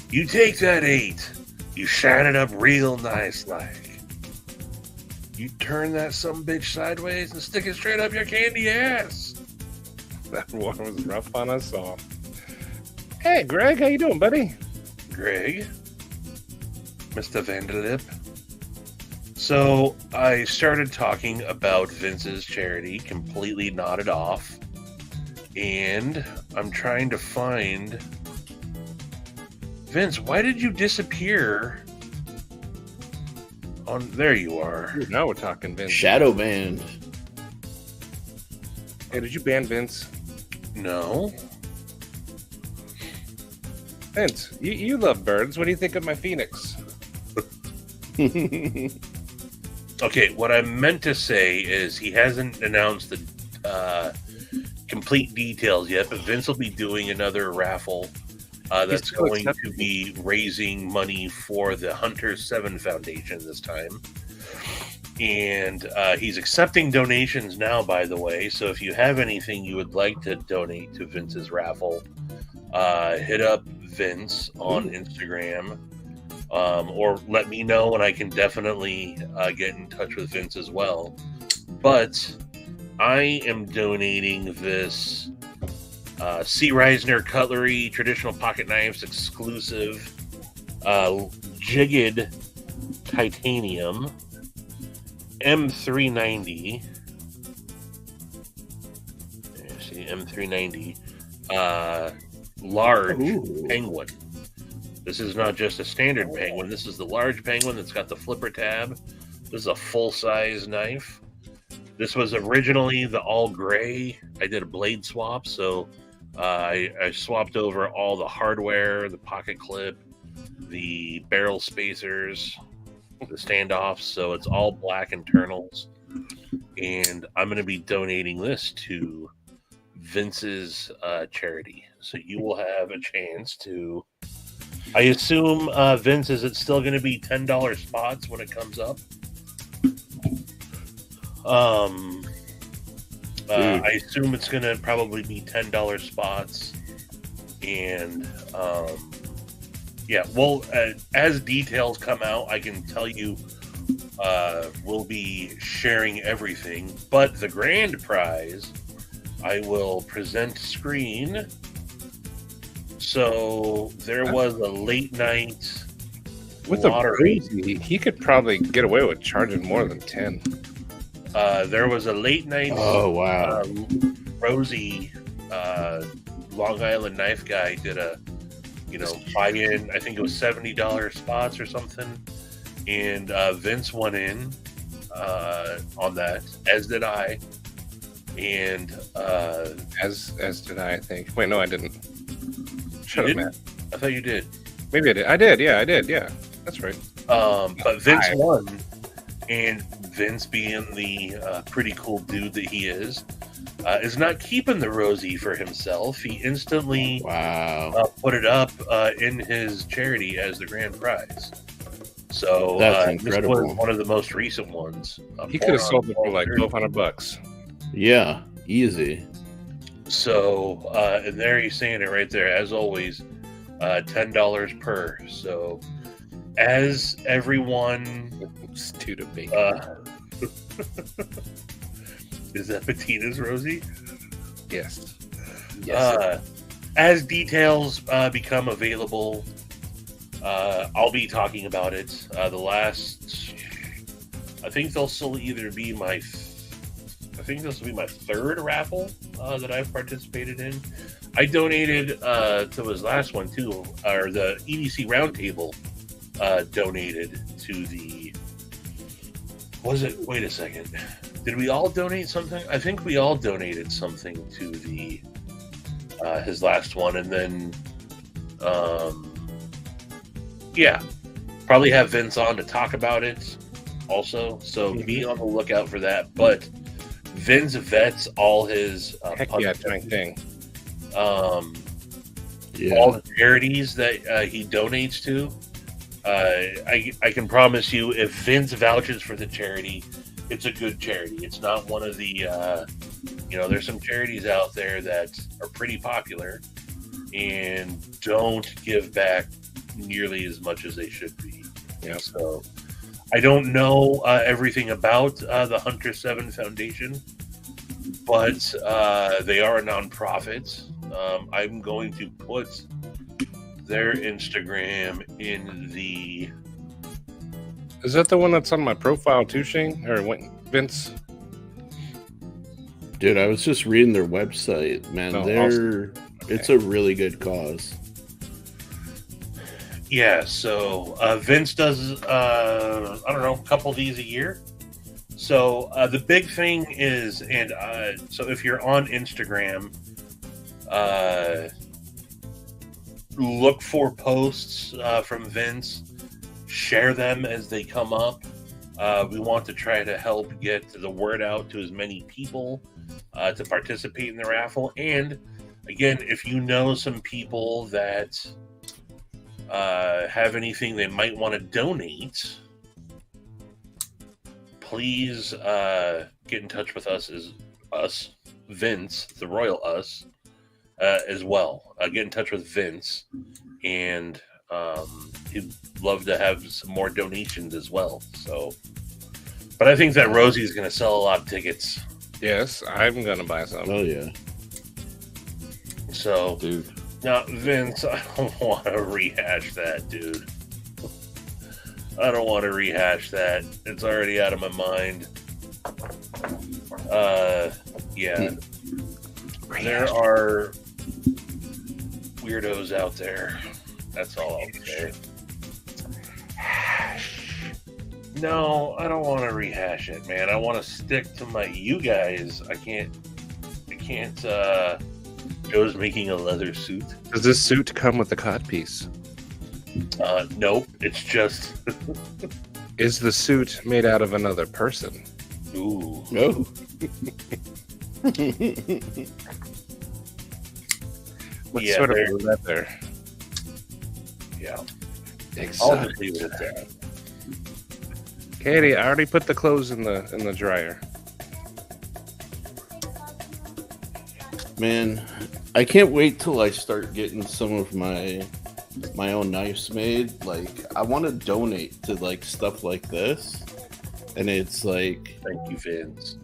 You take that 8. You shine it up real nice like. You turn that sumbitch sideways and stick it straight up your candy ass. That one was rough on us all. Hey, Greg, how you doing, buddy? Greg, Mr. Vanderlip. So I started talking about Vince's charity, completely nodded off, and I'm trying to find Vince. Why did you disappear? On there you are. Ooh, now we're talking Vince. Shadow band. Hey, did you ban Vince? No. Vince, you love birds. What do you think of my phoenix? Okay, what I meant to say is he hasn't announced the complete details yet, but Vince will be doing another raffle that's still going to accepting. be raising money for the Hunter 7 Foundation this time. And he's accepting donations now, by the way. So if you have anything you would like to donate to Vince's raffle, hit up Vince on Instagram, or let me know, and I can definitely get in touch with Vince as well. But I am donating this C. Reisner Cutlery Traditional Pocket Knives exclusive jigged titanium M390. See, M390 large penguin. This is not just a standard penguin. This is the large penguin that's got the flipper tab. This is a full-size knife. This was originally the all gray. I did a blade swap, so I swapped over all the hardware, the pocket clip, the barrel spacers, the standoffs, so it's all black internals. And I'm going to be donating this to Vince's charity. So you will have a chance to... I assume, Vince, is it still going to be $10 spots when it comes up? I assume it's going to probably be $10 spots. And, yeah, well, as details come out, I can tell you we'll be sharing everything. But the grand prize, I will present screen. So there was a late night with lottery. He could probably get away with charging more than 10. There was a late night. Oh wow! Rosie, Long Island knife guy, did a buy-in. I think it was $70 spots or something, and Vince won in on that, as did I, and as did I think. Wait, no, I didn't. Shut up, Matt. I thought you did. Maybe I did. I did. Yeah, I did. Yeah, that's right. But Vince won, and Vince, being the pretty cool dude that he is not keeping the Rosie for himself. He instantly put it up in his charity as the grand prize. So that's incredible. This was one of the most recent ones. He could have sold it for like $1,200. Yeah, easy. So, and there he's saying it right there, as always, $10 per. So, as everyone... Is that Bettina's Rosie? Yes. As details become available, I'll be talking about it. I think this will be my third raffle that I've participated in. I donated to his last one too, or the EDC Roundtable donated to the. Wait a second. Did we all donate something? I think we all donated something to the his last one, and then probably have Vince on to talk about it also. So be on the lookout for that. But Vince vets all his thing. All the charities that he donates to. I can promise you, if Vince vouches for the charity, it's a good charity. It's not one of the, there's some charities out there that are pretty popular and don't give back nearly as much as they should be. Yeah. So I don't know everything about the Hunter 7 Foundation, but they are a nonprofit. I'm going to put their Instagram in the... Is that the one that's on my profile too, Shane? Or Vince? Dude, I was just reading their website, man. It's a really good cause. Yeah, so Vince does, a couple of these a year. So the big thing is, so if you're on Instagram, look for posts from Vince, share them as they come up. We want to try to help get the word out to as many people to participate in the raffle. And again, if you know some people that have anything they might want to donate, please get in touch with us, Vince, the royal us, as well. Get in touch with Vince, and he'd love to have some more donations as well. So, but I think that Rosie's going to sell a lot of tickets. Yes, I'm gonna buy some. Oh yeah. So, Dude. now Vince, I don't want to rehash that, dude. I don't want to rehash that. It's already out of my mind. Yeah. There are weirdos out there. That's all I'll say. No, I don't want to rehash it, man. I want to stick to my you guys. I can't Joe's making a leather suit. Does this suit come with a codpiece? Nope. It's just Is the suit made out of another person? ooh. No. What Yeah, sort of there- leather? Yeah. I'll Exactly. just leave it at that. Katie, I already put the clothes in the dryer. Man, I can't wait till I start getting some of my own knives made. Like, I want to donate to like stuff like this, and it's like Thank you, Vince.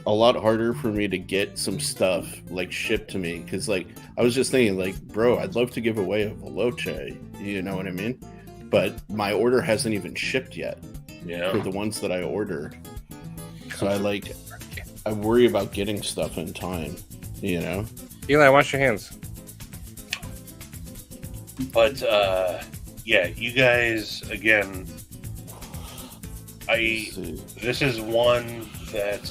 a lot harder for me to get some stuff like shipped to me because like I was just thinking like, bro, I'd love to give away a Veloce, you know what I mean? But my order hasn't even shipped yet Yeah. for the ones that I ordered. So I worry about getting stuff in time, you know? Eli, wash your hands. But yeah, you guys again. Let's see. This is one that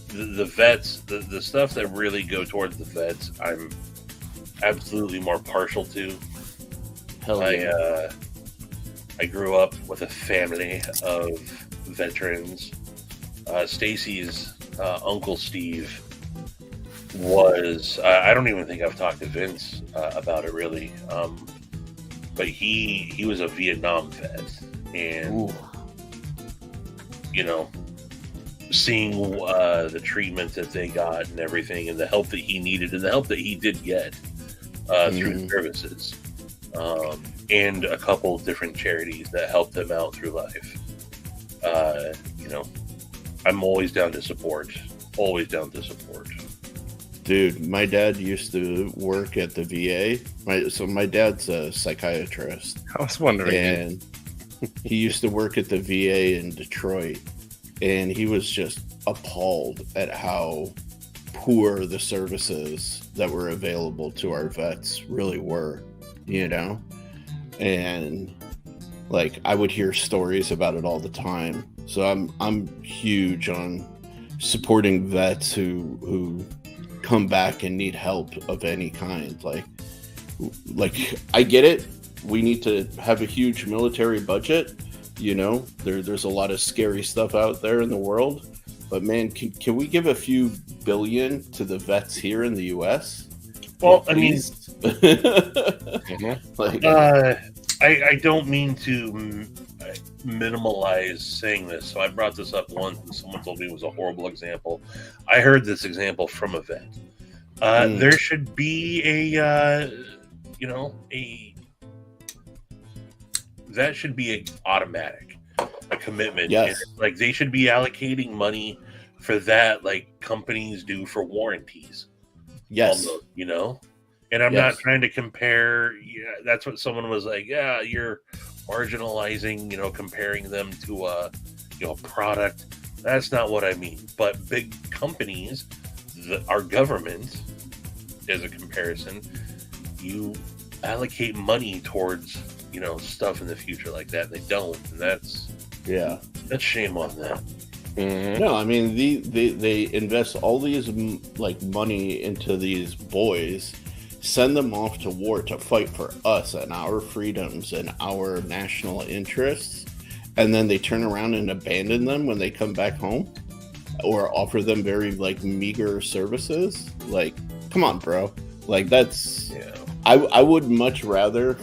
the vets, the stuff that really go towards the vets, I'm absolutely more partial to. Hell yeah. I grew up with a family of veterans. Stacy's uncle Steve was I don't even think I've talked to Vince about it really, but he was a Vietnam vet, and Ooh. you know, seeing the treatment that they got and everything, and the help that he needed and the help that he did get through services, and a couple of different charities that helped him out through life. You know, I'm always down to support. Always down to support. Dude, my dad used to work at the VA. My dad's a psychiatrist, I was wondering. and he used to work at the VA in Detroit, and he was just appalled at how poor the services that were available to our vets really were, you know? And like I would hear stories about it all the time. So I'm huge on supporting vets who come back and need help of any kind. Like I get it. We need to have a huge military budget. You know, there's a lot of scary stuff out there in the world. But man, can we give a few billion to the vets here in the U.S.? Well, I mean, like, I don't mean to minimalize saying this. So I brought this up once, and someone told me it was a horrible example. I heard this example from a vet. There should be that should be automatic, a commitment. Yes. And, like they should be allocating money for that, like companies do for warranties. yes, Almost, you know. And I'm Yes. not trying to compare. Yeah, that's what someone was like. Yeah, you're marginalizing. You know, comparing them to a product. That's not what I mean. But big companies, our government, as a comparison, you allocate money towards stuff in the future like that. And they don't, and that's shame on them. Mhm. No, I mean they invest all these like money into these boys, send them off to war to fight for us and our freedoms and our national interests, and then they turn around and abandon them when they come back home, or offer them very like meager services. Like, come on, bro. Like that's I would much rather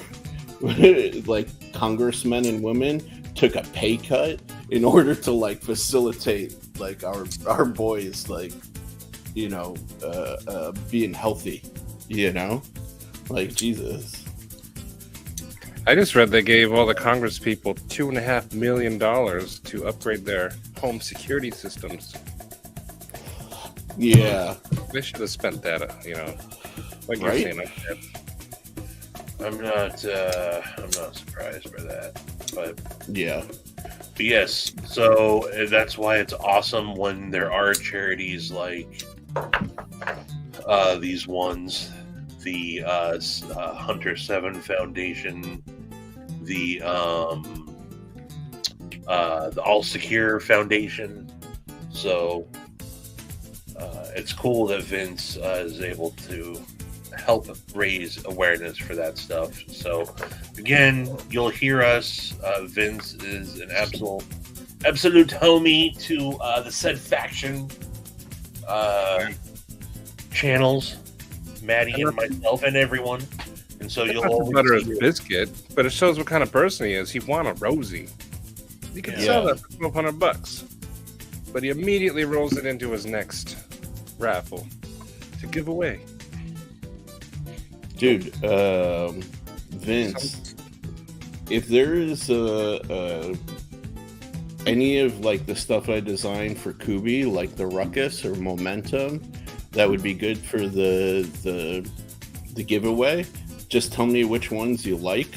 like congressmen and women took a pay cut in order to like facilitate like our boys like being healthy, like Jesus. I just read they gave all the Congress people $2.5 million to upgrade their home security systems. Yeah, They should have spent that, like you're Right? saying up there. I'm not surprised by that, but yeah, yes. So that's why it's awesome when there are charities like these ones, the Hunter 7 Foundation, the All Secure Foundation. So it's cool that Vince is able to help raise awareness for that stuff. So again, you'll hear us. Vince is an absolute homie to the SaidFaction channels, Maddie and myself and everyone. And so you'll Not to always butter see his biscuit, but it shows what kind of person he is. He won a Rosie. He could sell that for $1,200, but he immediately rolls it into his next raffle to give away. dude. Vince, if there is any of like the stuff I designed for Kubi, like the Ruckus or Momentum, that would be good for the giveaway. Just tell me which ones you like,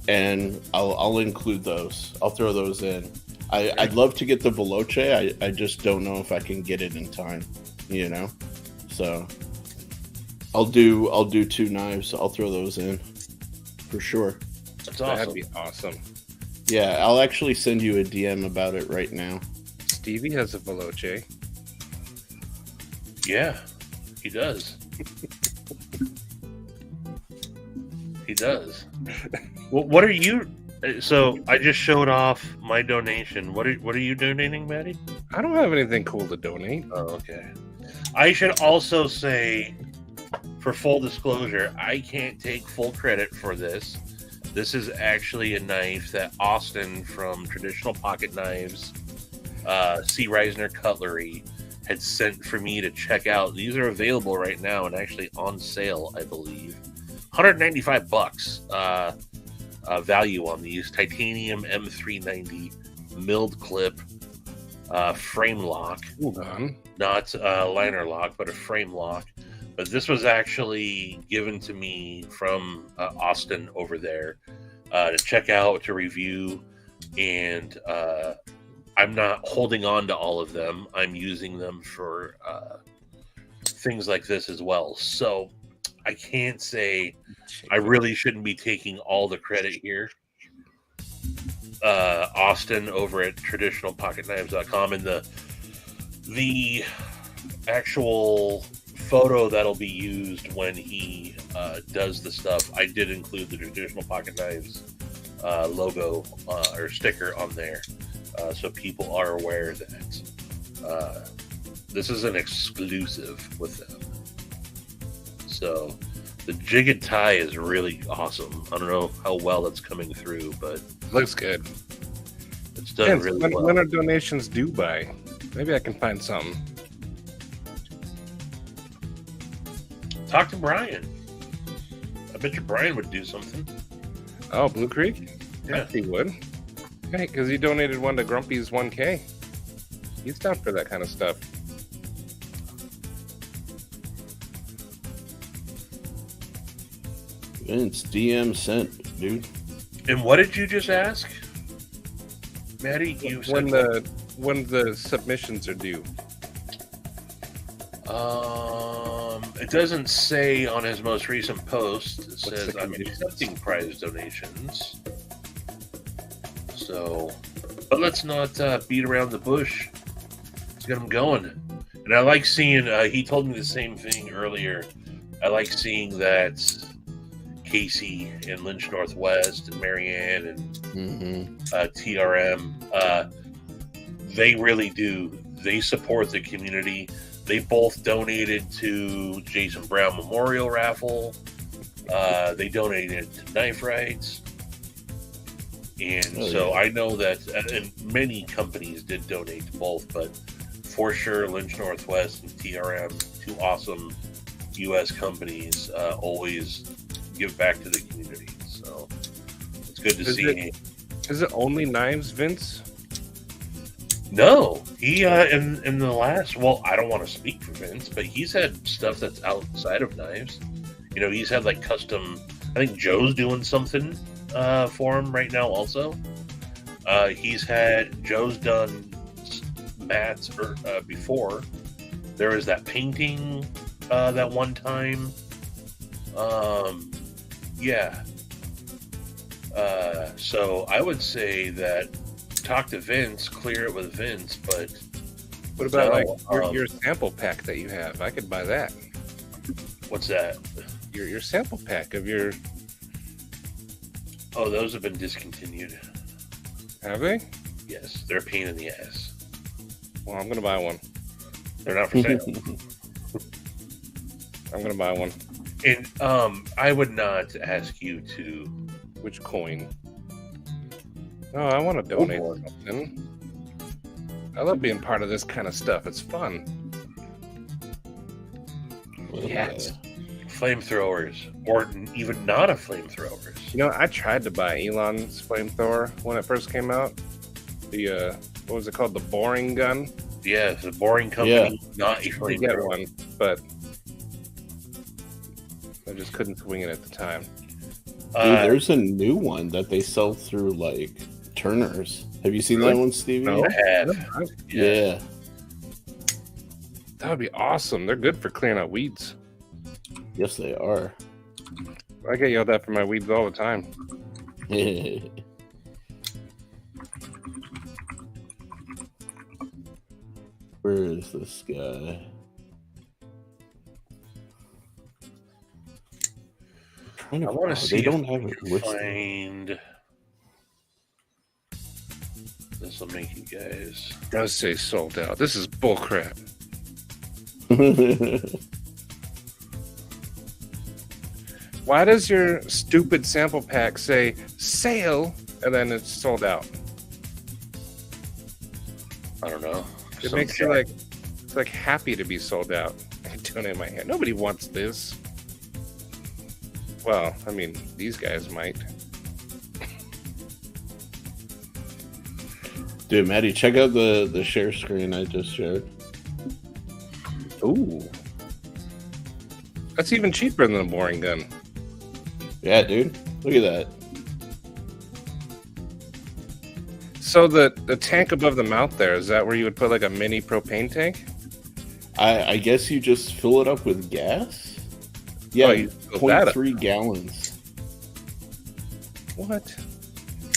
and I'll include those. I'll throw those in. I'd love to get the Veloce. I just don't know if I can get it in time. So I'll do 2 knives. I'll throw those in for sure. That's awesome. That'd be awesome. Yeah, I'll actually send you a DM about it right now. Stevie has a Veloce. Yeah, he does. He does. Well, what are you? So I just showed off my donation. What are you donating, Maddie? I don't have anything cool to donate. Oh, okay. I should also say, for full disclosure, I can't take full credit for this. This is actually a knife that Austin from Traditional Pocket Knives, C. Reisner Cutlery, had sent for me to check out. These are available right now and actually on sale, I believe. $195 value on these. Titanium M390 milled clip frame lock. Hold on. Not liner lock, but a frame lock. But this was actually given to me from Austin over there to check out, to review, and I'm not holding on to all of them. I'm using them for things like this as well. So I can't say, I really shouldn't be taking all the credit here. Austin over at traditionalpocketknives.com, and the actual photo that'll be used when he does the stuff, I did include the Traditional Pocket Knives logo or sticker on there, so people are aware that this is an exclusive with them. So the jigged tie is really awesome. I don't know how well that's coming through, but Looks good. it's done really well. When are donations due by? Maybe I can find something. Talk to Brian. I bet you Brian would do something. Oh, Blue Creek? Yeah. He would. Hey, because he donated one to Grumpy's 1K. He's down for that kind of stuff. Vince, DM sent, dude. And what did you just ask, Maddie? You said When the submissions are due. it doesn't say on his most recent post. It What's says the I'm conditions? accepting prize donations. So, but let's not beat around the bush. Let's get them going. And I like seeing. He told me the same thing earlier. I like seeing that Casey and Lynch Northwest and Marianne and TRM. They really do. They support the community. They both donated to Jason Brown Memorial Raffle. They donated to Knife Rights. And Oh, so yeah. I know that and many companies did donate to both, but for sure, Lynch Northwest and TRM, two awesome U.S. companies, always give back to the community. So it's good to see. Is it only knives, Vince? No, he in the last. Well, I don't want to speak for Vince, but he's had stuff that's outside of knives. You know, he's had like custom. I think Joe's doing something for him right now. Also, Joe's done mats before. There was that painting that one time. Yeah. So I would say that talk to Vince, clear it with Vince, but What about so, like your sample pack that you have? I could buy that. what's that? Your sample pack of your. Oh, those have been discontinued. Have they? Yes, they're a pain in the ass. Well, I'm gonna buy one. They're not for sale. I'm gonna buy one. And I would not ask you to. Which coin? Oh, I want to donate Lord. something. I love being part of this kind of stuff. It's fun. Yes. Flamethrowers, or even not a flamethrowers. You know, I tried to buy Elon's flamethrower when it first came out. The what was it called? The boring gun. Yeah, it's a boring company, not a To get flamethrower. one, but I just couldn't swing it at the time. Dude, there's a new one that they sell through like Turner's. Have you seen Really? that one, Stevie? No. I have. Yeah. That would be awesome. They're good for clearing out weeds. Yes, they are. I get yelled at for my weeds all the time. Where is this guy? I want to see. They don't if have we it can listed. find. This will make you guys. It does say sold out. This is bullcrap. Why does your stupid sample pack say sale and then it's sold out? I don't know. It Some makes you guy- like it's like happy to be sold out. I donate my hand. Nobody wants this. Well, I mean, these guys might. Dude, Maddie, check out the share screen I just shared. Ooh. That's even cheaper than a boring gun. Yeah, dude. Look at that. So the tank above the mouth there, is that where you would put like a mini propane tank? I guess you just fill it up with gas? Yeah, Oh, you fill that up. 0.3 gallons. What?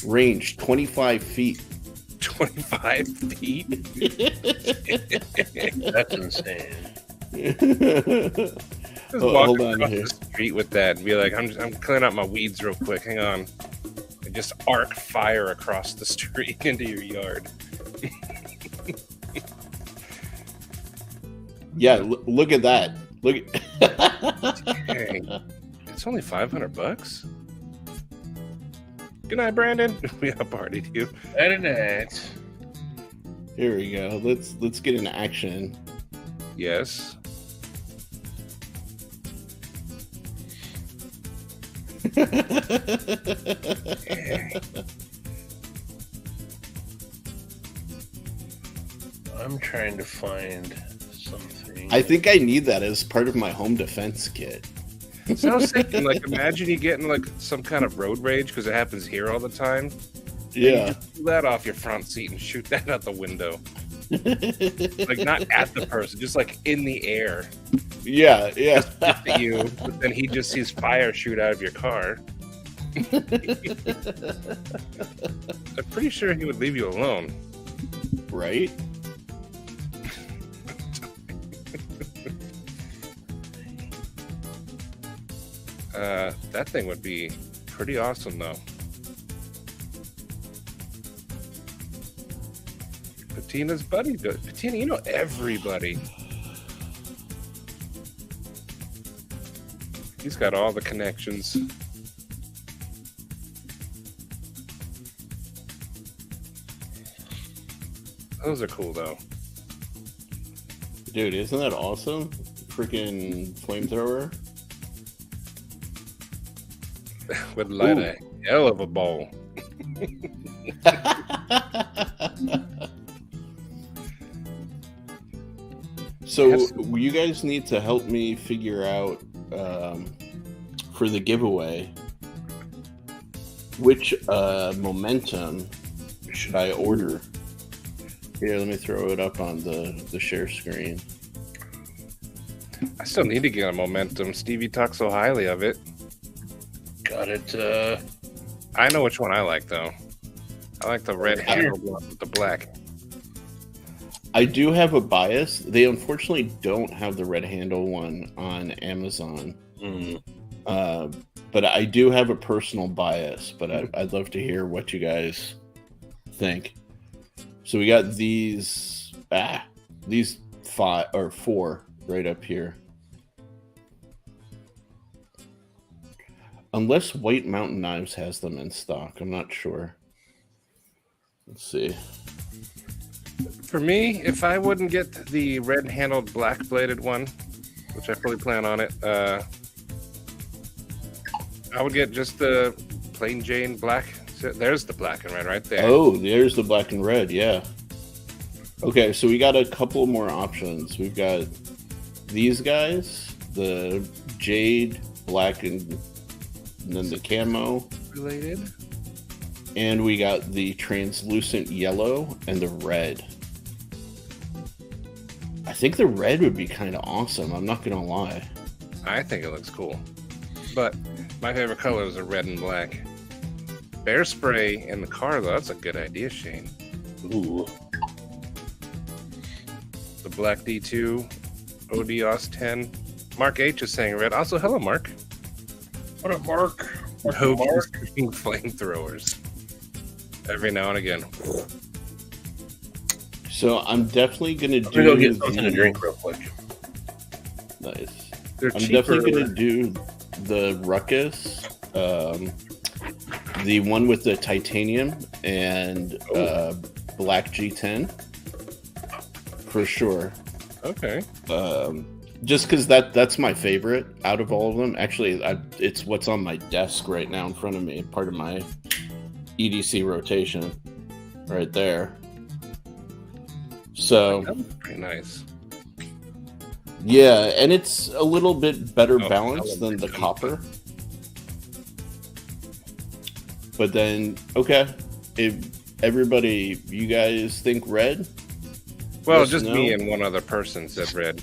Range 25 feet. 25 feet? That's insane. Just Oh, walk hold on across here. the street with that and be like, I'm clearing out my weeds real quick. Hang on. And just arc fire across the street into your yard. Yeah, look at that. Look at Dang. It's only $500. Good night, Brandon. We partied you. Better not. Here we go. Let's get in action. Yes. I'm trying to find something. I think I need that as part of my home defense kit. So I was thinking, like, imagine you getting like some kind of road rage because it happens here all the time. Yeah. Pull that off your front seat and shoot that out the window. Like not at the person, just like in the air Yeah, yeah. at you. But then he just sees fire shoot out of your car. I'm pretty sure he would leave you alone. Right? That thing would be pretty awesome, though. Patina's buddy good. Patina, you know everybody. He's got all the connections. Those are cool though. Dude, isn't that awesome? Freaking flamethrower. Would light a hell of a bowl. So you guys need to help me figure out for the giveaway which momentum should I order. Here, let me throw it up on the share screen. I still need to get a momentum. Stevie talks so highly of it. Got it. I know which one I like though. I like the red handled one with the black. I do have a bias. They unfortunately don't have the red handle one on Amazon. But I do have a personal bias, but I'd love to hear what you guys think. So we got these 5 or 4 right up here. Unless White Mountain Knives has them in stock, I'm not sure. Let's see. For me, if I wouldn't get the red-handled, black-bladed one, which I fully plan on it, I would get just the plain Jane black. There's the black and red right there. Oh, there's the black and red, yeah. Okay, so we got a couple more options. We've got these guys, the jade, black, and then the camo. Related. And we got the translucent yellow and the red. I think the red would be kind of awesome. I'm not going to lie. I think it looks cool. But my favorite colors are red and black. Bear spray in the car, though. That's a good idea, Shane. Ooh. The black D2, ODOS 10. Mark H is saying red. Also, hello, Mark. What up, Mark? Hope is shooting flamethrowers every now and again. So I'm definitely going to do... I'm going to go get something to drink real quick. Nice. They're I'm cheaper. definitely going to do the Ruckus, the one with the titanium and black G10 for sure. Okay. Just because that's my favorite out of all of them. Actually, it's what's on my desk right now in front of me, part of my EDC rotation right there. So That was pretty nice. yeah, and it's a little bit better balanced than the copper. But then, okay, if everybody, you guys think red? Well, Yes, just no? me and one other person said red.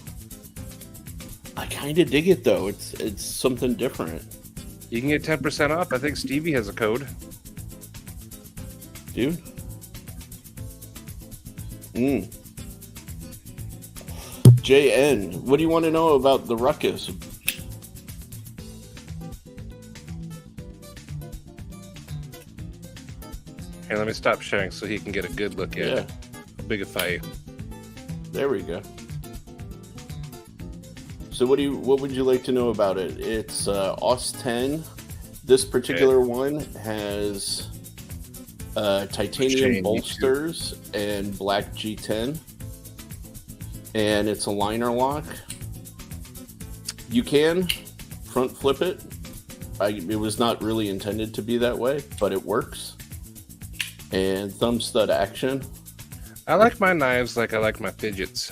I kind of dig it though. It's something different, You can get 10% off. I think Stevie has a code. dude. JN, what do you want to know about the Ruckus? Here, let me stop sharing so he can get a good look at Yeah, how big a fight. there we go. So what would you like to know about it? It's OS 10. This particular one has titanium Shane, bolsters and black G10, and it's a liner lock. You can front flip it. It was not really intended to be that way, but it works. And thumb stud action. I like my knives like I like my fidgets.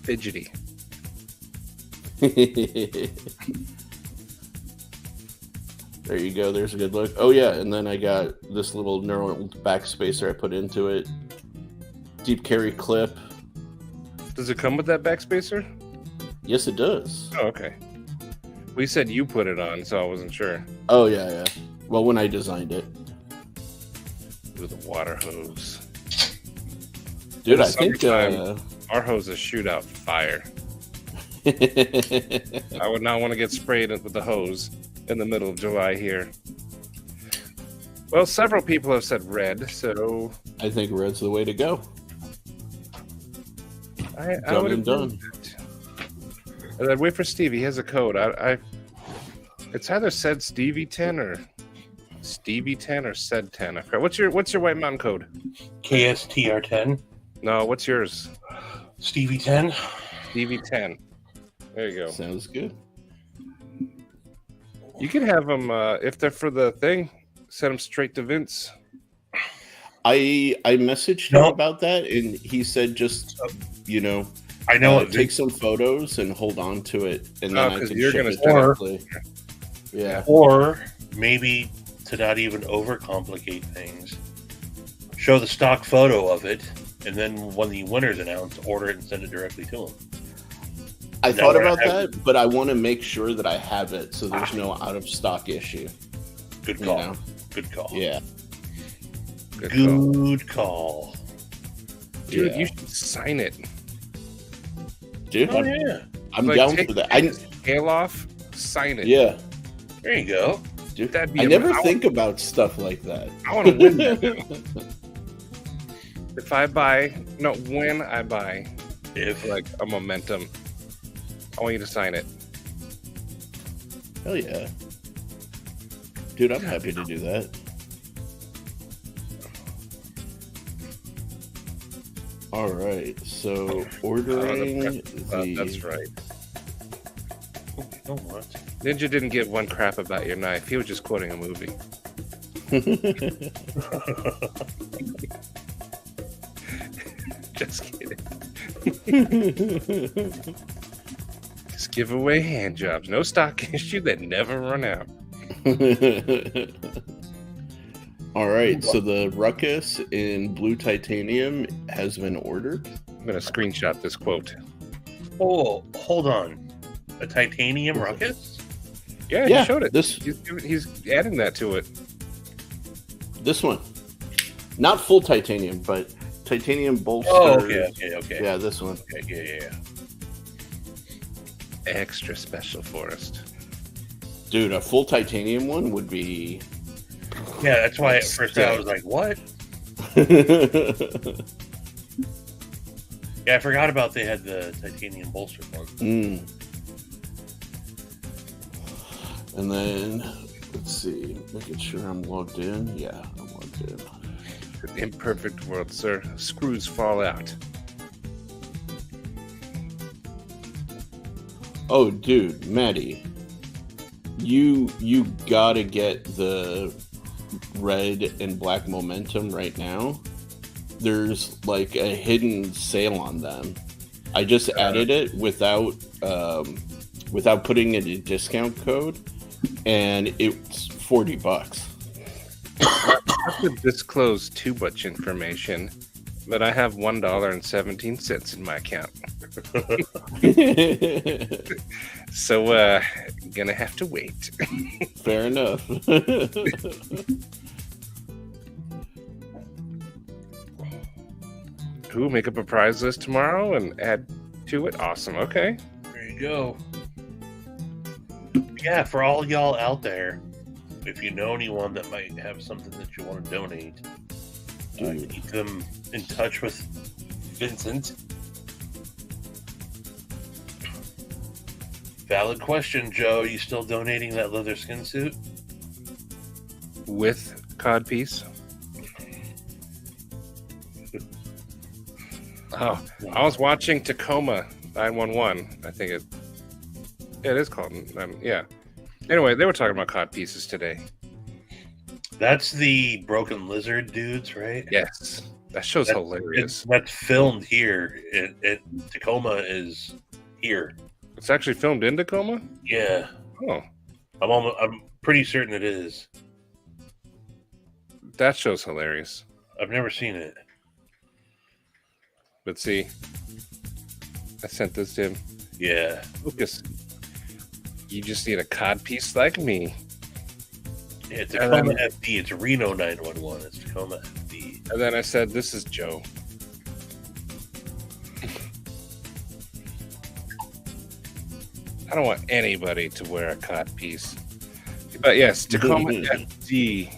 Fidgety. There you go. There's a good look. Oh yeah, and then I got this little knurled backspacer I put into it. Deep carry clip. Does it come with that backspacer? Yes, it does. Oh, okay. We said you put it on, so I wasn't sure. Oh yeah. Well, when I designed it, With a water hose. dude, the I think. summertime, Our hoses shoot out fire. I would not want to get sprayed with the hose in the middle of July here. Well, several people have said red, so I think red's the way to go. I Done would and agree done. with it. And then wait for Stevie. He has a code. It's either said Stevie 10 or Stevie 10 or said 10. I forgot. What's your White Mountain code? KSTR10. No, what's yours? Stevie 10. DV10. There you go. Sounds good. You can have them if they're for the thing. Send them straight to Vince. I messaged him about that, and he said just I know take some photos and hold on to it, and then I can you're ship gonna it directly. Yeah. Or maybe to not even overcomplicate things, show the stock photo of it, and then when the winner's announced, order it and send it directly to them. I thought about that, but I want to make sure that I have it so there's no out of stock issue. Good call. Good call. Yeah. Good call. Dude, you should sign it. Dude, yeah. I'm down for that. Scale off, sign it. Yeah. There you go. Dude, That'd be I never think about stuff like that. I want to win that now. When I buy, like a momentum, I want you to sign it. Hell yeah. Dude, I'm happy to do that. All right, so ordering that's right. You know what? Ninja didn't give one crap about your knife. He was just quoting a movie. Just kidding. Just give away hand jobs. No stock issue that never run out. All right, so the Ruckus in blue titanium has been ordered. I'm going to screenshot this quote. Oh, hold on. A titanium Ruckus? Yeah, Yeah, he showed it. this- He's adding that to it. This one. Not full titanium, but titanium bolster. Oh, okay. Yeah, this one. Okay, yeah. Extra special forest. Dude, a full titanium one would be... Yeah, that's why at first I was like, what? Yeah, I forgot about they had the titanium bolster one. And then, let's see, making sure I'm logged in. Yeah, I'm logged in. Imperfect world, sir. Screws fall out. Oh, dude, Maddie, you gotta get the red and black momentum right now. There's like a hidden sale on them. I just added it without putting in a discount code, and it's $40. Not to disclose too much information, but I have $1.17 in my account. So, gonna have to wait. Fair enough. Ooh, make up a prize list tomorrow and add to it. Awesome. Okay. There you go. Yeah, for all y'all out there, if you know anyone that might have something that you want to donate, keep them in touch with Vincent. Valid question, Joe. You still donating that leather skin suit? With codpiece. Oh, I was watching Tacoma 911. I think it is called. Yeah. Anyway, they were talking about cod pieces today. That's the Broken Lizard dudes, right? Yes. That show's hilarious. That's filmed here. Tacoma is here. It's actually filmed in Tacoma? Yeah. Oh. I'm pretty certain it is. That show's hilarious. I've never seen it. But see, I sent this to him. Yeah. Lucas, you just need a cod piece like me. Yeah, Tacoma FD. It's Reno 911. It's Tacoma FD. And then I said, this is Joe. I don't want anybody to wear a cod piece. But yes, Tacoma FD.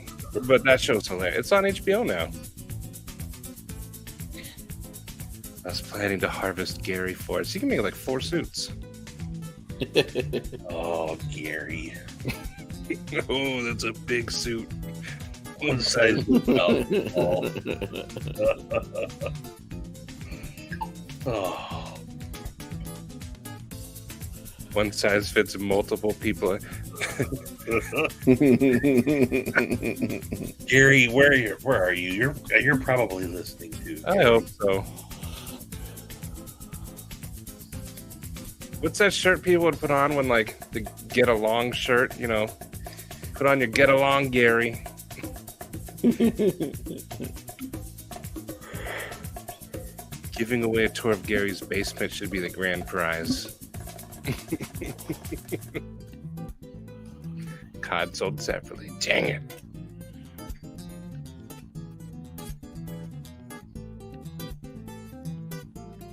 But that show's hilarious. It's on HBO now. I was planning to harvest Gary for it. So you can make like 4 suits. Oh, Gary. Oh, that's a big suit. One size. Oh, One size fits multiple people. Gary, where are you? You're probably listening to. I hope so. What's that shirt people would put on when, like, the get along shirt? You know, put on your get along, Gary. Giving away a tour of Gary's basement should be the grand prize. COD sold separately. Dang it.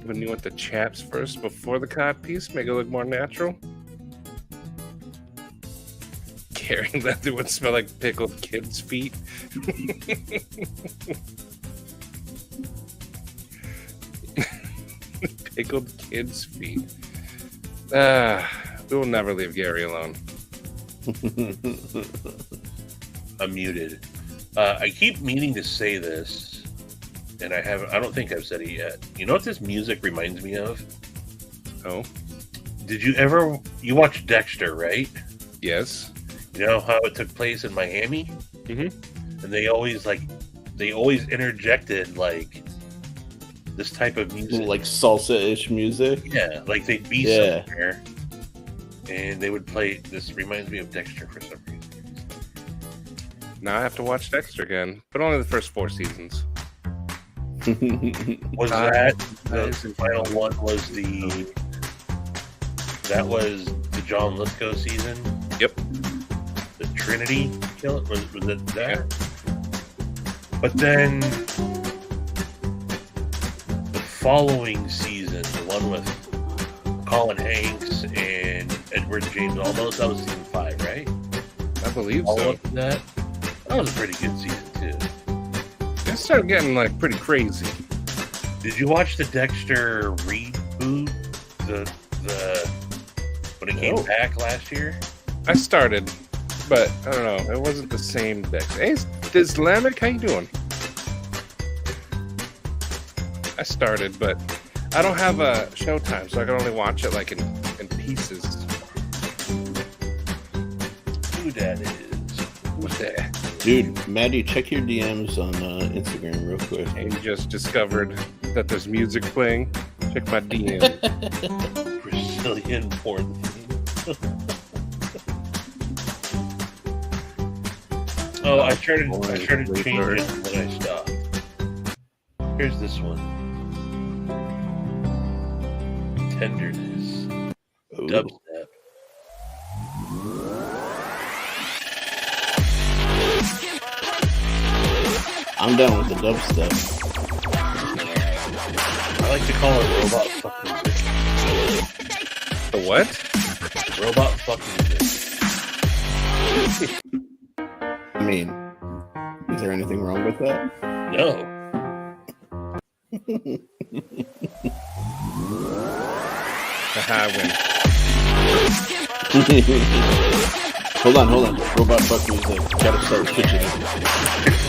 When you want the chaps first before the COD piece, make it look more natural. Carrying leather would smell like pickled kids' feet. Pickled kids' feet. We will never leave Gary alone. I'm muted. I keep meaning to say this, and I don't think I've said it yet. You know what this music reminds me of? Oh, Did you watch Dexter, right? yes. You know how it took place in Miami? Mm-hmm. And they always interjected like this type of music. Like salsa-ish music. Yeah, like they'd be Yeah. somewhere and they would play. This reminds me of Dexter for some reason. Now I have to watch Dexter again, but only the first 4 seasons. Was that the final one? That was the John Lithgow season? Yep. The Trinity kill? Was it that? But then the following season, the one with Colin Hanks and Edward James Olmos, that was season 5, right? I believe All so. up to that was a pretty good season too. It started getting like pretty crazy. Did you watch the Dexter reboot? The when it came back last year? I started, but I don't know. It wasn't the same Dexter. Hey, Islamic, how you doing? I started, but I don't have a Showtime, so I can only watch it like in pieces. Who that is? What's that? Dude, Maddie, check your DMs on Instagram real quick. And you just discovered that there's music playing. Check my DM. Brazilian porn theme. Oh, I started changing it when I stopped. Here's this one. Tenderness. Ooh. Dubstep. I'm down with the dubstep. I like to call it robot fuck music. The what? Robot fuck music. I mean, is there anything wrong with that? No. Aha, I win. Hold on. Robot fuck music. Gotta start pitching it.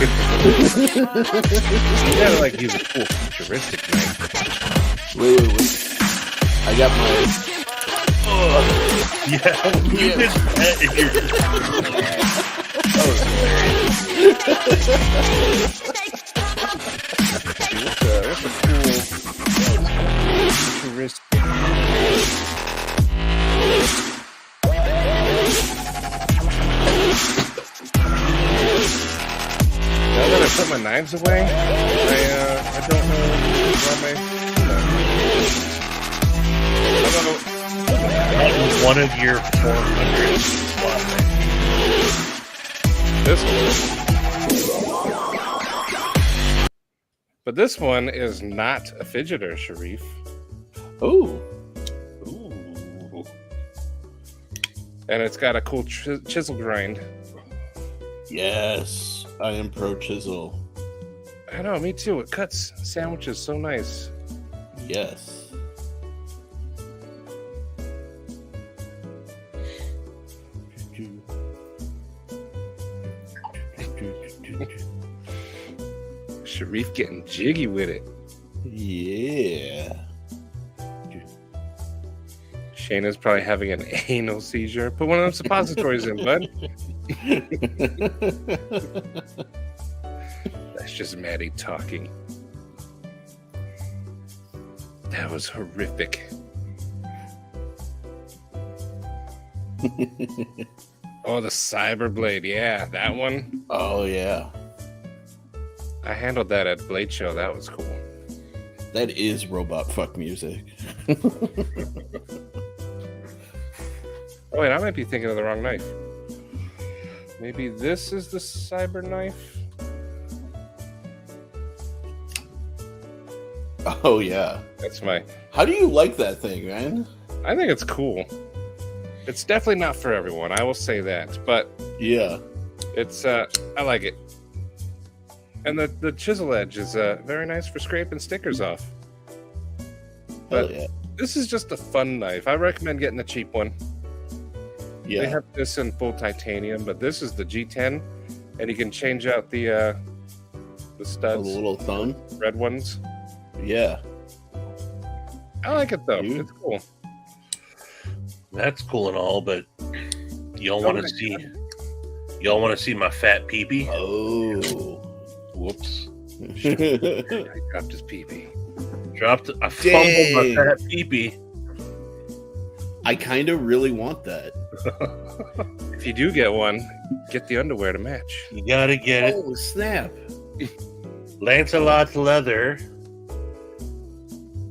You gotta like use a cool futuristic name. Wait. I got my. Yeah, you did that if you're. That was hilarious. What's a cool futuristic? Now that I put my knives away, I don't know where That was one of your 400 slots. this one. But this one is not a fidgeter, Sharif. Oh. Ooh. And it's got a cool chisel grind. Yes, I am pro chisel. I know, me too. It cuts sandwiches so nice. Yes. Sharif getting jiggy with it. Yeah. Shayna's probably having an anal seizure. Put one of them suppositories in, bud. That's just Maddie talking. That was horrific. Oh, the Cyberblade. Yeah, that one. Oh, yeah. I handled that at Blade Show. That was cool. That is robot fuck music. Oh, wait, I might be thinking of the wrong knife. Maybe this is the cyber knife? Oh, yeah. That's my... How do you like that thing, man? I think it's cool. It's definitely not for everyone, I will say that. But Yeah. it's, I like it. And the chisel edge is very nice for scraping stickers off. Hell But yeah. this is just a fun knife. I recommend getting the cheap one. They Yeah. have this in full titanium, but this is the G10, and you can change out the The studs, little thumb. red ones. Yeah. I like it though. Dude. It's cool. That's cool and all, but y'all want to see? Y'all want to see my fat peepee? Oh. Whoops! I dropped his pee-pee. I fumbled my Dang. fat peepee. I kind of really want that. If you do get one, get the underwear to match. You gotta get it. Oh, snap. Lancelot's leather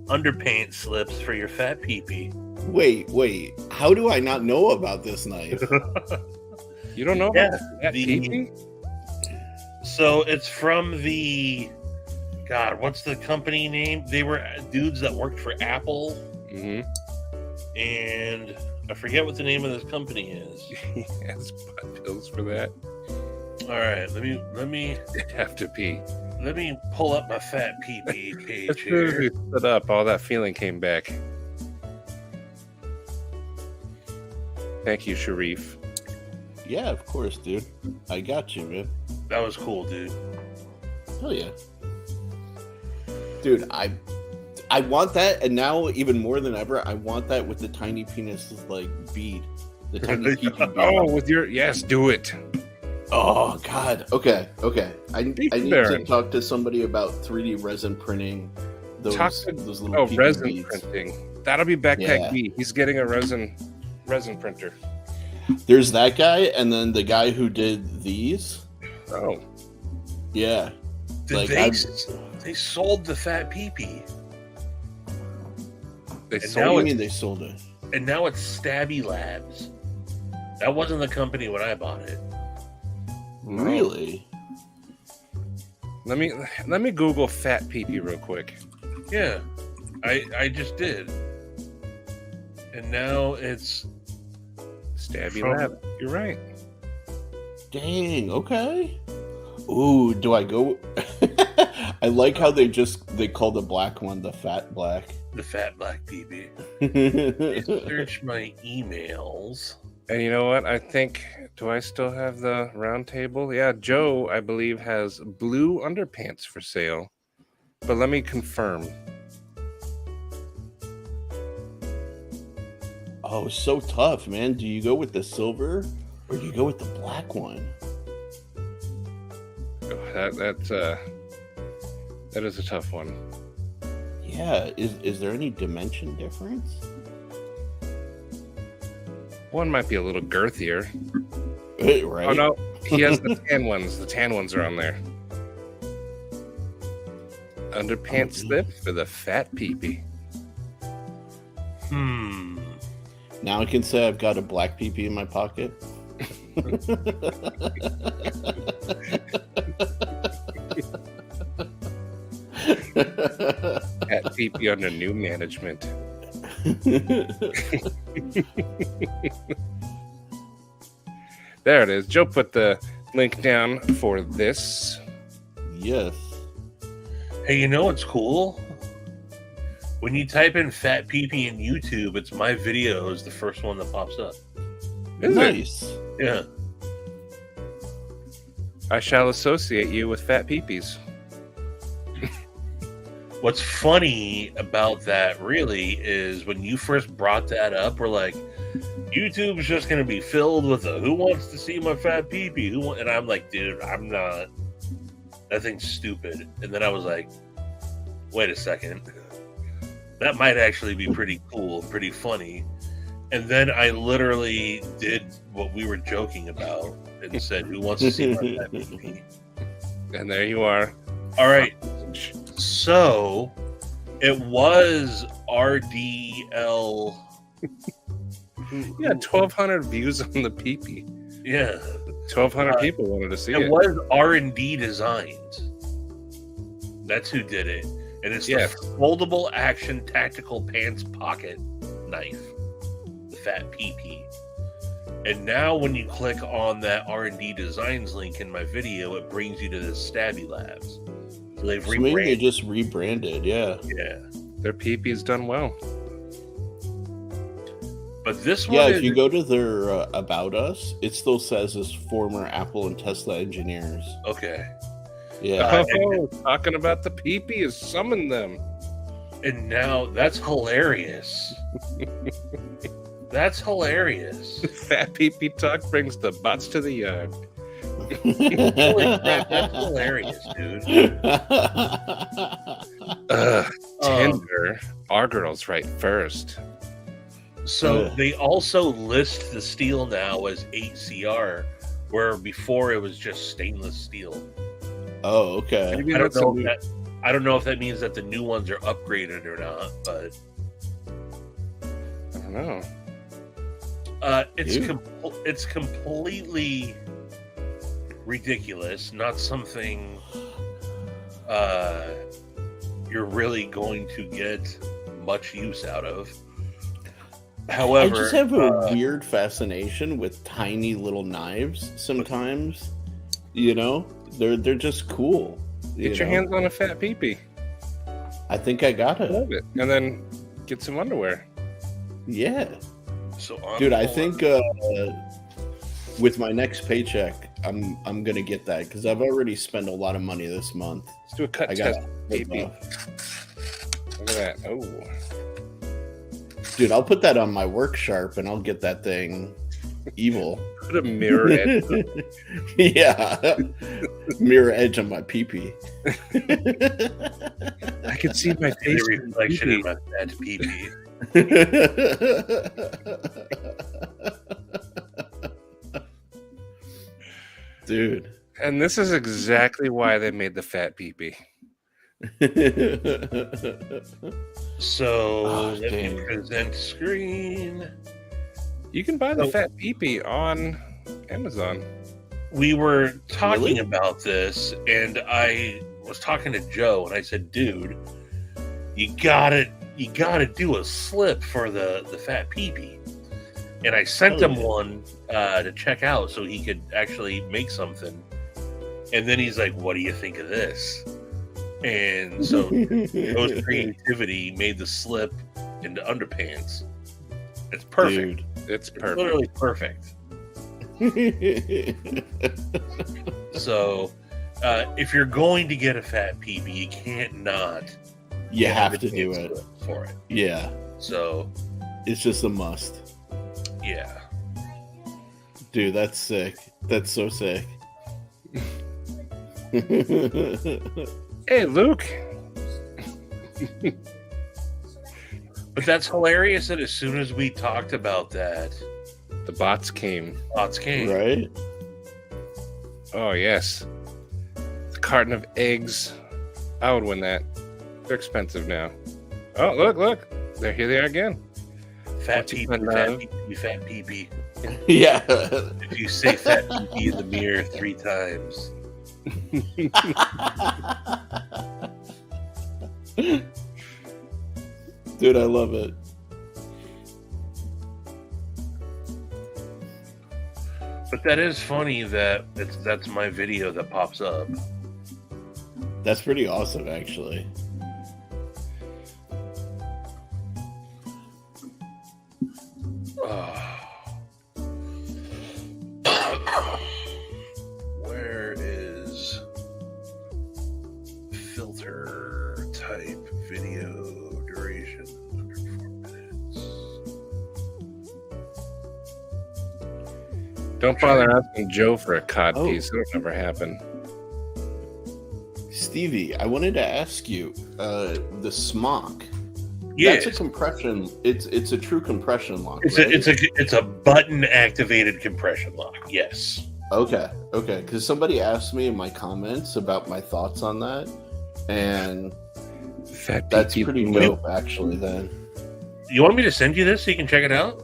underpaint slips for your fat peepee. Wait. How do I not know about this knife? You don't know Yeah, about that the- pee-pee? So it's from the God. What's the company name? They were dudes that worked for Apple, Mm-hmm. and I forget what the name of this company is. He has butt pills for that. All right, let me Have to pee. pull up my fat peepee As page soon as here. we stood up, all that feeling came back. Thank you, Sharif. Yeah, of course, dude. I got you, man. That was cool, dude. Hell yeah. Dude, I want that, and now even more than ever, I want that with the tiny penis like bead. The tiny peepee bead. Oh, with your... Yes, do it. Oh god. Okay. I need Baron. to talk to somebody about 3D resin printing those those little peepee resin beads. printing. That'll be Backpack Yeah. B. He's getting a resin printer. There's that guy, and then the guy who did these. Oh. Yeah. Did Like, they sold the fat peepee, They And What sold do you it. mean they sold it? and now it's Stabby Labs. That wasn't the company when I bought it. Really? Let me Google fat peepee real quick. Yeah, I just did, and now it's Stabby From- Lab. You're right. Dang. Okay. Ooh, do I go? I like how they call the black one the fat black. the fat black peepee. Yeah, Search my emails. And you know what? I think, do I still have the round table? Yeah, Joe, I believe, has blue underpants for sale. But let me confirm. Oh, so tough, man. Do you go with the silver or do you go with the black one? Oh, that is a tough one. Yeah. Is there any dimension difference? One might be a little girthier. Right. Oh no, he has the tan ones. The tan ones are on there. Underpants slip for the fat peepee. Now I can say I've got a black PP in my pocket. Fat peepee under new management. There it is. Joe put the link down for this. Yes. Hey, you know what's cool? When you type in fat peepee in YouTube, it's my video is the first one that pops up. Is it? Nice. Yeah. I shall associate you with fat peepees. What's funny about that really is when you first brought that up, we're like, YouTube's just going to be filled with a who wants to see my fat pee-pee? And I'm like, dude, I'm not. That thing's stupid. And then I was like, wait a second. That might actually be pretty cool, pretty funny. And then I literally did what we were joking about and said, who wants to see my fat pee-pee? And there you are. All right. So it was RDL. Yeah, 1,200 views on the peepee. Yeah, 1,200 people wanted to see it. It was R&D Designs. That's who did it, and it's the foldable action tactical pants pocket knife, the fat PP. And now, when you click on that R&D Designs link in my video, it brings you to the Stabby Labs. So they've rebranded. Maybe they just rebranded, yeah. Their peepee's done well. But this one, if you go to their About Us, it still says as former Apple and Tesla engineers. Okay. Yeah. Talking about the peepee is summon them. And now that's hilarious. That's hilarious. Fat peepee talk brings the butts to the yard. Holy crap, that's hilarious, dude. Tinder, our girls right first. So they also list the steel now as 8CR, where before it was just stainless steel. Oh, okay. Maybe I don't know if that means that the new ones are upgraded or not, but I don't know. It's completely ridiculous. Not something you're really going to get much use out of. However, I just have a weird fascination with tiny little knives. Sometimes, they're just cool. Get your hands on a fat peepee. I think I got it. Love it, and then get some underwear. Yeah. So dude, I think with my next paycheck, I'm gonna get that because I've already spent a lot of money this month. Let's do a cut test, peepee. Look at that! Oh, dude, I'll put that on my work sharp, and I'll get that thing evil. Put a mirror edge. Yeah, mirror edge on my pee-pee. I can see my face reflection in my fat pee-pee. Dude. And this is exactly why they made the fat peepee. So let me present screen. You can buy the fat peepee on Amazon. We were talking about this, and I was talking to Joe, and I said, "Dude, you gotta do a slip for the fat peepee." And I sent him one to check out so he could actually make something. And then he's like, "What do you think of this?" And so Joe's creativity made the slip into underpants. It's perfect. Dude, it's perfect. Literally perfect. So, if you're going to get a fat peepee, you can't not. You have to do it for it. Yeah. So, it's just a must. Yeah. Dude, that's sick. That's so sick. Hey, Luke. But that's hilarious that as soon as we talked about that, the bots came. Right? Oh, yes. A carton of eggs. I would win that. They're expensive now. Oh, look. Here they are again. Fat peepee, fat peepee. Yeah. If you say fat peepee in the mirror 3 times. Dude, I love it. But that is funny that that's my video that pops up. That's pretty awesome, actually. Where is filter type Don't bother asking Joe for a cod Oh. piece. It'll never happen. Stevie, I wanted to ask you, the smock. Yeah, That's a compression. It's a true compression lock. it's right? it's a button activated compression lock. Yes. Okay. Because somebody asked me in my comments about my thoughts on that, and Fat that's PP pretty Blue. dope, actually. Then, You want me to send you this so you can check it out?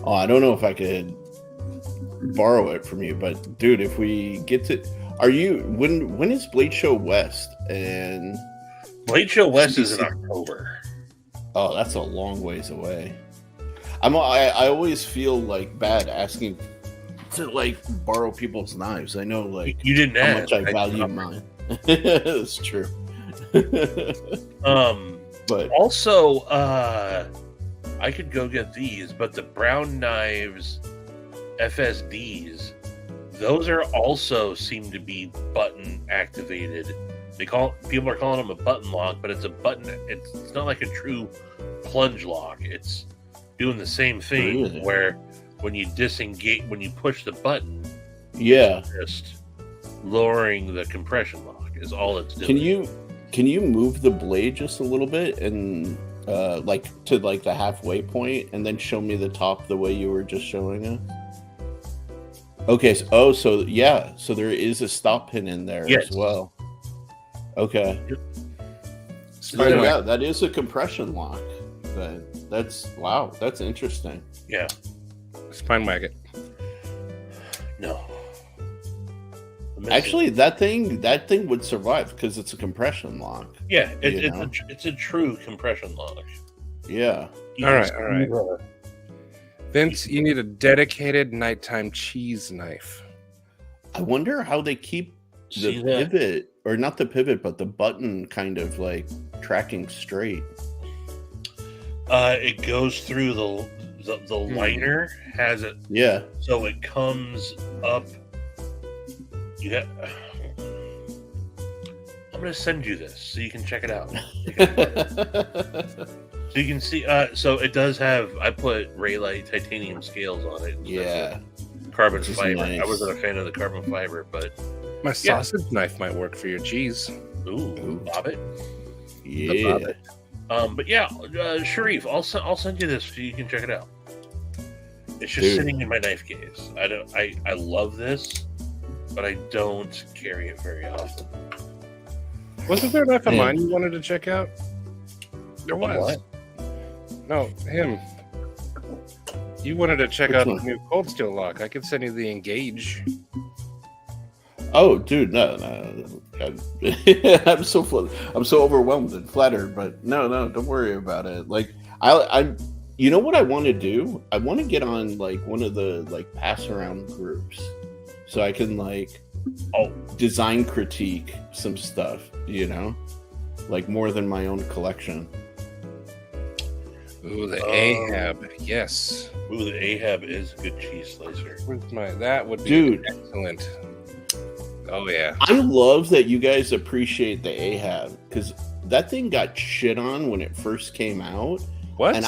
oh, I don't know if I could borrow it from you, but dude, if we get to, are you when is Blade Show West? And Blade Show West is in October. oh, that's a long ways away. I always feel like bad asking to like borrow people's knives. I know like You didn't how ask. much I value mine. It's true. But Also, I could go get these, but the brown knives FSDs, those are also seem to be button activated. People are calling them a button lock, but it's a button. It's not like a true plunge lock. It's doing the same thing Really? where when you disengage, when you push the button, yeah, just lowering the compression lock is all it's doing. can you move the blade just a little bit and like to like the halfway point, and then show me the top the way you were just showing us? Okay. So yeah. So there is a stop pin in there Yes. as well. Okay. Spine Yeah, whack. that is a compression lock. That's wow. That's interesting. Yeah. Spine whack it. No. Actually, that thing would survive because it's a compression lock. Yeah, you know? it's a true compression lock. Yeah. All right. Vince, you need a dedicated nighttime cheese knife. I wonder how they keep the See that? pivot, or not the pivot, but the button kind of like tracking straight. It goes through the liner, has it Yeah. so it comes up. You got. I'm gonna send you this so you can check it out. So you can see. So it does have. I put Raylight titanium scales on it. Yeah. Carbon Which is fiber. nice. I wasn't a fan of the carbon fiber, but My sausage knife might work for your cheese. ooh, bob it. Yeah. But yeah, Sharif, I'll send you this so you can check it out. It's just Dude. sitting in my knife case. I love this, but I don't carry it very often. Wasn't there a knife of Man. mine you wanted to check out? There was. What? No, him. You wanted to check Which out one? the new Cold Steel lock. I could send you the Engage. Oh, dude, no. I'm so overwhelmed and flattered, but no, don't worry about it. Like, I you know what I want to do? I want to get on like one of the like pass around groups, so I can like design critique some stuff. You know, like more than my own collection. Ooh, the Ahab. Yes. Ooh, the Ahab is a good cheese slicer. Where's my? That would be Dude. excellent. Oh yeah. I love that you guys appreciate the Ahab, because that thing got shit on when it first came out. What? And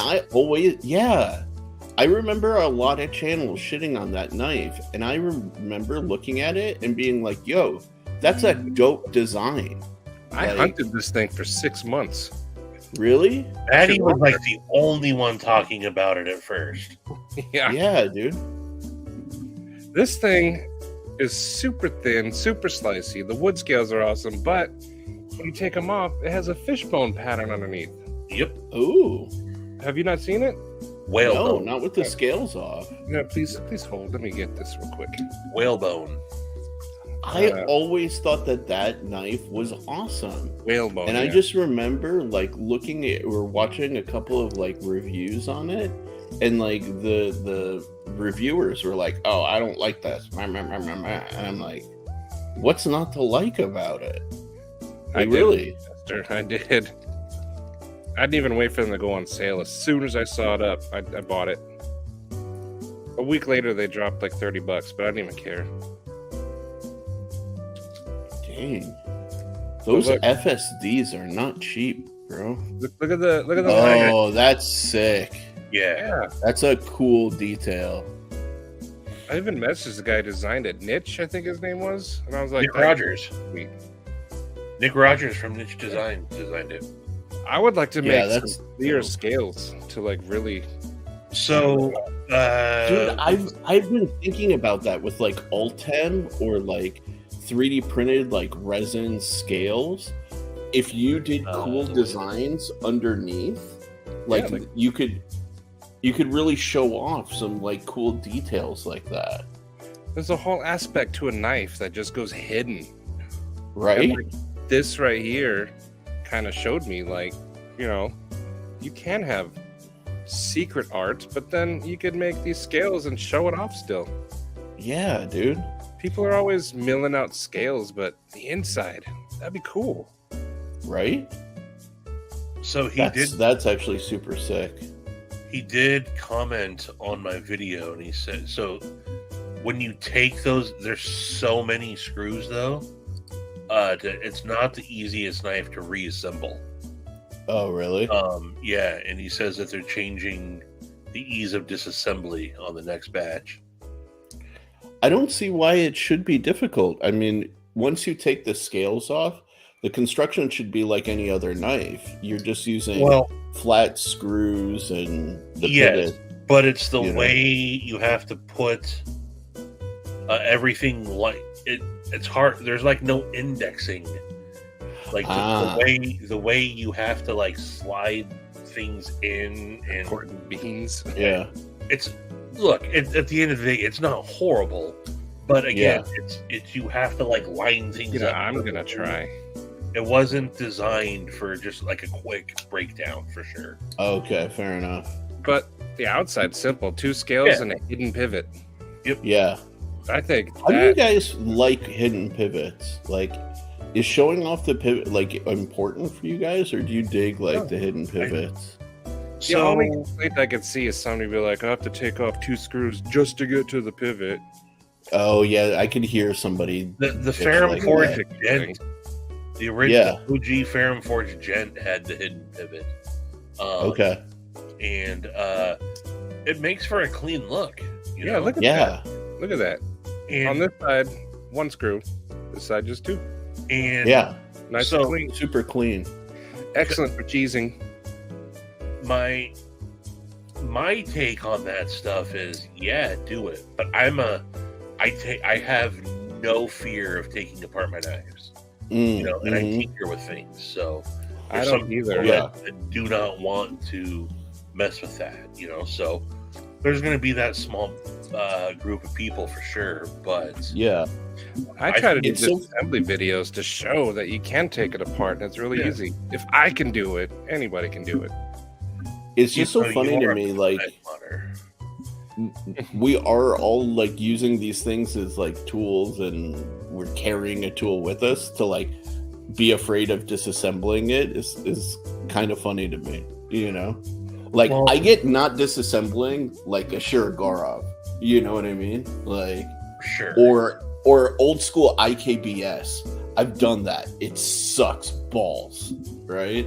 I remember a lot of channels shitting on that knife, and I remember looking at it and being like, yo, that's a dope design. I like- hunted this thing for 6 months. Really? Maddie was like the only one talking about it at first. Yeah. Yeah, dude. This thing is super thin, super slicey. The wood scales are awesome, but when you take them off, it has a fishbone pattern underneath. Yep, Ooh. Have you not seen it? whale No, bone. not with the scales off. No, please hold. Let me get this real quick. Whalebone. I Uh, always thought that knife was awesome. Whalebone. And I yeah. just remember like looking at or watching a couple of like reviews on it, and like the reviewers were like, "Oh, I don't like this," and I'm like, "What's not to like about it?" I did, really. Mister. I did. I didn't even wait for them to go on sale. As soon as I saw it up, I bought it. A week later, they dropped like $30, but I didn't even care. Dang, those Look. FSDs are not cheap, bro. Look at the line. Oh, that's sick. Yeah. Yeah. That's a cool detail. I even messaged the guy who designed it, Niche, I think his name was, and I was like, Nick Rogers. Sweet. Nick Rogers from Niche Design designed it. I would like to Yeah, make that's some clear cool. scales to like really. So, Dude, I've been thinking about that with like Ultem or like 3D printed like resin scales. If you did cool designs underneath, like, Yeah, like- you could really show off some like cool details like that, There's a whole aspect to a knife that just goes hidden. right? And, like, this right here kind of showed me, like, you know, you can have secret art, but then you could make these scales and show it off still. Yeah, dude. People are always milling out scales, but the inside, that'd be cool. Right? so That's actually super sick. he did comment on my video, and he said, so when you take those, there's so many screws though. It's not the easiest knife to reassemble. Oh, really? Yeah, and he says that they're changing the ease of disassembly on the next batch. I don't see why it should be difficult. I mean, once you take the scales off, the construction should be like any other knife. You're just using flat screws and the Yes, pivot. but it's the you know. way you have to put everything, like it's hard. There's like no indexing, like the way you have to like slide things in, and Important beans. Yeah. it's at the end of the day, it's not horrible, but again, it's you have to like line things You know, up. I'm gonna try. It wasn't designed for just like a quick breakdown for sure. Okay, fair enough. But the outside's simple: 2 scales and a hidden pivot. Yeah. I think How do you that guys like hidden pivots? Like, is showing off the pivot like important for you guys, or do you dig like the hidden pivots? the only complaint I could see is somebody be like, I have to take off 2 screws just to get to the pivot. Oh yeah, I could hear somebody. The It's Ferrum like Forge that. Gent, the original OG Ferrum Forge Gent had the hidden pivot. Okay. And it makes for a clean look. You Yeah, know? look at Yeah. that. Look at that. And, On this side, 1 screw. This side, just 2. and Yeah. Nice So- and clean. Super clean. Excellent for cheesing. my take on that stuff is, yeah, do it. But I have no fear of taking apart my knives. You know, and I tinker with things. So I there's don't some either. people Yeah. that do not want to mess with that. You know, so there's going to be that small group of people for sure. But Yeah. I try to do it's so- assembly videos to show that you can take it apart, and it's really Yeah. easy. If I can do it, anybody can do it. It's just so you funny to are me, a like knife hunter. we are all like using these things as like tools, and we're carrying a tool with us to like be afraid of disassembling it is kind of funny to me, you know? Like, Well- I get not disassembling like a Shirogorov, you know what I mean? Like, Sure. or old school IKBS. I've done that. It sucks balls, right?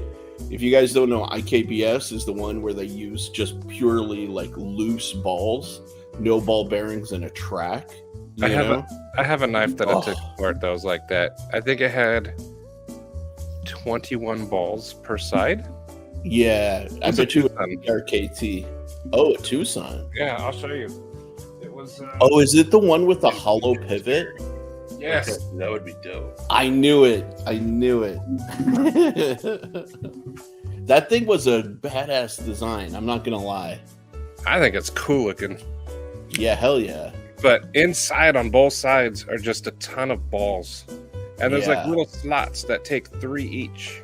If you guys don't know, IKBS is the one where they use just purely like loose balls, no ball bearings, and a track. You I have know? I have a knife that I took Oh. apart that was like that. I think it had 21 balls per side. Yeah, I was a bet you Tucson. RKT. Oh, a Tucson. Yeah, I'll show you. It was. Oh, is it the one with the hollow pivot? Yes. That would be dope. I knew it. I knew it. That thing was a badass design. I'm not gonna lie. I think it's cool looking. Yeah, hell yeah. But inside on both sides are just a ton of balls. And there's like Yeah. little slots that take 3 each.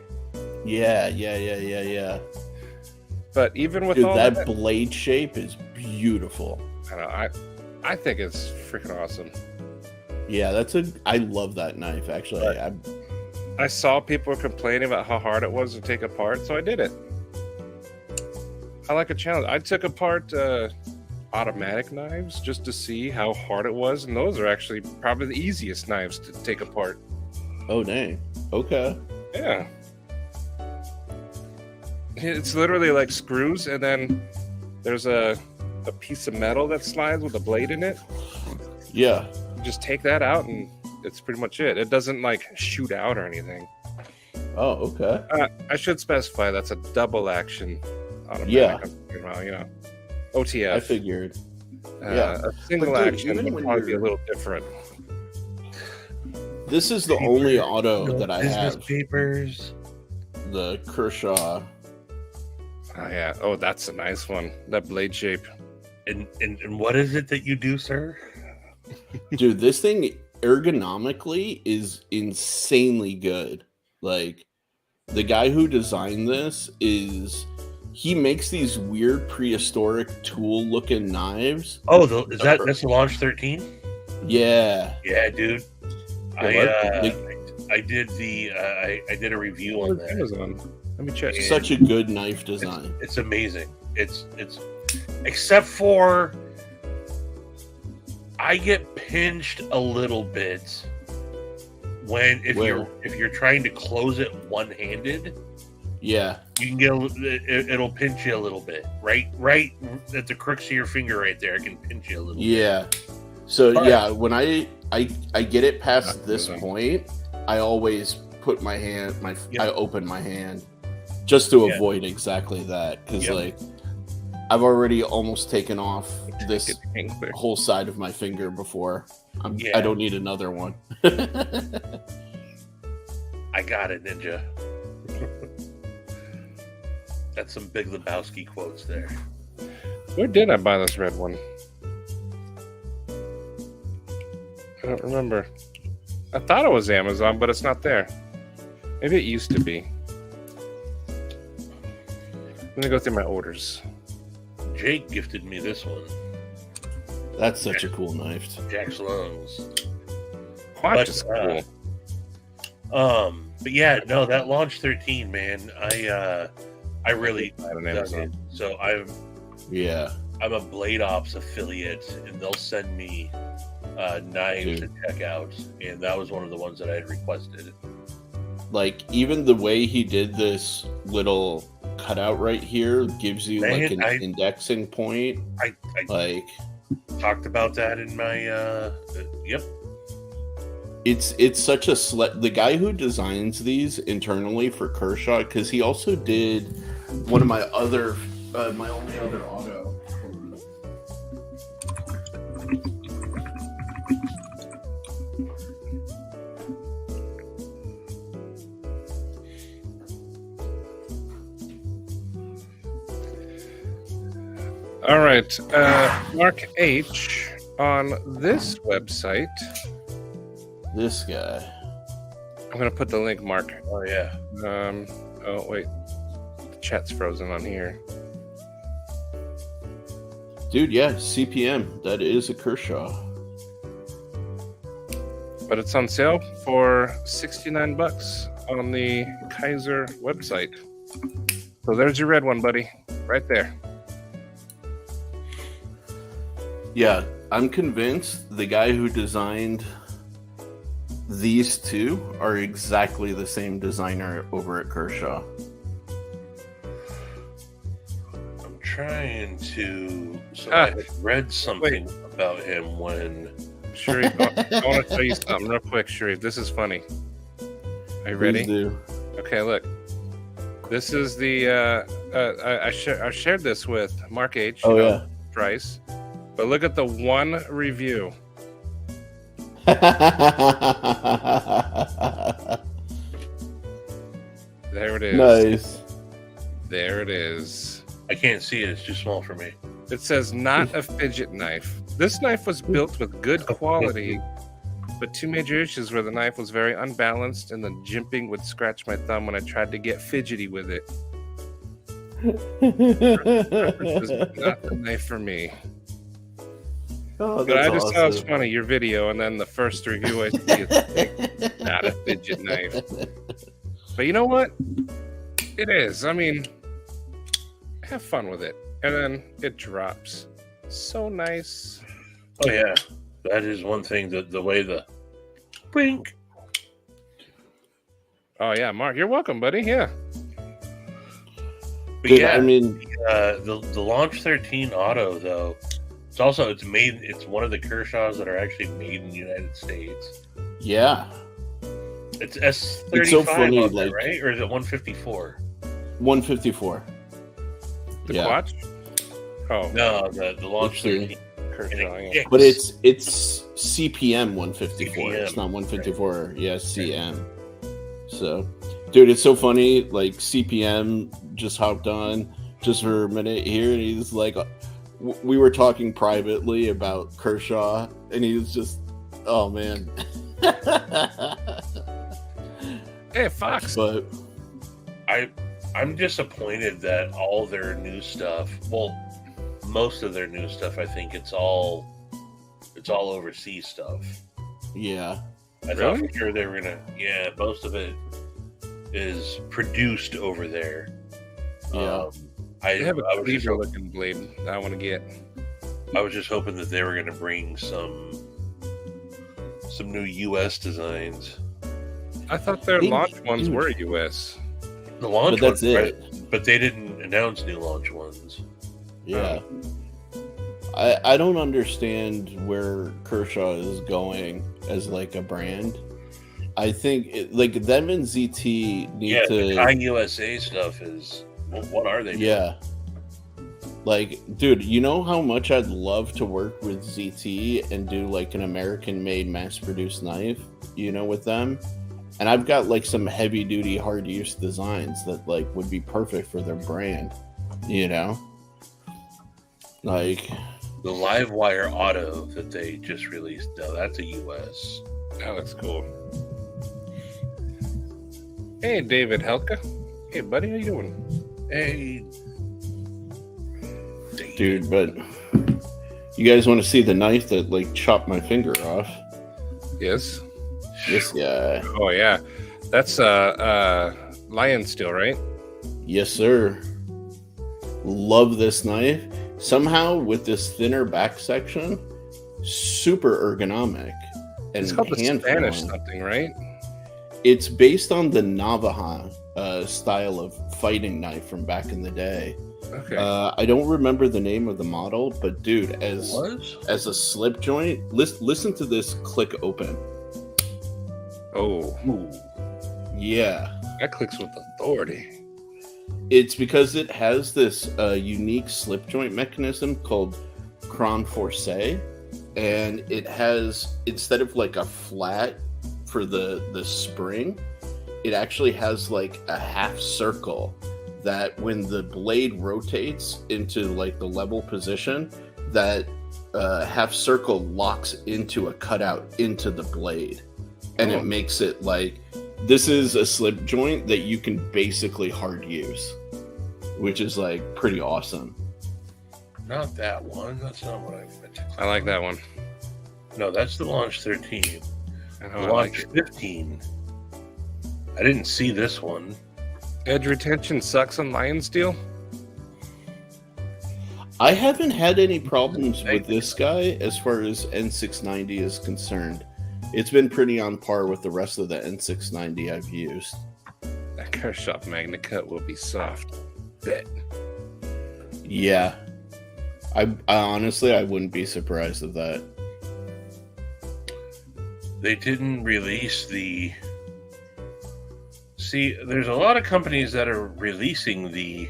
Yeah. But even with Dude, all that that, blade shape is beautiful. I don't know, I think it's freaking awesome. Yeah, I love that knife actually. I saw people complaining about how hard it was to take apart, so I did it. I like a challenge. I took apart automatic knives just to see how hard it was, and those are actually probably the easiest knives to take apart. Oh dang. Okay. Yeah. It's literally like screws, and then there's a a piece of metal that slides with a blade in it. Yeah. You just take that out, and it's pretty much it. It doesn't like shoot out or anything. Oh, okay. I should specify that's a double action automatic. Yeah. Well, you know, OTF. I figured. A single But dude, action even would when probably be a you're- little different. This is the only auto that I Business have. papers. The Kershaw. Oh yeah. Oh, that's a nice one. That blade shape. And what is it that you do, sir? Dude, this thing ergonomically is insanely good. Like, the guy who designed this he makes these weird prehistoric tool looking knives. Oh, that's the Launch 13? Yeah. Yeah, dude. Yeah, I did I did a review on that. Amazon. Let me check. Such a good knife design. It's amazing. It's except for I get pinched a little bit if you're trying to close it one-handed. Yeah. You can get it'll pinch you a little bit. Right at the crooks of your finger right there, it can pinch you a little bit. Yeah. So But- yeah, when I get it past Not this Amazon. point, I always put my hand Yep. I open my hand just to Yeah. avoid exactly that, because Yep. like I've already almost taken off this Get the hang clear. whole side of my finger before. Yeah. I don't need another one. I got it, Ninja. That's some Big Lebowski quotes there. Where did I buy this red one? I don't remember. I thought it was Amazon, but it's not there. Maybe it used to be. I'm gonna go through my orders. Jake gifted me this one. That's such a cool knife. Jack Sloan's. Watch is cool. But yeah, no, that Launch 13, man, I really Buy it on dug Amazon. it. So I'm Yeah. a Blade Ops affiliate, and they'll send me knives Dude. to check out, and that was one of the ones that I had requested. Like, even the way he did this little cutout right here gives you Man, like an indexing point. I Like, talked about that in my yep. it's such a the guy who designs these internally for Kershaw, because he also did one of my other my only other auto. All right, Mark H on this website. This guy. I'm gonna put the link, Mark. Oh yeah. Oh wait, the chat's frozen on here. Dude, yeah, CPM. That is a Kershaw. But it's on sale for $69 on the Kaiser website. So there's your red one, buddy, right there. Yeah, I'm convinced the guy who designed these two are exactly the same designer over at Kershaw. I'm trying to. So I had read something about him when. Sharif, I want to tell you something real quick, Sharif. This is funny. Are you ready? Please do. Okay, look. This is the I shared this with Mark H. Oh, yeah. Price. But look at the one review. There it is. Nice. There it is. I can't see it. It's too small for me. It says not a fidget knife. This knife was built with good quality, but two major issues were the knife was very unbalanced and the jimping would scratch my thumb when I tried to get fidgety with it. This is not the knife for me. Oh, But I that's just thought it was awesome. funny, your video, and then the first review I see is not a fidget knife. But you know what? It is. I mean, have fun with it. And then it drops. So nice. Oh yeah, that is one thing. The way the blink. Oh, yeah, Mark, you're welcome, buddy. Yeah. But Dude, yeah, I mean, the Launch 13 Auto though, it's one of the Kershaws that are actually made in the United States. yeah, It's S35 It's so funny, on that, like- right? Or is it 154? 154. The Yeah. Quatch? Oh, No, the Launch Let's see. 13. Kershaw, And it yeah. kicks. But it's CPM 154. It's CPM. not 154. Yeah, CM. So, dude, it's so funny. Like CPM just hopped on just for a minute here, and he's like, we were talking privately about Kershaw, and he was just, oh man. Hey, Fox. But I'm disappointed that all their new stuff, well, most of their new stuff, I think it's all overseas stuff. yeah, I thought for sure they were gonna, most of it is produced over there. Yeah. They have a I was just cleaver hoping- looking blade that I want to get. I was just hoping that they were gonna bring some new U.S. designs. I thought their Huge, launch ones huge. were US. The launch but that's ones, it. right? But they didn't announce new launch ones. Yeah. I don't understand where Kershaw is going as like a brand. I think like them and ZT need Yeah, the to Kai USA stuff is. Well, what are they? yeah. Like, dude, you know how much I'd love to work with ZT and do like an American made mass produced knife, you know, with them. And I've got like some heavy duty hard use designs that like would be perfect for their brand, you know? Like The Livewire Auto that they just released. No, that's a US. That looks cool. Hey, David Helka. Hey, buddy, how you doing? Hey, dude, but you guys want to see the knife that like chopped my finger off? Yes. This guy. Oh yeah, that's lion steel, right? Yes, sir. Love this knife. Somehow with this thinner back section, super ergonomic and It's called the hand Spanish feeling. something, right? It's based on the Navaja style of fighting knife from back in the day. Okay. I don't remember the name of the model, but dude, it as was? a slip joint, listen to this click open. Oh, Ooh. Yeah. that clicks with authority. It's because it has this unique slip joint mechanism called Cron Force, and it has, instead of like a flat for the spring, it actually has like a half circle that when the blade rotates into like the level position, that half circle locks into a cutout into the blade, and it makes it like, this is a slip joint that you can basically hard use, which is like pretty awesome. Not that one. That's not what I meant to I like that one. No, that's the Launch 13. I know, The I like Launch it. 15. I didn't see this one. Edge retention sucks on lion steel. I haven't had any problems with this guy as far as N690 is concerned. It's been pretty on par with the rest of the N690 I've used. That Kershaw Magna Cut will be soft. Bet. Yeah. I honestly, I wouldn't be surprised of that. They didn't release the. See, there's a lot of companies that are releasing the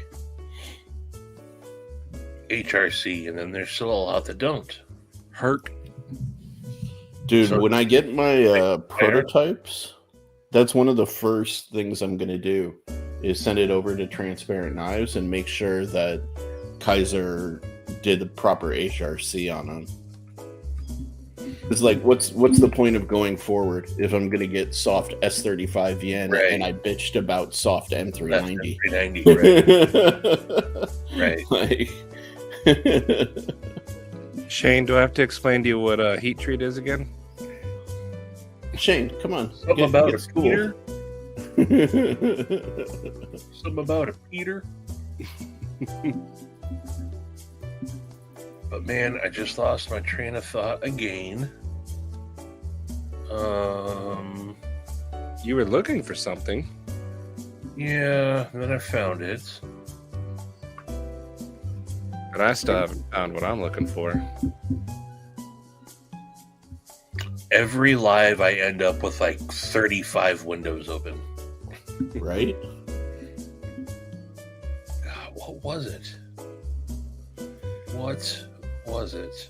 HRC, and then there's still a lot that don't. Herc. Dude, So- when I get my prototypes, that's one of the first things I'm going to do is send it over to Transparent Knives and make sure that Kaiser did the proper HRC on them. It's like, what's the point of going forward if I'm going to get soft S35 yen Right. and I bitched about soft M390? That's 390, right? Like, Shane, do I have to explain to you what a heat treat is again? Shane, come on. Something about a school. Peter. Something about a Peter. But man, I just lost my train of thought again. You were looking for something. Yeah, then I found it. And I still haven't found what I'm looking for. Every live, I end up with like 35 windows open. Right? God, what was it? What was it?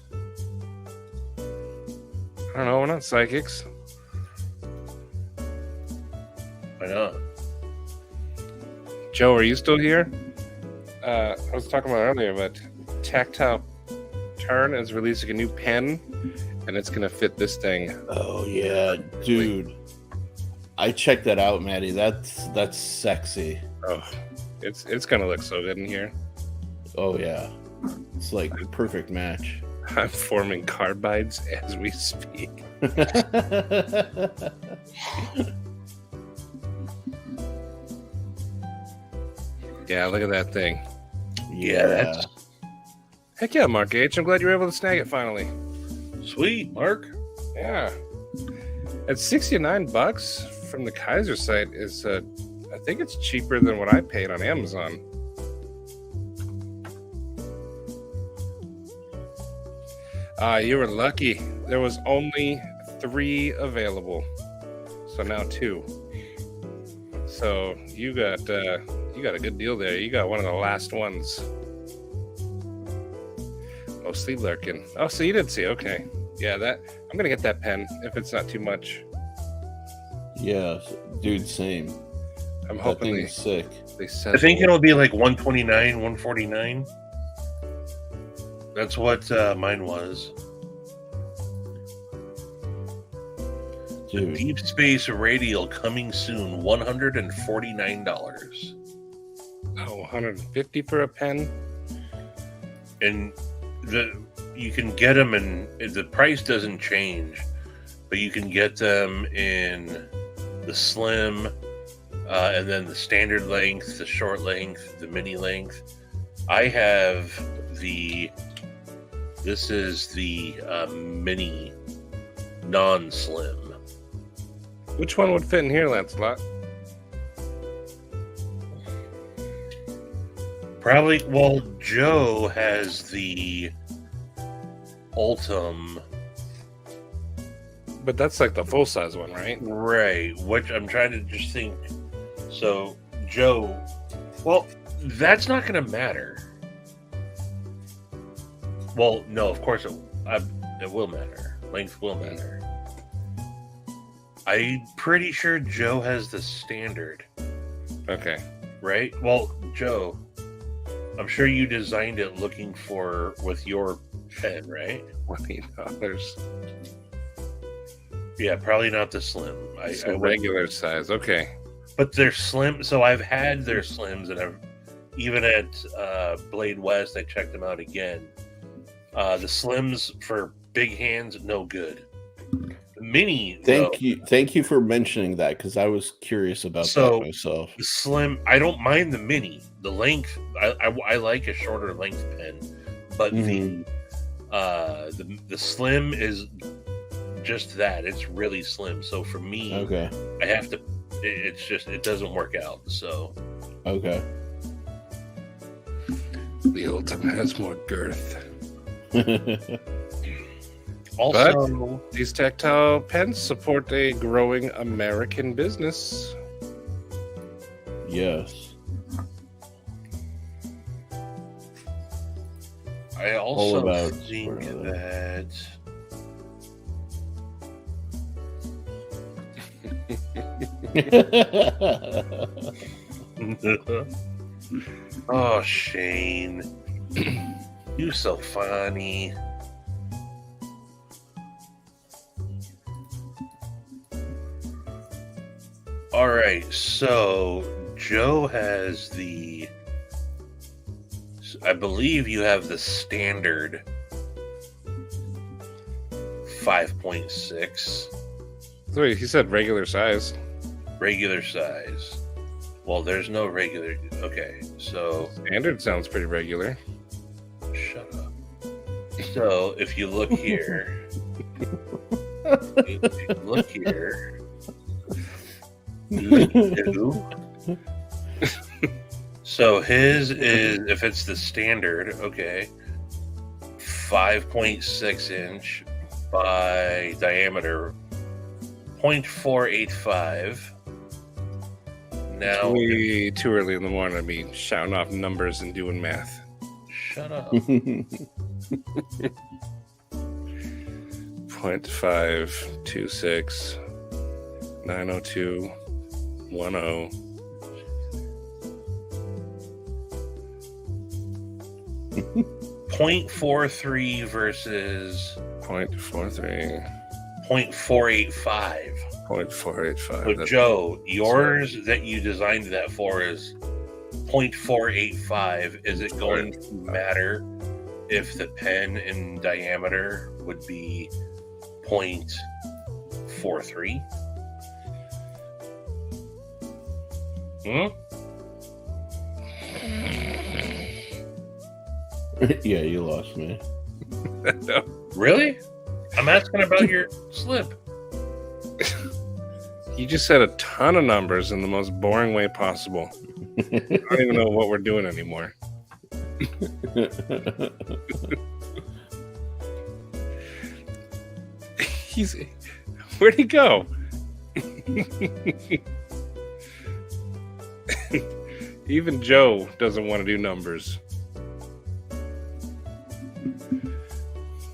I don't know. We're not psychics. Why not? Joe, are you still here? I was talking about earlier, but Tactile Turn is releasing a new pen, and it's gonna fit this thing. Oh yeah, dude. I checked that out, Maddie. That's sexy. Oh, it's gonna look so good in here. Oh yeah. It's like a perfect match. I'm forming carbides as we speak. Yeah, look at that thing. Yeah, that's Heck yeah, Mark H. I'm glad you were able to snag it finally. sweet, Mark. Yeah. At $69 from the Kaiser site is I think it's cheaper than what I paid on Amazon. You were lucky. There was only 3 available. So now 2. So you got a good deal there. You got one of the last ones. Mostly lurking. Oh, so you did see. Okay. Yeah, I'm gonna get that pen if it's not too much. Yeah, dude, same. I'm That hoping thing is sick. they said I think it'll be like 129, 149. That's what mine was. The Dude. Deep Space Radial coming soon, $149. Oh, 150 for a pen. And you can get them, and the price doesn't change, but you can get them in the slim, and then the standard length, the short length, the mini length. I have this is the mini non-slim. Which one would fit in here, Lancelot? Probably, well, Joe has the Ultim. But that's like the full size one, right? Right, which I'm trying to just think. So, Joe, well, that's not going to matter. Well, no, of course it will matter. Length will matter. I'm pretty sure Joe has the standard, Okay. right? Well, Joe, I'm sure you designed it looking with your pen, right? $20. Yeah, probably not the slim. So regular size. Okay. But they're slim. So I've had their slims, and I've even at Blade West, I checked them out again. The slims for big hands, no good. The mini, Thank you for mentioning that, because I was curious about that myself. The slim, I don't mind the mini. The length, I like a shorter length pen, but the slim is just that. It's really slim. So for me, Okay. I have to. It doesn't work out. So Okay. The Ultimate has more girth. also, These tactile pens support a growing American business. Yes. I All also about think whatever. that. Oh, Shane, you so funny. All right, so Joe has I believe you have the standard 5.6 So wait, he said regular size. regular size. Well, there's no regular. Okay, so Standard sounds pretty regular. shut up. So if you look here, you, 2. So his is, if it's the standard, okay, 5.6 inch by diameter, 0.485. Now, Way too early in the morning to be shouting off numbers and doing math. shut up. 0.526 902 10. 0.43 versus 0.43. 0.485. 0.485. So Joe, yours that you designed that for is 0.485. Is it going to matter if the pen in diameter would be 0.43? Yeah, you lost me. No. Really? I'm asking about your slip. You just said a ton of numbers in the most boring way possible. I don't even know what we're doing anymore. Where'd he go? Even Joe doesn't want to do numbers.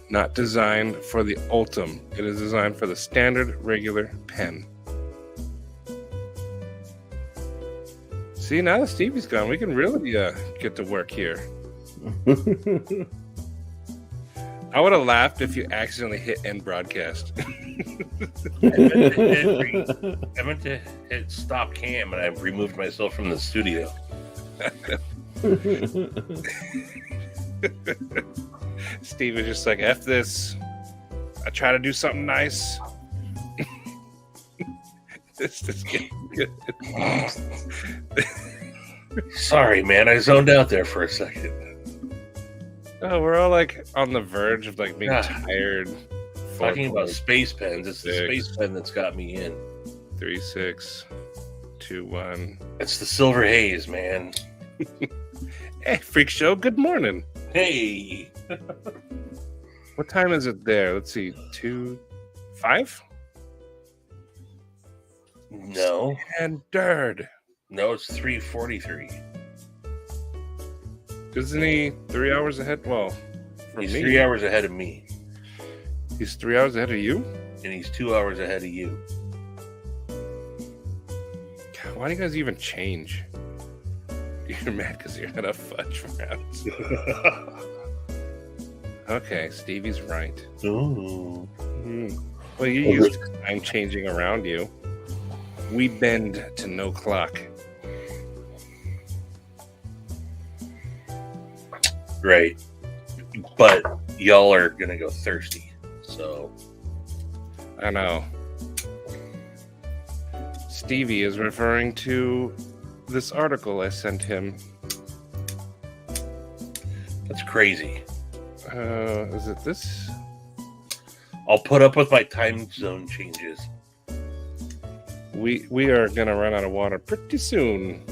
Not designed for the Ultim. It is designed for the standard regular pen. See, now that Stevie's gone, we can really get to work here. I would have laughed if you accidentally hit end broadcast. I meant to hit stop cam and I removed myself from the studio. Steve was just like, F this. I try to do something nice. This is getting good. Sorry, man. I zoned out there for a second. Oh, we're all like on the verge of like being Ah. tired. Talking about space pens. It's the 6. space pen that's got me in. 3, 6, 2, 1. It's the Silver Haze, man. Hey, Freak Show, good morning. Hey. What time is it there? Let's see. 2, 5? No. Standard. No, it's 3:43. Isn't he 3 hours ahead? Well, for He's me, 3 hours ahead of me, he's 3 hours ahead of you? and he's 2 hours ahead of you. God, why do you guys even change? You're mad because you're at a fudge round. Okay, Stevie's right. Ooh. Well, you used to time changing around you. We bend to no clock. Right. But y'all are going to go thirsty. So, I know. Stevie is referring to this article I sent him. that's crazy. Is it this? I'll put up with my time zone changes. We are gonna run out of water pretty soon.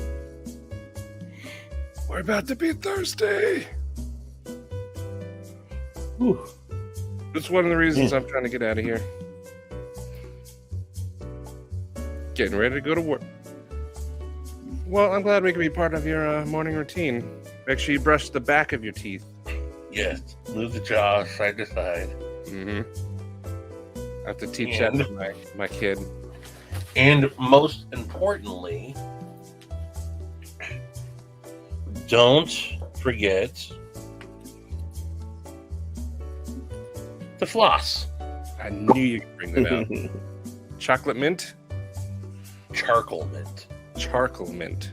We're about to be thirsty. Whew. That's one of the reasons I'm trying to get out of here. Getting ready to go to work. Well, I'm glad we can be part of your morning routine. Make sure you brush the back of your teeth. Yes. Move the jaw side to side. Mm-hmm. I have to teach that to my kid. And most importantly, don't forget to floss. I knew you could bring that out. Chocolate mint? Charcoal mint. Charcoal mint.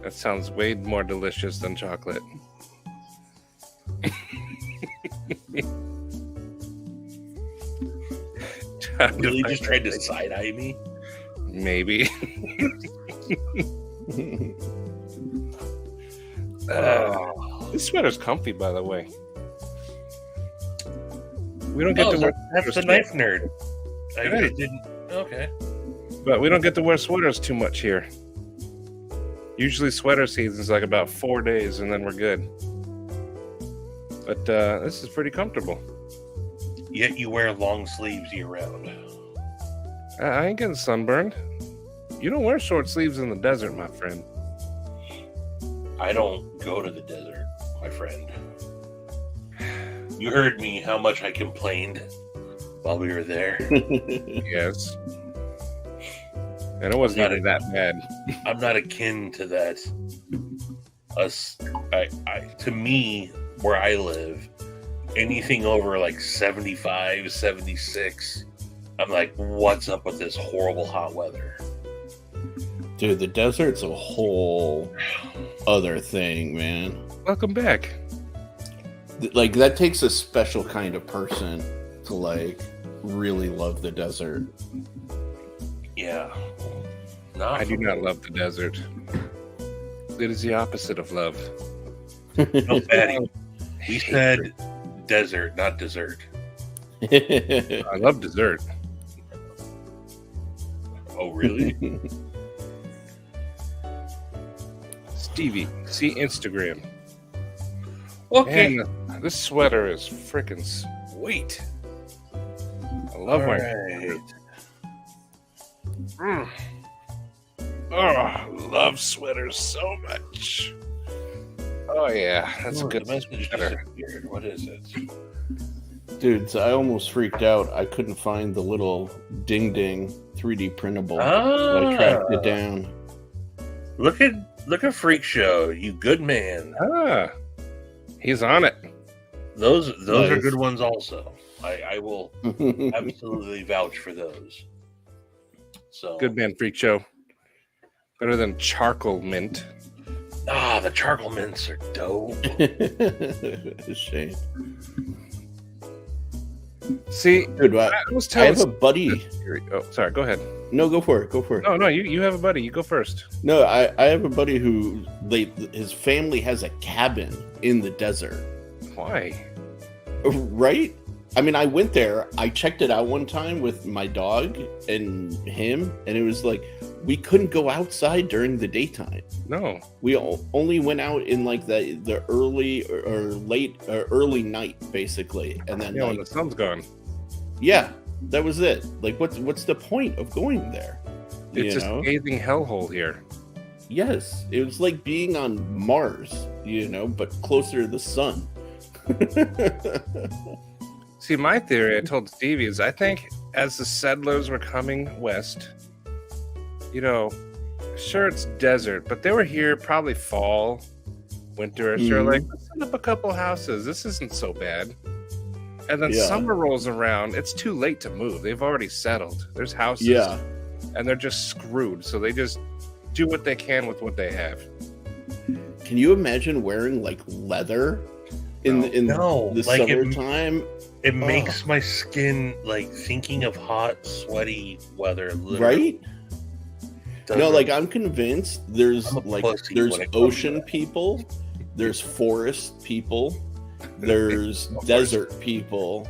That sounds way more delicious than chocolate. Really just tried to side-eye me? Maybe. This sweater's comfy, by the way. We don't get to wear. That's the knife nerd. I didn't. Okay. But we don't get to wear sweaters too much here. Usually sweater season's like about 4 days and then we're good. But this is pretty comfortable. Yet you wear long sleeves year round. I ain't getting sunburned. You don't wear short sleeves in the desert, my friend. I don't go to the desert, my friend. You heard me how much I complained while we were there. Yes. And it wasn't even that bad. I'm not akin to that. To me, where I live, anything over like 75, 76, I'm like, what's up with this horrible hot weather? Dude, the desert's a whole other thing, man. Welcome back. Like, that takes a special kind of person to, like, really love the desert. Yeah. I do not love the desert. It is the opposite of love. No, Patty. We said desert, not dessert. I love dessert. Oh, really? Stevie, see Instagram. Okay. Man, this sweater is freaking sweet. I love my. Right. Oh, love sweaters so much. Oh yeah, that's a good The message sweater. disappeared. What is it? Dudes, I almost freaked out. I couldn't find the little ding ding 3D printable. Ah. I tracked it down. Look at Freak Show, you good man. Ah, he's on it. Those are Nice. good ones also. I will absolutely vouch for those. So Good man, freak show. Better than charcoal mint. the charcoal mints are dope. Shame. See, Dude, I was I telling. have a buddy. Oh, sorry. Go ahead. No, go for it. Go for it. No, you have a buddy. You go first. No, I have a buddy who his family has a cabin in the desert. Why? Right? I mean, I went there. I checked it out one time with my dog and him, and it was like we couldn't go outside during the daytime. No. We only went out in like the early or late or early night, basically, and then Yeah, when like, the sun's gone. yeah, that was it. Like, what's the point of going there? It's You a know? scathing hellhole here. Yes, it was like being on Mars, but closer to the sun. See, my theory, I told Stevie, is I think as the settlers were coming west, sure it's desert, but they were here probably fall, winter. Sure, like, let's set up a couple houses. This isn't so bad. And then Yeah. summer rolls around. It's too late to move. They've already settled. There's houses. Yeah. And they're just screwed. So they just do what they can with what they have. Can you imagine wearing like leather in No, the like summertime? It makes my skin like thinking of hot, sweaty weather. Literally Right? No, doesn't- like I'm convinced there's I'm a like pussy there's when it comes to ocean that. people, there's forest people, there's desert people,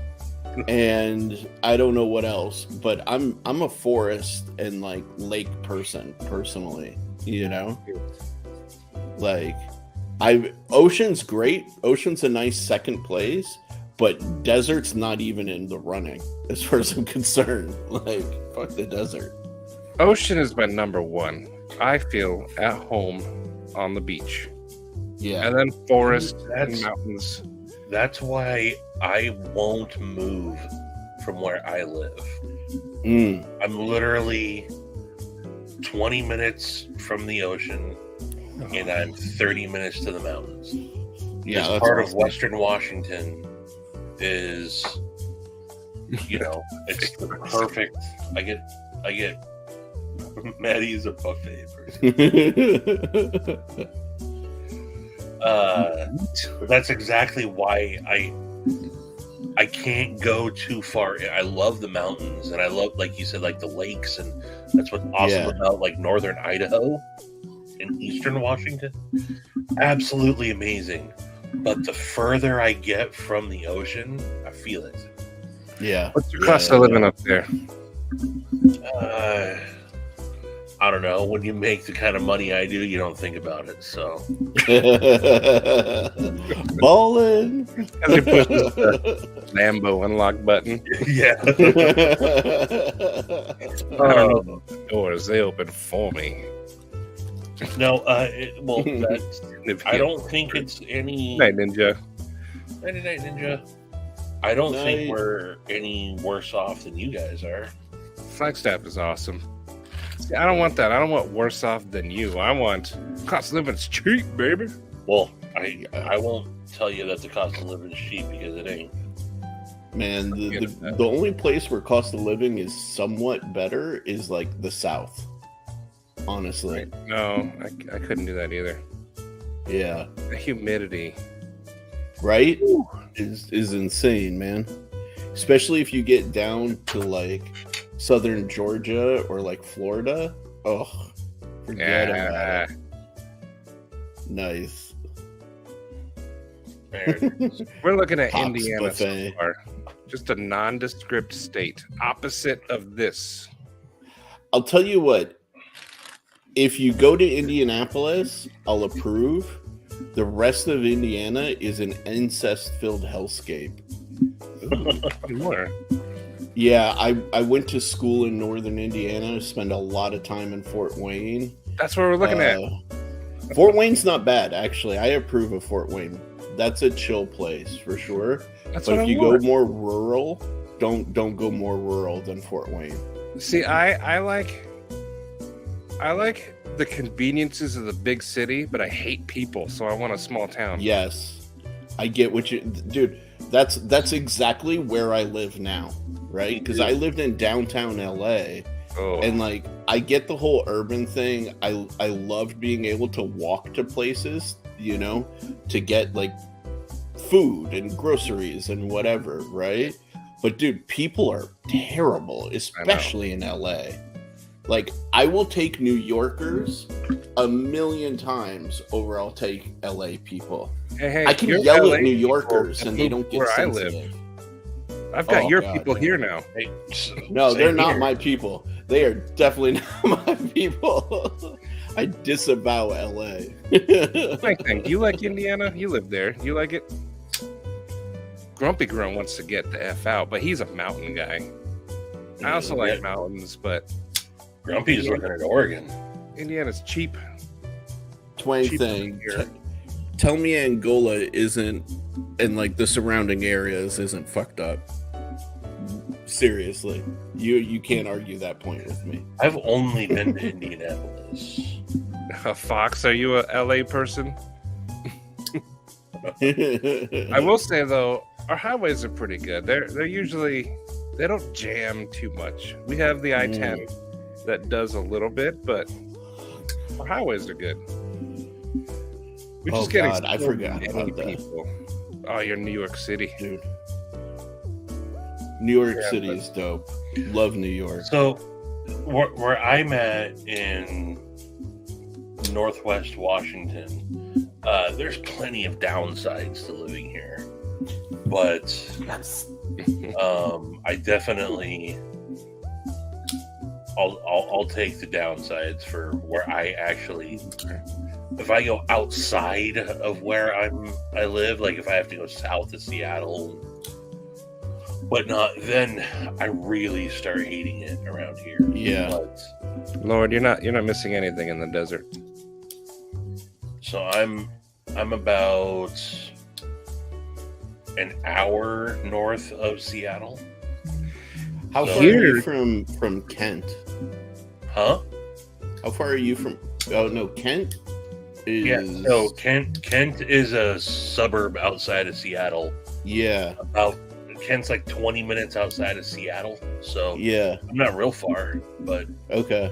and I don't know what else, but I'm a forest and like lake person personally, Like ocean's great. Ocean's a nice second place, but desert's not even in the running as far as I'm concerned. Like, fuck the desert. Ocean is my number one. I feel at home on the beach. Yeah. And then forest and That's- mountains. That's why I won't move from where I live. Mm. I'm literally 20 minutes from the ocean, and I'm 30 minutes to the mountains. Yeah, This that's part of awesome. Western Washington is, it's the perfect. I get. Maddie is a buffet person. That's exactly why I can't go too far. I love the mountains, and I love, like you said, like the lakes, and that's what's awesome Yeah. about like northern Idaho and eastern Washington. Absolutely amazing. But the further I get from the ocean, I feel it. Yeah. What's your cost of living up there? I don't know. When you make the kind of money I do, you don't think about it. So Ballin'. As he pushes the Lambo unlock button. yeah. I don't know the doors. They open for me. No. Well, that's, I don't think it's any. Night Ninja. Night Ninja. I don't Night. think we're any worse off than you guys are. Flagstaff is awesome. See, I don't want that. I don't want worse off than you. I want cost of living's cheap, baby. Well, I won't tell you that the cost of living is cheap because it ain't. Man, the only place where cost of living is somewhat better is like the South. Honestly. No, I couldn't do that either. Yeah. The humidity. Right? Is insane, man. Especially if you get down to like southern Georgia or like Florida. Oh, forget about it. Nice. We're looking at Pops Indiana so buffet. far. Just a nondescript state. Opposite of this. I'll tell you what. If you go to Indianapolis, I'll approve. The rest of Indiana is an incest-filled hellscape. More. Yeah, I went to school in northern Indiana. Spent a lot of time in Fort Wayne. That's what we're looking at. Fort Wayne's not bad, actually. I approve of Fort Wayne. That's a chill place for sure. That's But what if I you want. go more rural, don't go more rural than Fort Wayne. See, I like the conveniences of the big city, but I hate people, so I want a small town. Yes, I get what you, dude. That's exactly where I live now, right? Because I lived in downtown LA, Oh, and like I get the whole urban thing. I loved being able to walk to places, you know, to get like food and groceries and whatever, right? But dude, people are terrible, especially in LA. Like, I will take New Yorkers a million times over I'll take LA people. hey, I can your yell LA at New people Yorkers can and they move don't get where I sensitive. live. I've got Oh, your God, people man. here now. Hey, No, same they're not here. my people. They are definitely not my people. I disavow LA. Mike, then, do you like Indiana? You live there. You like it? Grumpy Grunt wants to get the F out, but he's a mountain guy. I also like Yeah. mountains, but Grumpy's looking at Oregon. Indiana's cheap. Twang Cheaper thing. here. Tell me Angola isn't, and like the surrounding areas isn't fucked up. Seriously, you can't argue that point with me. I've only been to Indianapolis. Fox, are you a LA person? I will say though, our highways are pretty good. They're usually, they don't jam too much. We have the I-10 that does a little bit, but our highways are good. We Oh, just get God, I exposed forgot to about any that. people. Oh, you're New York City. Dude, New York Yeah, City but- is dope. Love New York. So, where I'm at in Northwest Washington, there's plenty of downsides to living here, but I definitely, I'll take the downsides for where I actually. If I go outside of where I live, like if I have to go south of Seattle, whatnot, then I really start hating it around here. Yeah. But, Lord, you're not missing anything in the desert. so I'm about an hour north of Seattle. How So- far are you from Kent? Huh? How far are you from? Oh no, Kent is. Yeah. So Kent is a suburb outside of Seattle. Yeah, Kent's like 20 minutes outside of Seattle. So yeah. I'm not real far, but Okay.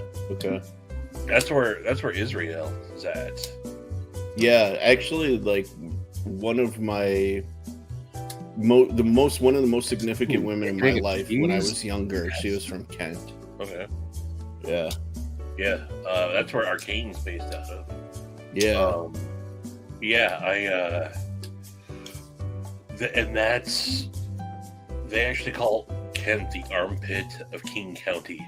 that's where Israel is at. Yeah, actually, like one of my one of the most significant women in my Drinking life when I cheese? was younger. She was from Kent. Okay. Yeah, Yeah. That's where Arcane's based out of. yeah. And that's, they actually call Kent the armpit of King County.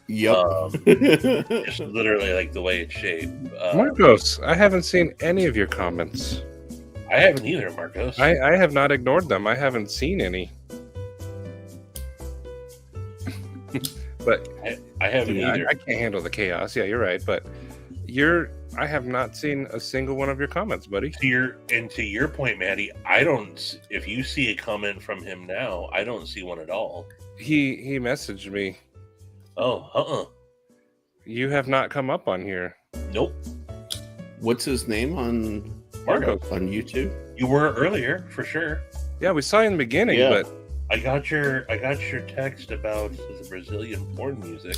Yep. Just literally like the way it's shaped. Marcos, I haven't seen any of your comments. I haven't either, Marcos. I have not ignored them. I haven't seen any. But I haven't yeah, either. I can't handle the chaos. Yeah, you're right. But I have not seen a single one of your comments, buddy. To your point, Maddie, I don't. If you see a comment from him now, I don't see one at all. He messaged me. Oh, You have not come up on here. nope. What's his name on Marcos, on YouTube? you were earlier for sure. Yeah, we saw you in the beginning, Yeah. but I got your text about the Brazilian porn music,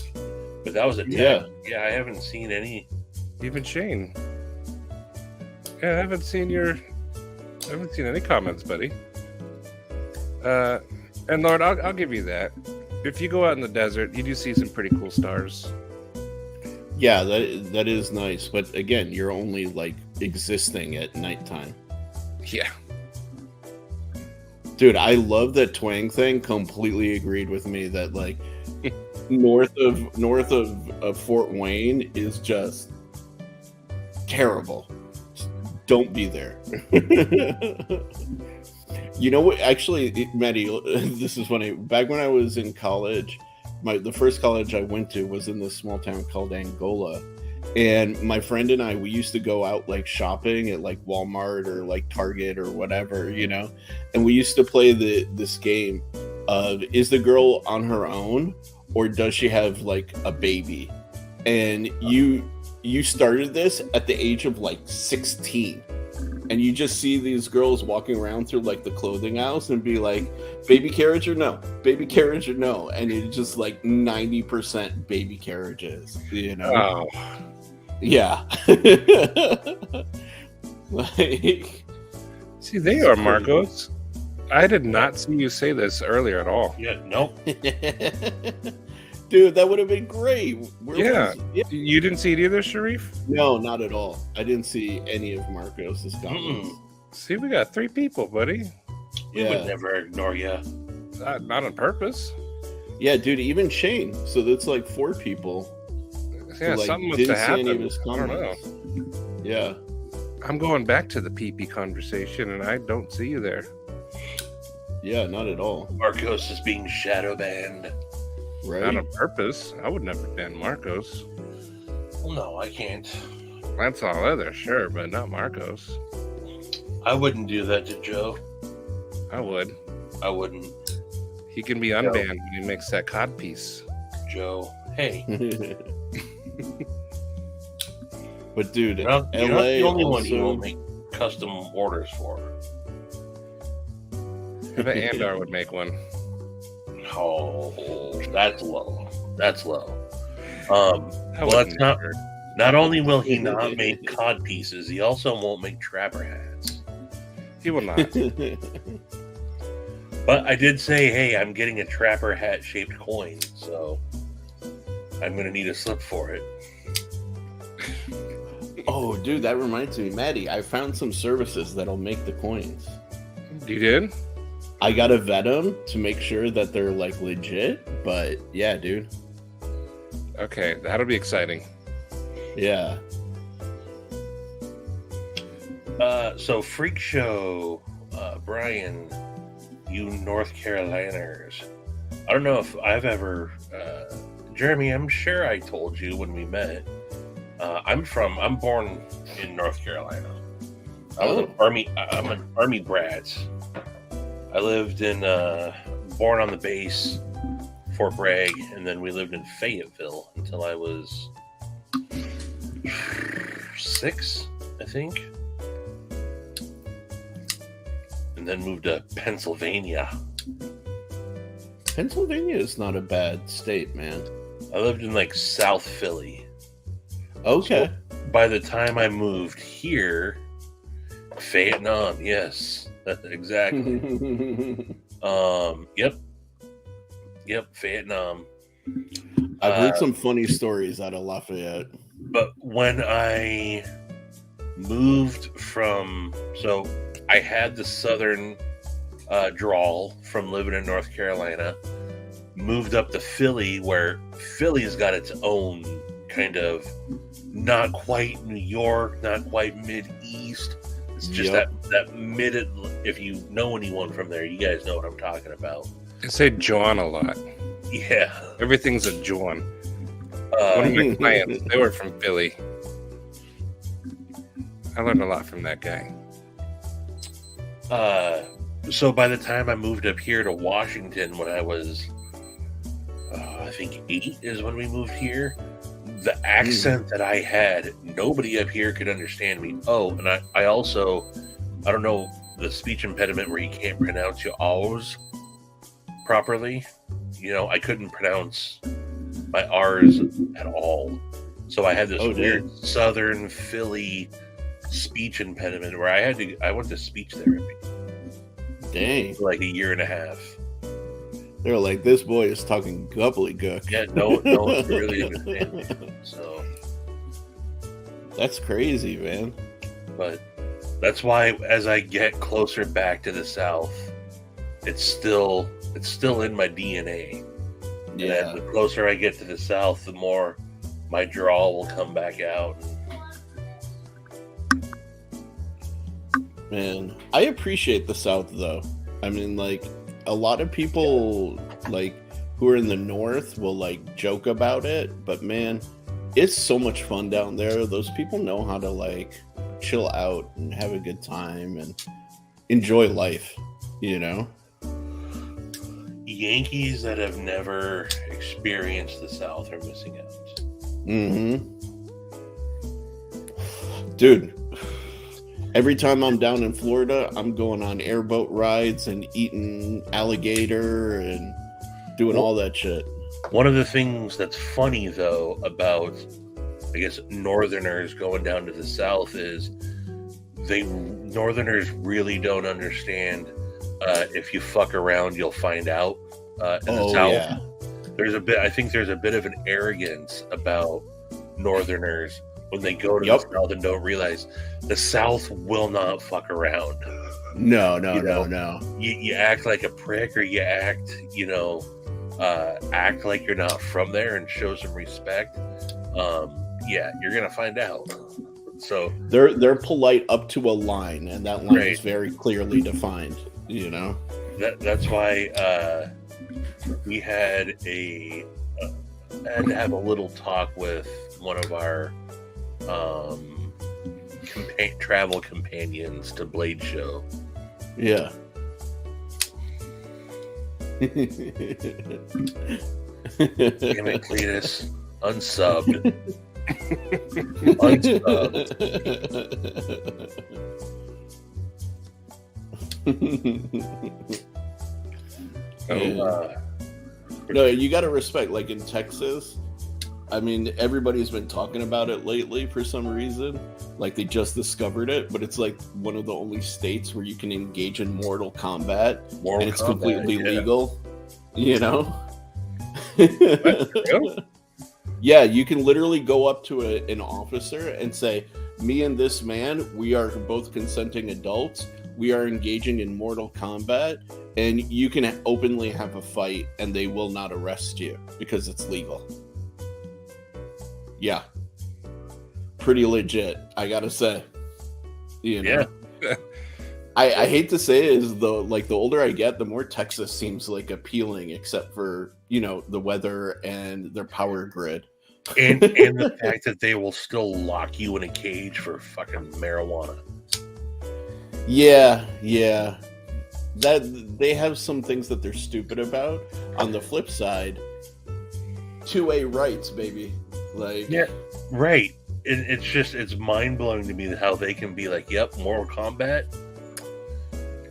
but that was a text. Yeah. Yeah, I haven't seen any. even Shane. Yeah, I haven't seen any comments, buddy. And Lord, I'll give you that. If you go out in the desert, you do see some pretty cool stars. Yeah, that is nice. But again, you're only like existing at nighttime. Yeah. Dude, I love that twang thing. Completely agreed with me that like north of Fort Wayne is just terrible. Don't be there. You know what? Actually, Maddie, this is funny. Back when I was in college, the first college I went to was in this small town called Angola. And my friend and I, we used to go out like shopping at like Walmart or like Target or whatever, you know. And we used to play this game of, is the girl on her own or does she have like a baby? And you started this at the age of like 16. And you just see these girls walking around through like the clothing aisles and be like, baby carriage or no? Baby carriage or no? And it's just like 90% baby carriages, you know? Oh. Yeah. Like, See, they are Marcos. I did not see you say this earlier at all. Yeah, nope. dude, that would have been great. Yeah. You didn't see it either, Sharif? No, not at all. I didn't see any of Marcos's comments. See, we got 3 people, buddy. We would never ignore you. Not on purpose. Yeah, dude, even Shane. So that's like 4 people. Yeah, who, like, something must didn't have see any of happened. his I don't know. comments. Yeah. I'm going back to the PP conversation, and I don't see you there. Yeah, not at all. Marcos is being shadow banned. Right? Not on purpose. I would never ban Marcos. Well, no, I can't. That's all other, sure, but not Marcos. I wouldn't do that to Joe. I would. I wouldn't. He can be unbanned when he makes that cod piece. Joe, hey. But dude, You're not LA the only one also... you will make custom orders for. I bet Andar would make one. Oh, that's low. That's low. That Well, that's wouldn't not. hurt. Not only will he not make cod pieces, he also won't make trapper hats. He will not. But I did say, hey, I'm getting a trapper hat shaped coin, so I'm gonna need a slip for it. Oh, dude, that reminds me, Maddie, I found some services that'll make the coins. You did? I gotta vet them to make sure that they're like legit, but yeah, dude. Okay, that'll be exciting. Yeah. So Freak Show, Brian, you North Caroliners. I don't know if I've ever, Jeremy, I'm sure I told you when we met. I'm born in North Carolina. I'm an army brat. I lived in, born on the base, Fort Bragg, and then we lived in Fayetteville until I was 6, I think. And then moved to Pennsylvania. Pennsylvania is not a bad state, man. I lived in like South Philly. Okay. So by the time I moved here, Vietnam, yes, exactly. Yep, Vietnam. I've heard some funny stories out of Lafayette. But when I moved so I had the southern drawl from living in North Carolina. moved up to Philly, where Philly's got its own kind of not quite New York, not quite mid-east. It's just that mid. If you know anyone from there, you guys know what I'm talking about. I say John a lot. Yeah, Everything's a John. One of my clients, they were from Philly. I learned a lot from that guy. So by the time I moved up here to Washington, when I was, I think 8 is when we moved here. The accent that I had, nobody up here could understand me. Oh, and I also, I don't know, the speech impediment where you can't pronounce your O's properly. You know, I couldn't pronounce my R's at all. So I had this weird Southern Philly speech impediment where I went to speech therapy. Dang. For like a year and a half. They're like, this boy is talking gobbledygook. Yeah, no one could really understand me. So that's crazy, man. But that's why as I get closer back to the South, it's still in my DNA. Yeah. And the closer I get to the South, the more my drawl will come back out. Man, I appreciate the South, though. I mean, like, a lot of people, like, who are in the North will, like, joke about it. But, man, it's so much fun down there. Those people know how to, like, chill out and have a good time and enjoy life, you know? Yankees that have never experienced the South are missing out. Mm-hmm. Dude, every time I'm down in Florida, I'm going on airboat rides and eating alligator and doing all that shit. One of the things that's funny, though, about, I guess, Northerners going down to the South is Northerners really don't understand if you fuck around, you'll find out. In the South, yeah. I think there's a bit of an arrogance about Northerners when they go to the South and don't realize the South will not fuck around. No. You act like a prick, or you act, act like you're not from there and show some respect. Yeah, you're gonna find out. So they're polite up to a line, and that line is very clearly defined. You know, that's why we had to have a little talk with one of our travel companions to Blade Show. Yeah. Damn it, Cletus. Unsubbed. No, you got to respect, like in Texas, I mean, everybody's been talking about it lately for some reason. Like they just discovered it, but it's like one of the only states where you can engage in Mortal Kombat, and it's completely legal. You know? Yeah, you can literally go up to an officer and say, me and this man, we are both consenting adults. We are engaging in Mortal Kombat, and you can openly have a fight, and they will not arrest you because it's legal. Yeah. Pretty legit, I gotta say. You know? Yeah. I hate to say it, is though, like the older I get, the more Texas seems like appealing, except for, the weather and their power grid. And the fact that they will still lock you in a cage for fucking marijuana. Yeah. That they have some things that they're stupid about. On the flip side, 2A rights, baby. Like, yeah, right. It's mind blowing to me how they can be like, yep, Mortal Kombat.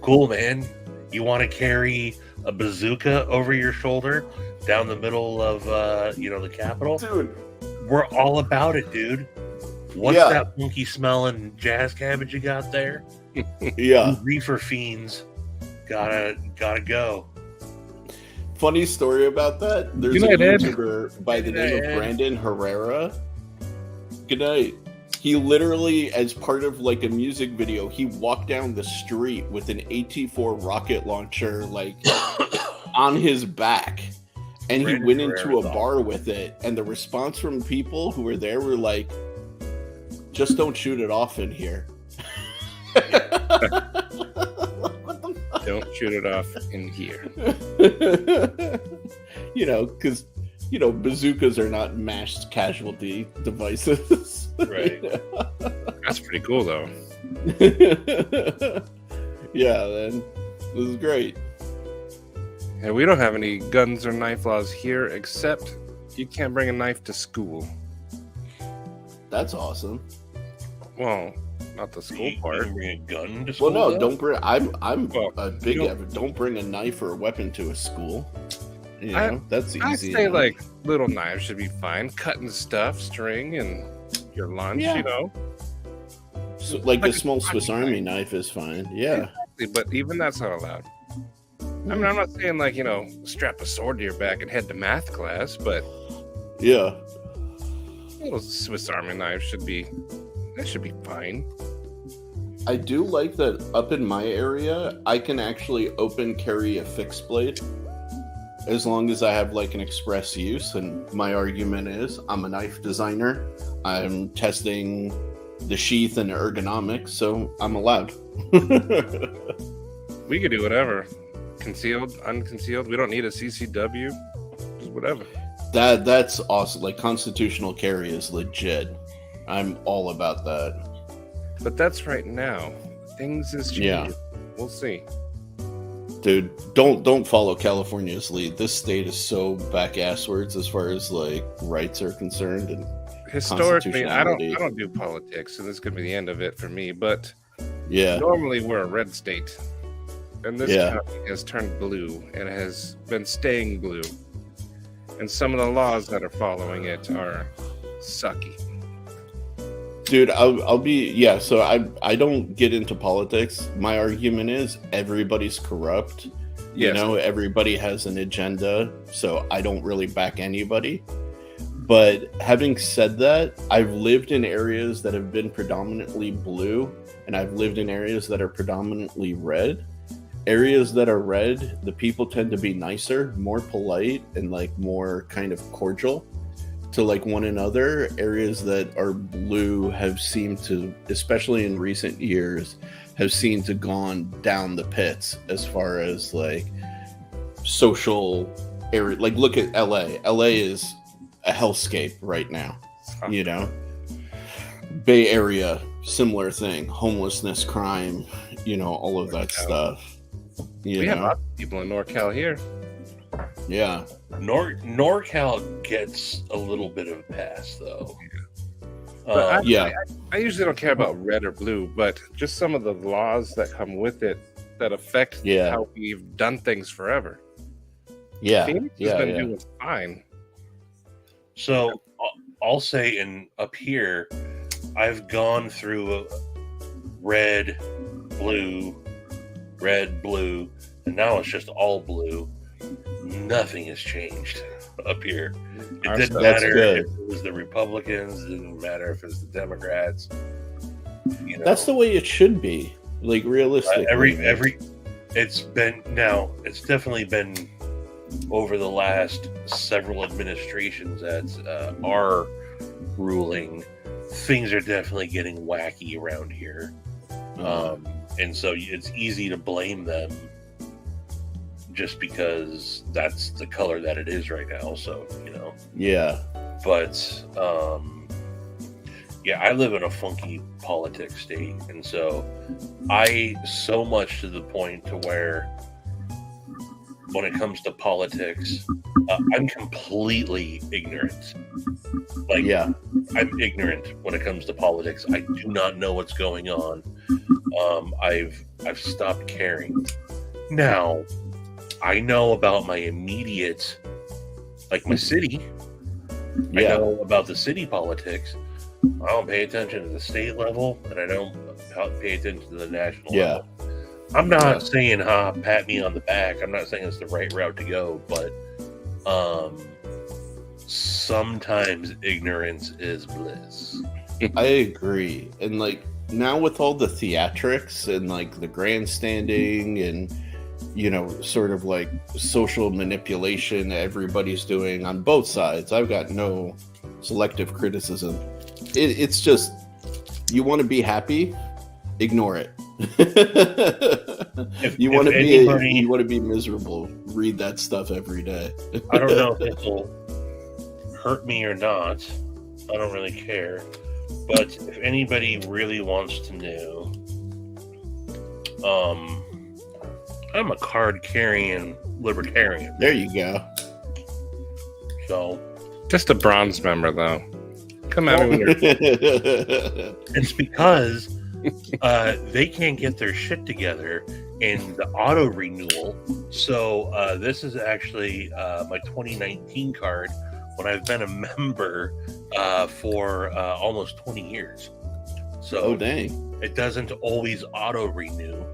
Cool, man. You want to carry a bazooka over your shoulder down the middle of the Capitol? Dude, we're all about it, dude. What's that funky smelling jazz cabbage you got there? Yeah. Reefer fiends. Gotta go. Funny story about that. There's a YouTuber by the name of Brandon Herrera. Good night. He literally, as part of like a music video, he walked down the street with an AT-4 rocket launcher like on his back. And he Brandon went Herrera's into a awesome. bar with it, and the response from people who were there were like, "Just don't shoot it off in here." What the fuck? Don't shoot it off in here. Because bazookas are not mass casualty devices. Right. That's pretty cool, though. Yeah, man, this is great. And we don't have any guns or knife laws here, except you can't bring a knife to school. That's awesome. Well, not the school You part. can bring a gun to Well, school. no, though? don't bring. I'm Well, a big you know- advocate. Don't bring a knife or a weapon to a school. I- That's easy. I say enough. like little knives should be fine. Cutting stuff, string, and your lunch. Yeah. You know. So, like a a small Swiss pocket Army knife is fine. Yeah. But even that's not allowed. I mean, I'm not saying like strap a sword to your back and head to math class, but Yeah. a little Swiss Army knife should be fine. I do like that up in my area, I can actually open carry a fixed blade as long as I have like an express use. And my argument is I'm a knife designer. I'm testing the sheath and ergonomics, so I'm allowed. We could do whatever. Concealed, unconcealed. We don't need a CCW. Just whatever. That's awesome. Like constitutional carry is legit. I'm all about that. But that's right now. Things is changing. Yeah. We'll see. Dude, don't follow California's lead. This state is so back asswards as far as like rights are concerned. And Historically, I Constitutionality. don't do politics, and this could be the end of it for me. But yeah, normally we're a red state, and this Yeah. county has turned blue and has been staying blue. And some of the laws that are following it are sucky. dude, I'll be yeah. So I don't get into politics. My argument is everybody's corrupt. Yes. Everybody has an agenda. So I don't really back anybody. But having said that, I've lived in areas that have been predominantly blue, and I've lived in areas that are predominantly red. Areas that are red, the people tend to be nicer, more polite, and like more kind of cordial to like one another. Areas that are blue have seemed to, especially in recent years, have seemed to gone down the pits as far as like social area. Like look at LA. LA is a hellscape right now. Bay Area, similar thing. Homelessness, crime, all of that stuff. We have lots of people in NorCal here. Yeah. NorCal gets a little bit of a pass, though. But Yeah. I usually don't care about red or blue, but just some of the laws that come with it that affect Yeah. how we've done things forever. Yeah. Phoenix has Yeah. been Yeah. doing fine. So I'll say, up here, I've gone through red, blue, and now it's just all blue. Nothing has changed up here. It Our didn't stuff- That's matter good. if it was the Republicans. It didn't matter if it was the Democrats. That's the way it should be. Like realistically. it's definitely been over the last several administrations that are ruling. Things are definitely getting wacky around here. And so it's easy to blame them just because that's the color that it is right now. So, Yeah. but I live in a funky politics state. And so so much to the point to where when it comes to politics, I'm completely ignorant. Like, Yeah. I'm ignorant when it comes to politics. I do not know what's going on. I've stopped caring. Now, I know about my immediate, like my city. I Yeah. know about the city politics. I don't pay attention to the state level, and I don't pay attention to the national Yeah. level. I'm not saying, pat me on the back. I'm not saying it's the right route to go, but sometimes ignorance is bliss. I agree. And like now with all the theatrics and like the grandstanding and sort of like social manipulation everybody's doing on both sides. I've got no selective criticism. It's just, you want to be happy, ignore it. You want to be miserable, read that stuff every day. I don't know if it'll hurt me or not. I don't really care. But if anybody really wants to know, I'm a card-carrying libertarian. There you go. So, just a bronze member, though. Come at me when you're... It's because they can't get their shit together in the auto renewal. So this is actually my 2019 card when I've been a member for almost 20 years. So oh, dang. It doesn't always auto renew.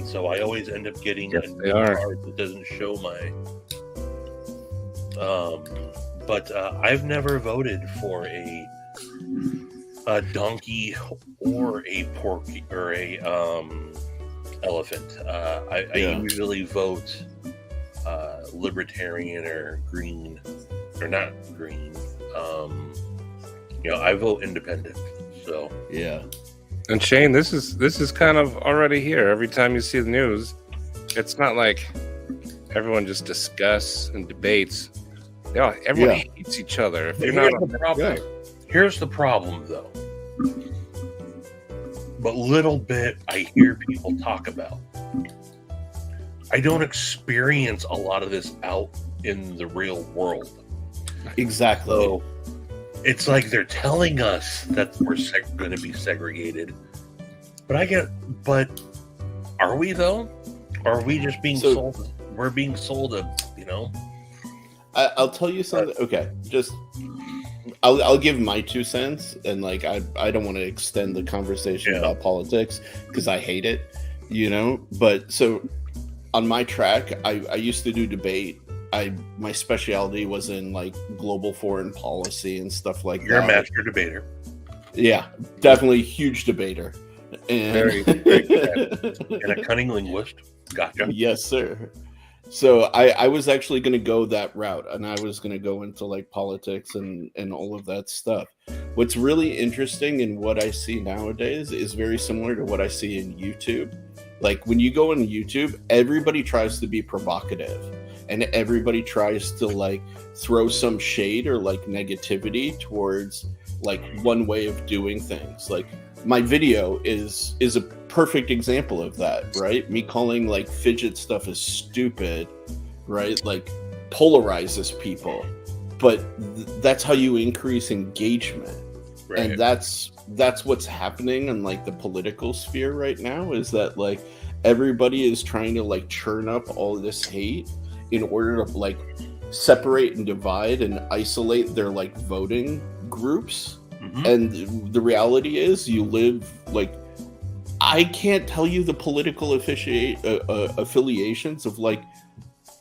So I always end up getting a new card that doesn't show my... But I've never voted for a donkey or a pork or a elephant. I usually vote libertarian or green, or not green. I vote independent. So yeah. And Shane, this is kind of already here. Every time you see the news, it's not like everyone just discusses and debates. Everyone hates each other. If you're not the problem. Here's the problem, though. But little bit I hear people talk about. I don't experience a lot of this out in the real world. Exactly. So it's like they're telling us that we're going to be segregated. But are we though? Or are we just being sold? We're being sold I'll tell you something. Okay, just I'll give my 2 cents, and like I don't want to extend the conversation about politics because I hate it, But so on my track, I used to do debate. My specialty was in like global foreign policy and stuff like that. You're a master debater. Yeah, definitely huge debater. And very good. And a cunning linguist. Gotcha. Yes, sir. So I was actually going to go that route, and I was going to go into like politics and all of that stuff. What's really interesting in what I see nowadays is very similar to what I see in YouTube. Like when you go on YouTube, everybody tries to be provocative, and everybody tries to like throw some shade or like negativity towards like one way of doing things. Like my video is a perfect example of that, right? Me calling like fidget stuff is stupid, right? Like polarizes people, but that's how you increase engagement. Right. And that's what's happening in like the political sphere right now, is that like everybody is trying to like churn up all this hate in order to like separate and divide and isolate their like voting groups. Mm-hmm. And the reality is you live like, I can't tell you the political affiliations of like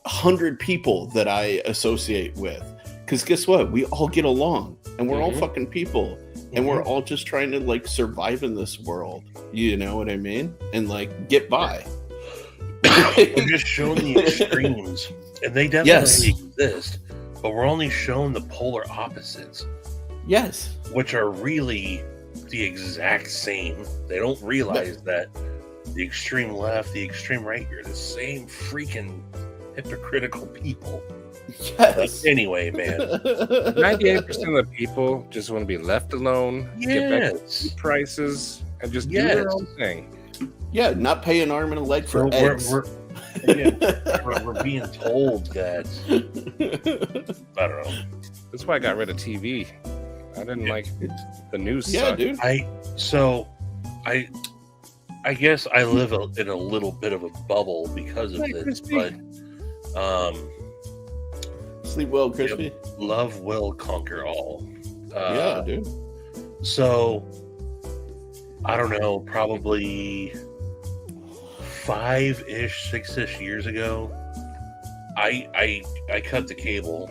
100 people that I associate with, because guess what, we all get along and we're all fucking people, and we're all just trying to like survive in this world, you know what I mean, and like get by. We're just showing the extremes, and they definitely exist, but we're only showing the polar opposites. Yes, which are really the exact same. They don't realize that the extreme left, the extreme right, you're the same freaking hypocritical people. Yes. Like, anyway, man. 98% of the people just want to be left alone, get back to prices, and just do their own thing. Yeah, not pay an arm and a leg for eggs. We're being told that. I don't know. That's why I got rid of TV. I didn't like the news. Yeah, dude. I guess I live in a little bit of a bubble because of this, but sleep well, Crispy. Love will conquer all. Yeah, dude. So I don't know, probably 5-ish, 6-ish years ago, I cut the cable.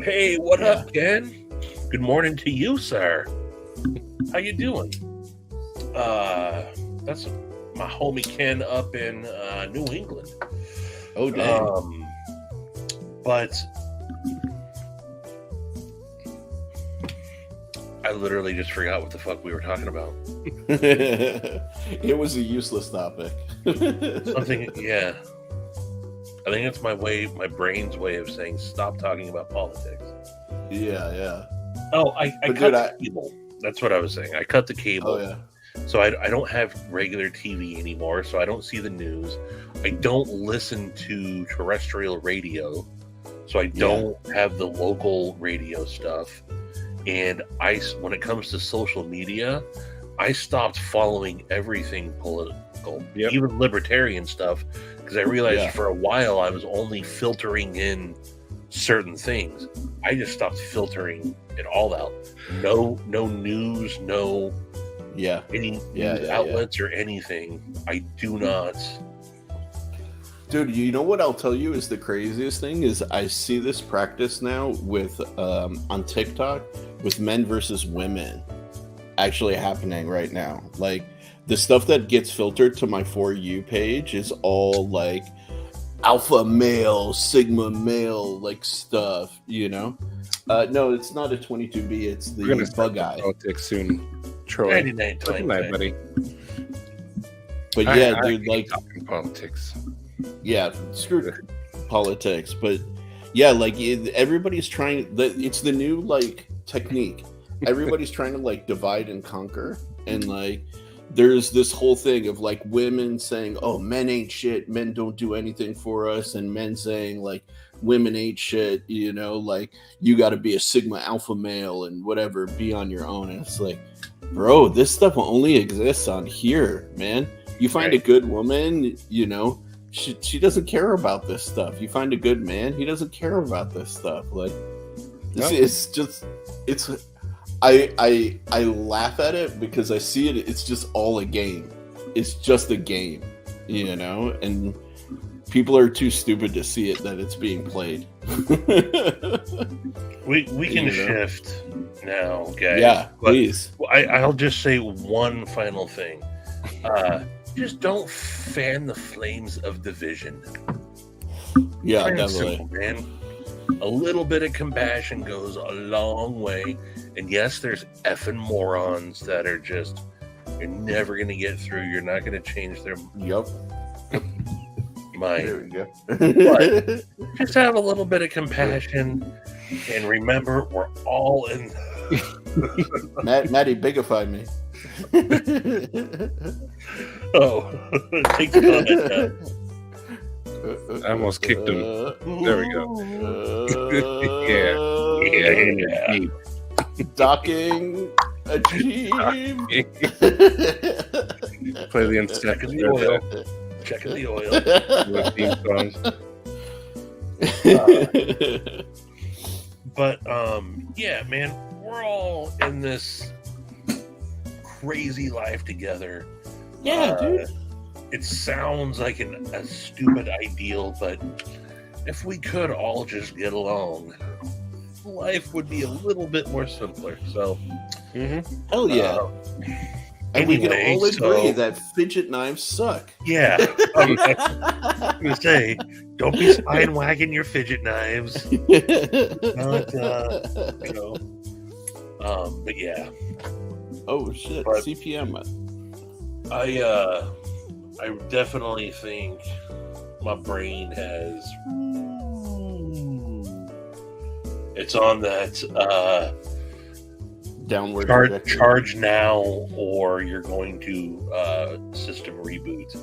Hey, what up, Ken? Good morning to you, sir. How you doing? That's my homie Ken up in New England. Oh, dang. But I literally just forgot what the fuck we were talking about. It was a useless topic. Something, yeah. I think it's my brain's way of saying stop talking about politics. Yeah. Oh, I cut the cable. That's what I was saying. I cut the cable. Oh, yeah. So I don't have regular TV anymore, so I don't see the news. I don't listen to terrestrial radio, so I don't have the local radio stuff. And when it comes to social media, I stopped following everything political, even libertarian stuff, because I realized for a while I was only filtering in certain things. I just stopped filtering it all out. No news, no any news outlets or anything. I do not. Dude, you know what I'll tell you is the craziest thing is I see this practice now with on TikTok with men versus women actually happening right now. Like the stuff that gets filtered to my For You page is all like alpha male, sigma male like stuff, you know? No, it's not a 22B, it's the bug eye. Politics soon, Troy. Good night, buddy. But dude, like talking politics. Yeah, screw politics, but yeah, like everybody's trying. It's the new like technique. Everybody's trying to like divide and conquer, and like there's this whole thing of like women saying, "Oh, men ain't shit. Men don't do anything for us," and men saying like, "Women ain't shit." You know, like you got to be a sigma alpha male and whatever, be on your own. And it's like, bro, this stuff only exists on here, man. You find a good woman, you know. She doesn't care about this stuff. You find a good man, he doesn't care about this stuff. Like I laugh at it because I see it. It's just all a game. It's just a game, you know. And people are too stupid to see it that it's being played. we can shift now, guys. Yeah, please. I'll just say one final thing. Just don't fan the flames of division. Yeah, definitely. Simple, man. A little bit of compassion goes a long way. And yes, there's effing morons that are just, you're never going to get through. You're not going to change their mind. There we go. But just have a little bit of compassion. And remember, we're all in. Maddie, bigify me. Take the I almost kicked him. There we go. Yeah. Docking achieved. Play the Checking the oil. Checking the oil. But yeah, man, we're all in this crazy life together. Yeah, dude. It sounds like a stupid ideal, but if we could all just get along, life would be a little bit more simpler. So, hell yeah. And we can all agree that fidget knives suck. Yeah. I'm going to say, don't be spine wagging your fidget knives. Not, but yeah. Oh, shit. But CPM. I definitely think my brain has. It's on that downward charge now, or you're going to system reboot.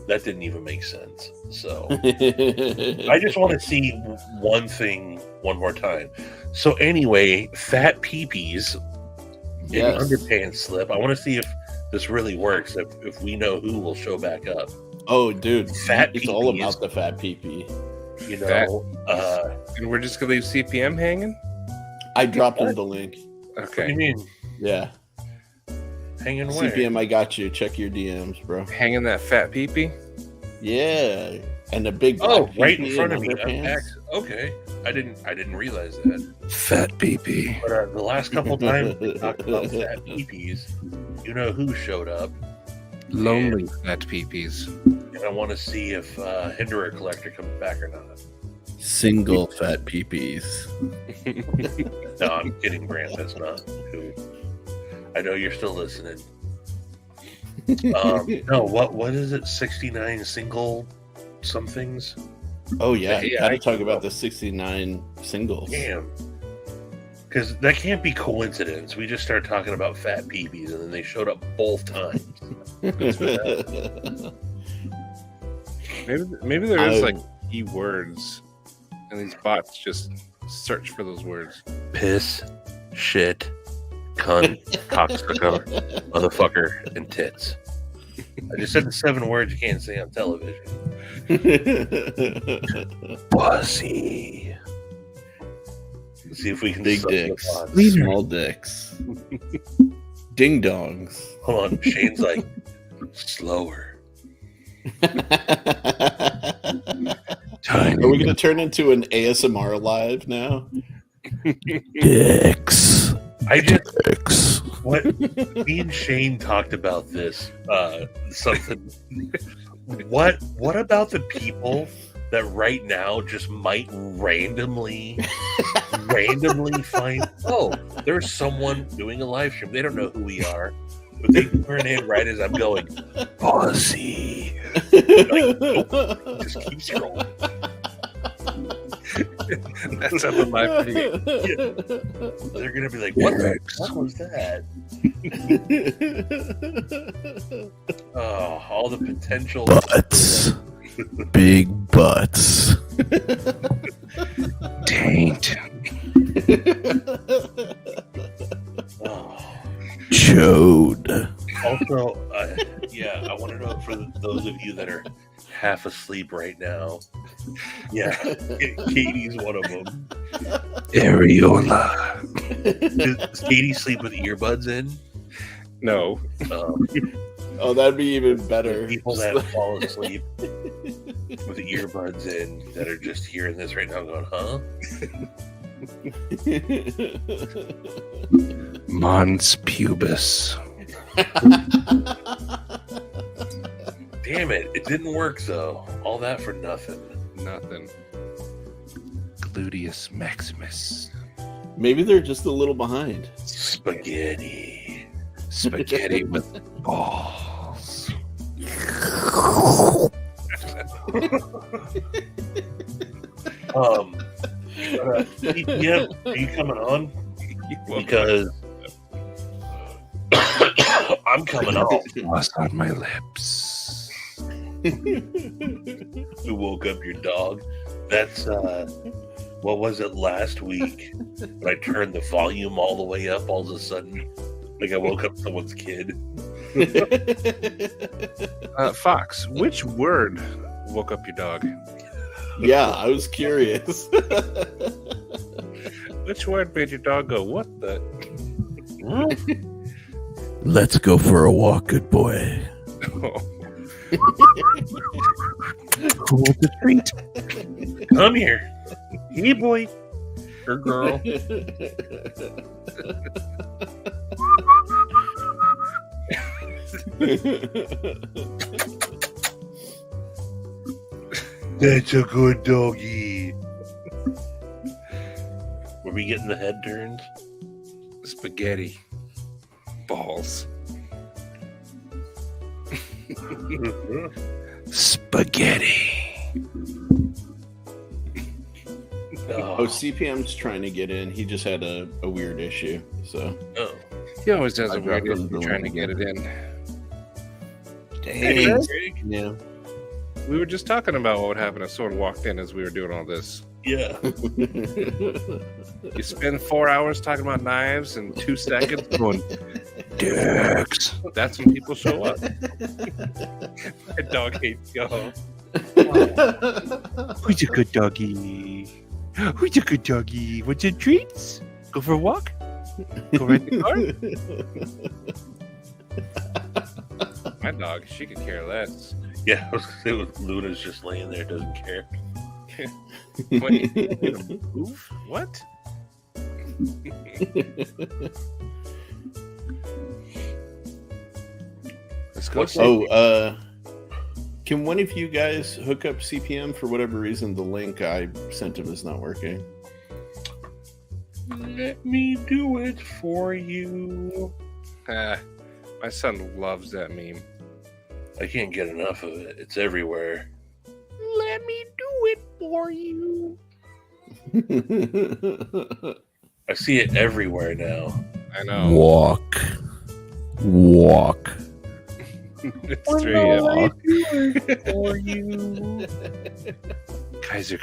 That didn't even make sense. So I just want to see one thing one more time. So anyway, fat peepees in underpants slip. I want to see if this really works. If we know who will show back up. Oh, dude, fat. It's all about the fat peepee. You know, and we're just gonna leave CPM hanging. I dropped him the link. Okay. What do you mean? Yeah. Hanging where? CPM, I got you. Check your DMs, bro. Hanging that fat peepee. Yeah, and the big right in front of me. Okay, I didn't realize that. Fat peepee. But the last couple times we talked about fat peepees, you know who showed up? Lonely fat peepees. And I want to see if Hinderer Collector comes back or not. Single fat peepees. No, I'm kidding, Brant. That's not who. I know you're still listening. No, what is it? 69 single somethings? Oh yeah, Yeah, gotta I- talk about the 69 singles. Damn. Because that can't be coincidence. We just started talking about fat peepees, and then they showed up both times. Maybe there is like keywords, and these bots just search for those words. Piss, shit, cunt, cocksucker, motherfucker, and tits. I just said the 7 words you can't say on television. Pussy. Let's see if we can Big suck the dicks, bots. small dicks, ding dongs. Hold on, Shane's like slower. Are we going to turn into an ASMR live now? Dicks. I just Dicks. what me and Shane talked about this something. What about the people that right now just might randomly find, oh, there's someone doing a live stream. They don't know who we are, but they turn in right as I'm going, pussy. Like, nope, just keep scrolling. That's how the live feed. They're gonna be like, what the fuck was that? Oh, all the potential Butts. Big butts. Taint. Oh. Chode. Also, yeah, I want to know for those of you that are half asleep right now. Yeah, Katie's one of them. Areola. Does Katie sleep with earbuds in? No. Oh, that'd be even better. People that fall asleep with the earbuds in that are just hearing this right now going, huh? Mons pubis. Damn it, it didn't work though. All that for nothing. Nothing. Gluteus maximus. Maybe they're just a little behind. Spaghetti. Spaghetti with balls. Yeah, are you coming on? Because I'm coming on. Lost on my lips. Who woke up your dog? That's what was it last week? When I turned the volume all the way up, all of a sudden, like I woke up someone's kid. Fox, which word woke up your dog? Yeah, I was curious. Which word made your dog go, what the? Let's go for a walk, good boy. Who wants a treat? Come here. Hey, boy. Or girl. That's a good doggy. Were we getting the head turns? Spaghetti. Balls. Spaghetti. Oh, CPM's trying to get in. He just had a weird issue. So Oh. He always has I a weird dropped issue him trying to again. get it in. Hey, dang. Greg. Yeah. We were just talking about what would happen if someone walked in as we were doing all this. Yeah. You spend 4 hours talking about knives and 2 seconds going, dicks. That's when people show up. My dog hates y'all. Who's a good doggy? Who's a good doggy? What's your treats? Go for a walk? Go ride the car? My dog, she could care less. Yeah, I was gonna say Luna's just laying there, doesn't care. What? You gonna move? What? Let's go. What's see. Can one of you guys hook up CPM? For whatever reason, the link I sent him is not working. Let me do it for you. My son loves that meme. I can't get enough of it. It's everywhere. Let me do it for you. I see it everywhere now. I know. Walk. Walk. It's 3 a.m. For you. Kaiser.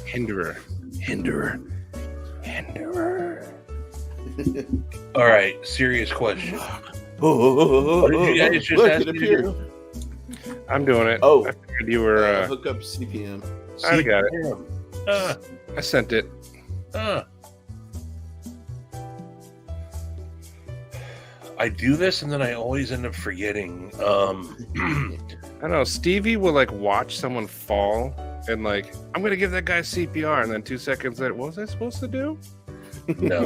Hinderer. All right, serious question. What did you guys just Look, ask it me to appeared. I'm doing it. Oh. I figured you were. Hook up CPM. I got it. Ah, I sent it. ah. I do this and then I always end up forgetting. I don't know. Stevie will like watch someone fall and like, I'm gonna give that guy CPR, and then 2 seconds later, what was I supposed to do? No,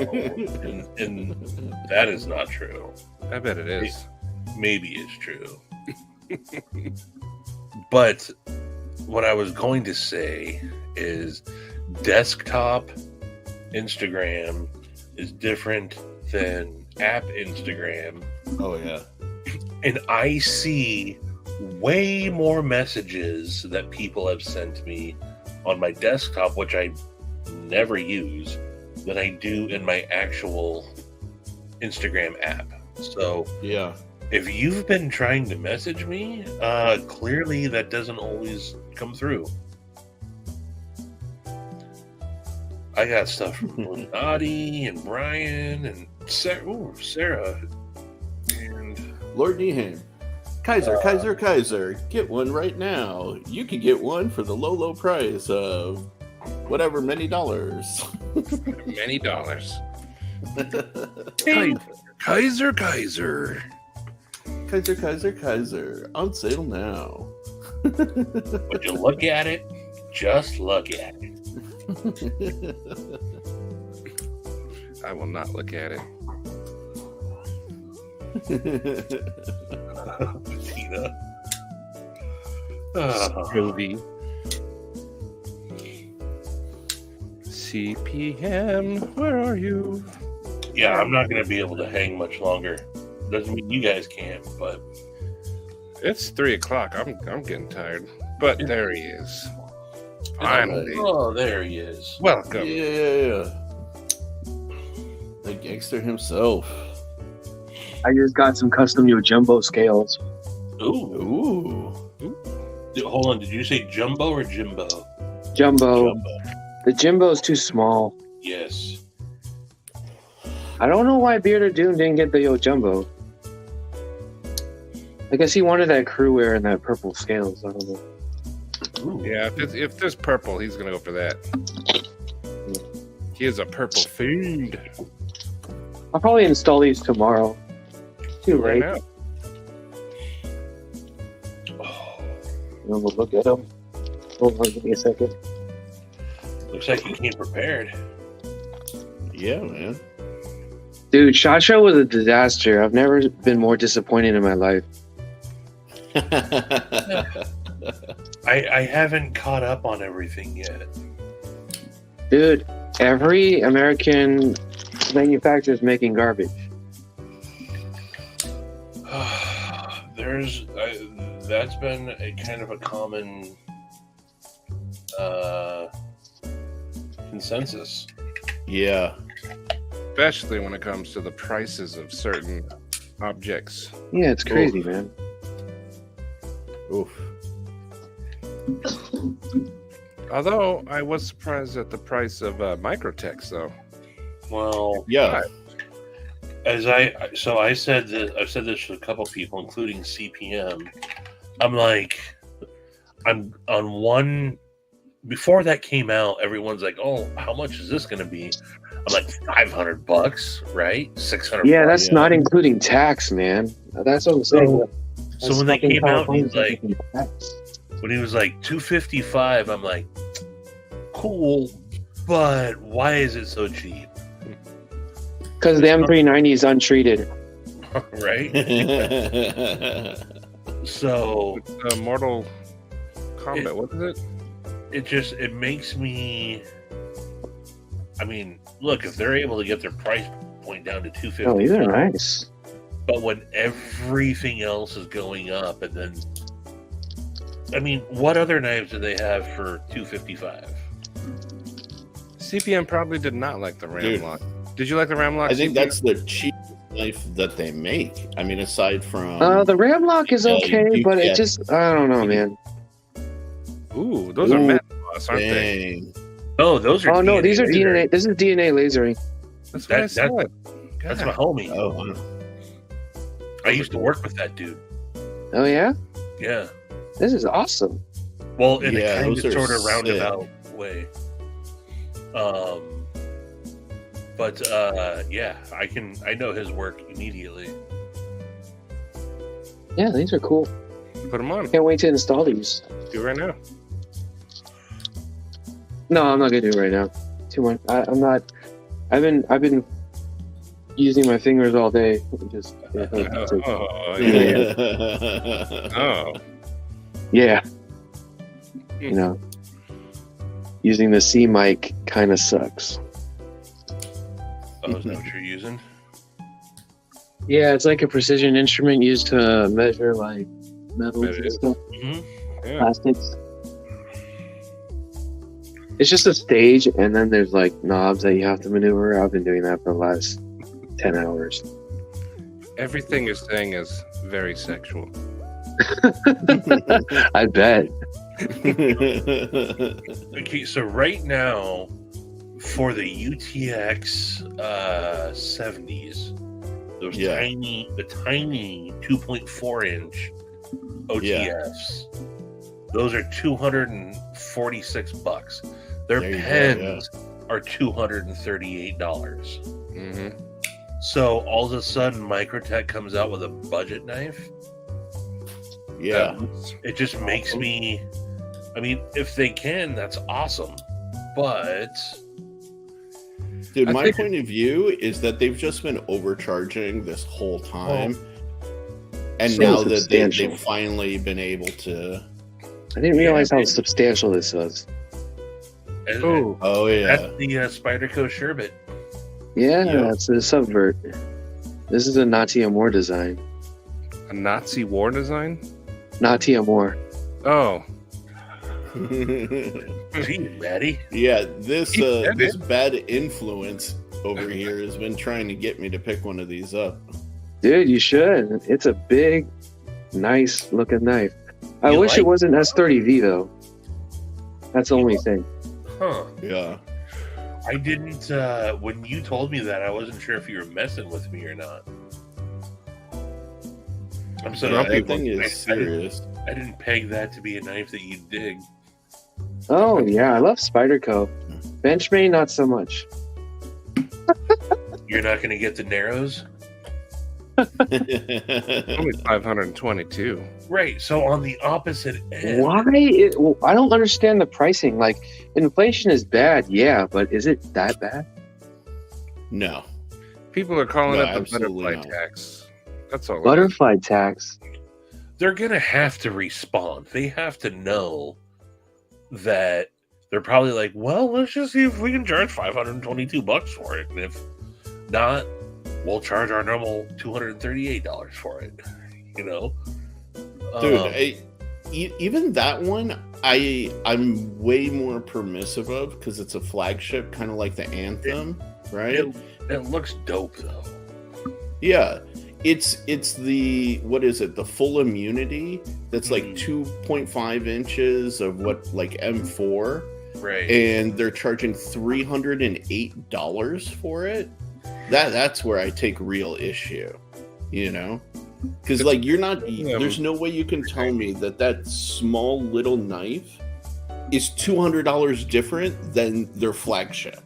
and that is not true. I bet it is. Maybe it's true. But what I was going to say is desktop Instagram is different than app Instagram. Oh yeah. And I see way more messages that people have sent me on my desktop, which I never use, than I do in my actual Instagram app. So Yeah. if you've been trying to message me, clearly that doesn't always come through. I got stuff from Nadi and Brian and Sarah. And Lord Neeham. Kaiser, get one right now. You can get one for the low price of whatever many dollars. Many dollars. Kaiser. Kaiser, on sale now. would you look at it? Just look at it. I will not look at it. Tina. Scooby. CPM, where are you? Yeah, I'm not going to be able to hang much longer. Doesn't mean you guys can't, but It's 3 o'clock. I'm getting tired. But there he is. Finally. oh, there he is. Welcome. Yeah. The gangster himself. I just got some custom jumbo scales. Ooh. Hold on, did you say jumbo or Jimbo? Jumbo. The Jimbo's too small. Yes. I don't know why Bearded Doom didn't get the Jumbo. I guess he wanted that crew wear and that purple scales. I don't know. Ooh. Yeah, if there's purple, he's gonna go for that. He is a purple fiend. I'll probably install these tomorrow. Too Right late. now. Oh, We'll look at them. Hold on, give me a second. looks like you came prepared. Yeah, man. Dude, SHOT Show was a disaster. I've never been more disappointed in my life. I haven't caught up on everything yet. Dude, every American manufacturer is making garbage. That's been a kind of a common consensus. Yeah. Especially when it comes to the prices of certain objects. Yeah, it's crazy, man. Oof. Although I was surprised at the price of Microtex, though. Well, Yeah. as I said that I've said this to a couple people, including CPM. I'm on one. Before that came out, everyone's like, "Oh, how much is this going to be?" I'm like, $500, right? $600. Yeah, that's not including tax, man. That's what I'm saying. So when they came out, he's like, when he was like $255, I'm like, cool, but why is it so cheap? Because the M390 is untreated. right? So It's Mortal Kombat. What is it? it makes me. I mean, look, if they're able to get their price point down to $250, Oh, these are nice. but when everything else is going up, and then, I mean, what other knives do they have for $255? CPM probably did not like the Dude. Ramlock. Did you like the Ramlock? I think CPM? that's the cheapest knife that they make. I mean, aside from The Ramlock is Yeah, okay, you but it get- just, I don't know, man. Ooh, those are Ooh, matte gloss, aren't they? dang. Oh, those are. Oh, no, these are laser. DNA. This is DNA lasering. That's what I said. That's my homie. Oh, wow. I used to work with that dude. Oh, yeah? Yeah. This is awesome. Well, in Yeah, a kind those of are sort of sick. roundabout way. But yeah, I know his work immediately. Yeah, these are cool. Put them on. Can't wait to install these. Do it right now. No, I'm not gonna do it right now. Too much. I'm not. I've been using my fingers all day. Just Oh, yeah. Oh. yeah. You know, using the C mic kind of sucks. Oh, is that what you're using? Yeah, it's like a precision instrument used to measure like metals It and is. stuff, Mm-hmm. Yeah. plastics. It's just a stage, and then there's like knobs that you have to maneuver. I've been doing that for the last 10 hours. Everything you're saying is very sexual. I bet. Okay, so right now, for the UTX 70s, those Yeah. the tiny 2.4 inch OTFs, those are $246. Their There you go, pens are $238. Mm-hmm. So all of a sudden, Microtech comes out with a budget knife. Yeah. It just makes me. I mean, if they can, that's awesome. But Dude, I my think- point of view is that they've just been overcharging this whole time. And So now that substantial. they've finally been able to. I didn't realize how man. substantial this was. Oh, Oh, yeah. that's the Spyderco Sherbet. Yeah, Yeah. that's the subvert. This is a Nazi Amor design. a Nazi war design? Nazi Amor. Oh, Gee, Maddie. Yeah, this He said this bad influence over here has been trying to get me to pick one of these up. Dude, you should. It's a big, nice looking knife. I You wish like- it wasn't S30V though. That's the only thing. Huh. Yeah. I didn't. When you told me that, I wasn't sure if you were messing with me or not. I'm so Yeah, happy. that thing is serious. I didn't peg that to be a knife that you dig. Oh yeah, I love Spyderco. Benchmade, not so much. You're not going to get the narrows, only 522. right? So on the opposite end, Why? I don't understand the pricing. Like, inflation is bad, yeah, but is it that bad? No. People are calling No, it the absolutely butterfly not. tax. That's all. Butterfly tax. they're going to have to respond. They have to know that they're probably like, well, let's just see if we can charge $522 for it, and if not, we'll charge our normal $238 for it. You know, Dude, even that one, I'm way more permissive of because it's a flagship, kind of like the Anthem, right? it looks dope though. Yeah, it's the what is it? The full immunity that's like Mhm. 2.5 inches of what like M4, Right. and they're charging $308 for it. That's where I take real issue, you know, because like you're not. There's no way you can tell me that small little knife is $200 different than their flagship.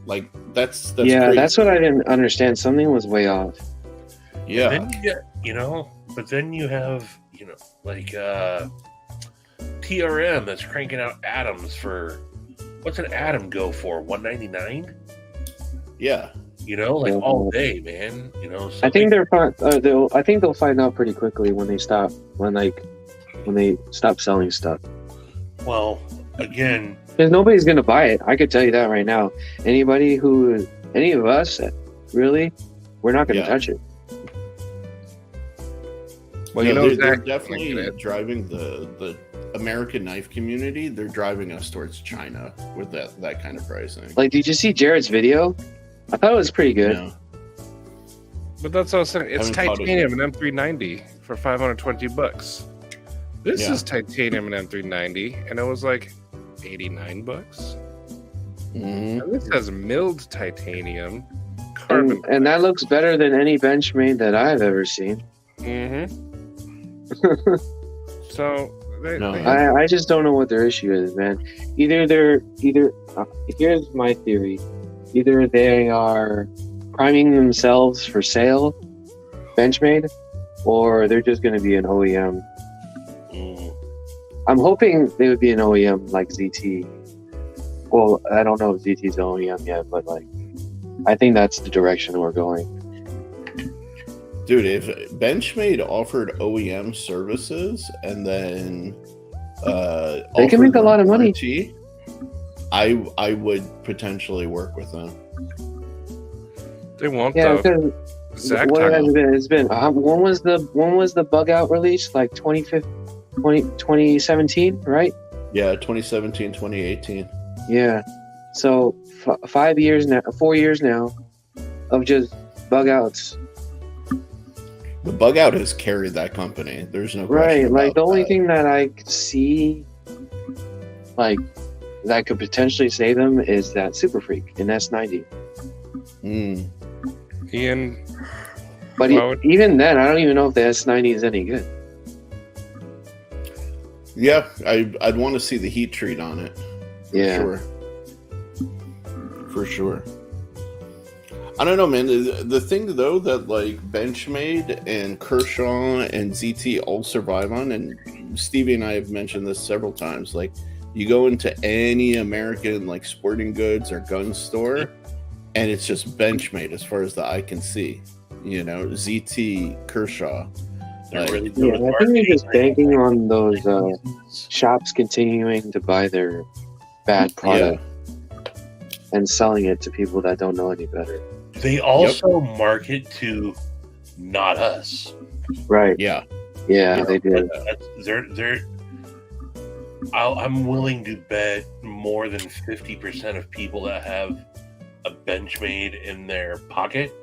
Like that's Yeah, crazy. that's what I didn't understand. Something was way off. Yeah. Then you get, but then you have, like TRM that's cranking out atoms for, what's an atom go for? $199? Yeah. You know, like all day, man. You know, so I think they're fine. I think they'll find out pretty quickly when they stop selling stuff. Well, again, Because nobody's gonna buy it. I could tell you that right now. Any of us, really, we're not gonna touch it. Well, they're Zach, definitely driving the American knife community. They're driving us towards China with that kind of pricing. Like, did you see Jared's video? I thought it was pretty good. No. But that's what I was saying. It's Haven't caught it titanium and M390 for $520. This is titanium and M390, and it was like $89. Mhm. And this has milled titanium, carbon. And that looks better than any Benchmade that I've ever seen. So I just don't know what their issue is, man. Here's my theory. Either they are priming themselves for sale, Benchmade, or they're just going to be an OEM. I'm hoping they would be an OEM like ZT. Well, I don't know if ZT's an OEM yet, but like, I think that's the direction we're going. Dude, if Benchmade offered OEM services and then they can make a lot of money. warranty, I would potentially work with them. they won't Yeah, though. because Zach what talked has it been? It's been when was the bug out release? Like 2017, right? Yeah, 2017, 2018. Yeah. So 4 years now of just bug outs. The bug out has carried that company. There's no question Right. Like about the only that. thing that I could see, like that could potentially save them, is that Super Freak in S90. Mm. Ian. But even then, I don't even know if the S90 is any good. Yeah, I'd want to see the heat treat on it. Yeah. For sure. I don't know, man. The thing though that like Benchmade and Kershaw and ZT all survive on, and Stevie and I have mentioned this several times. Like, you go into any American like sporting goods or gun store, and it's just Benchmade as far as the eye can see. You know, ZT, Kershaw. they're really good Yeah, with I think marketing. they're just banking on those shops continuing to buy their bad product and selling it to people that don't know any better. They also market to not us. Right. Yeah. Yeah, they do. I'm willing to bet more than 50% of people that have a Benchmade in their pocket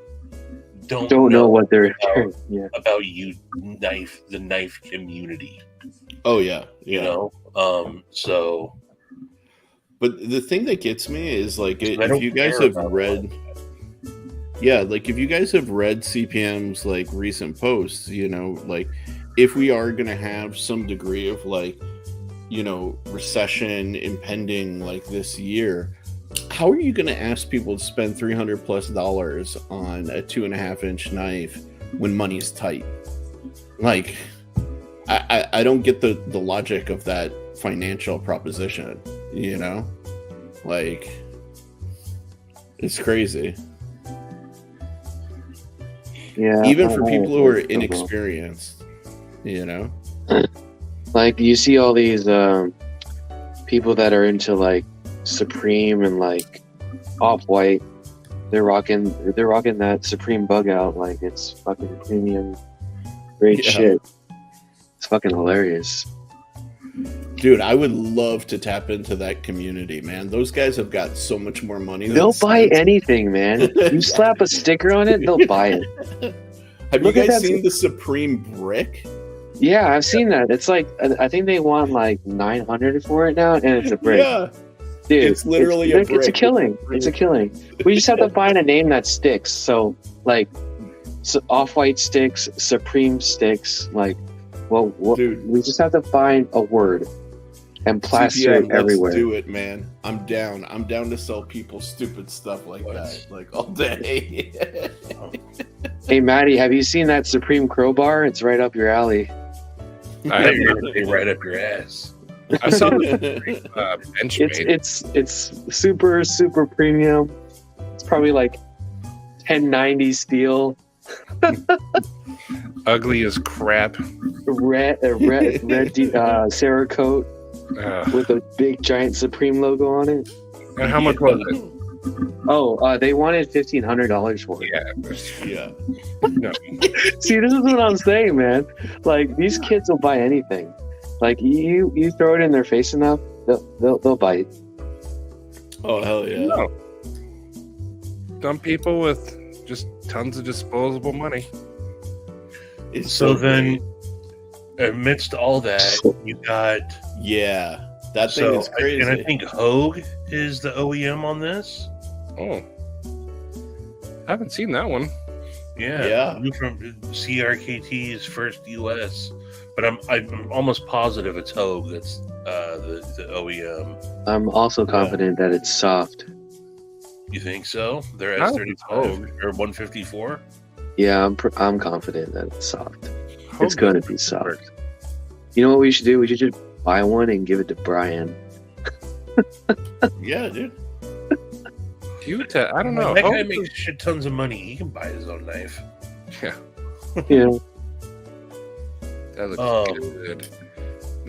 don't know what they're about the knife community. Oh yeah. You know, so. But the thing that gets me is like I if don't you guys care have about read, like if you guys have read CPM's like recent posts, you know, like if we are gonna have some degree of like, you know, recession impending like this year, how are you gonna ask people to spend $300+ on a 2.5-inch knife when money's tight? Like, I don't get the logic of that financial proposition. You know, like, it's crazy. Yeah. Even for people who are inexperienced, you know. Like, you see all these people that are into like Supreme and like Off-White. They're rocking that Supreme bug out like it's fucking premium grade shit. It's fucking hilarious. Dude, I would love to tap into that community, man. Those guys have got so much more money. They'll buy anything, man. You slap a sticker on it, they'll buy it. Have Look you at guys that seen the Supreme brick? Yeah, I've seen that. It's like, I think they want like 900 for it now, and it's a brick. Yeah. Dude, It's literally a It's a brick. killing. It's a killing. We just have to find a name that sticks. So, like, Off-White sticks, Supreme sticks. Like, well, Dude. we just have to find a word and plaster CPM, it everywhere. Let's do it, man. I'm down. I'm down to sell people stupid stuff like that, like all day. Hey, Maddie, have you seen that Supreme crowbar? It's right up your alley. I have not. Right up your ass. I saw the Benchmade. It's super premium. It's probably like 1090 steel, Ugly as crap. red Cerakote with a big giant Supreme logo on it. And how much was it? Oh, they wanted $1,500 for it. Yeah. No. See, this is what I'm saying, man. Like, these kids will buy anything. Like, you throw it in their face enough, they'll bite. Oh hell yeah. No. Some people with just tons of disposable money. It's So then, great. amidst all that, you got. Yeah, that thing So, is crazy. and I think Hogue is the OEM on this. Oh. I haven't seen that one. Yeah. New from CRKT's first US. But I'm almost positive it's Hogue that's the OEM. I'm also confident that it's soft. You think so? They're Not S35 Hogue. or 154? Yeah, I'm confident that it's soft. It's Hope going to doesn't be soft. work. You know what we should do? We should just buy one and give it to Brian. Yeah, dude. I don't know. That guy Hope makes shit tons of money. He can buy his own knife. Yeah, Yeah, that looks Oh. good.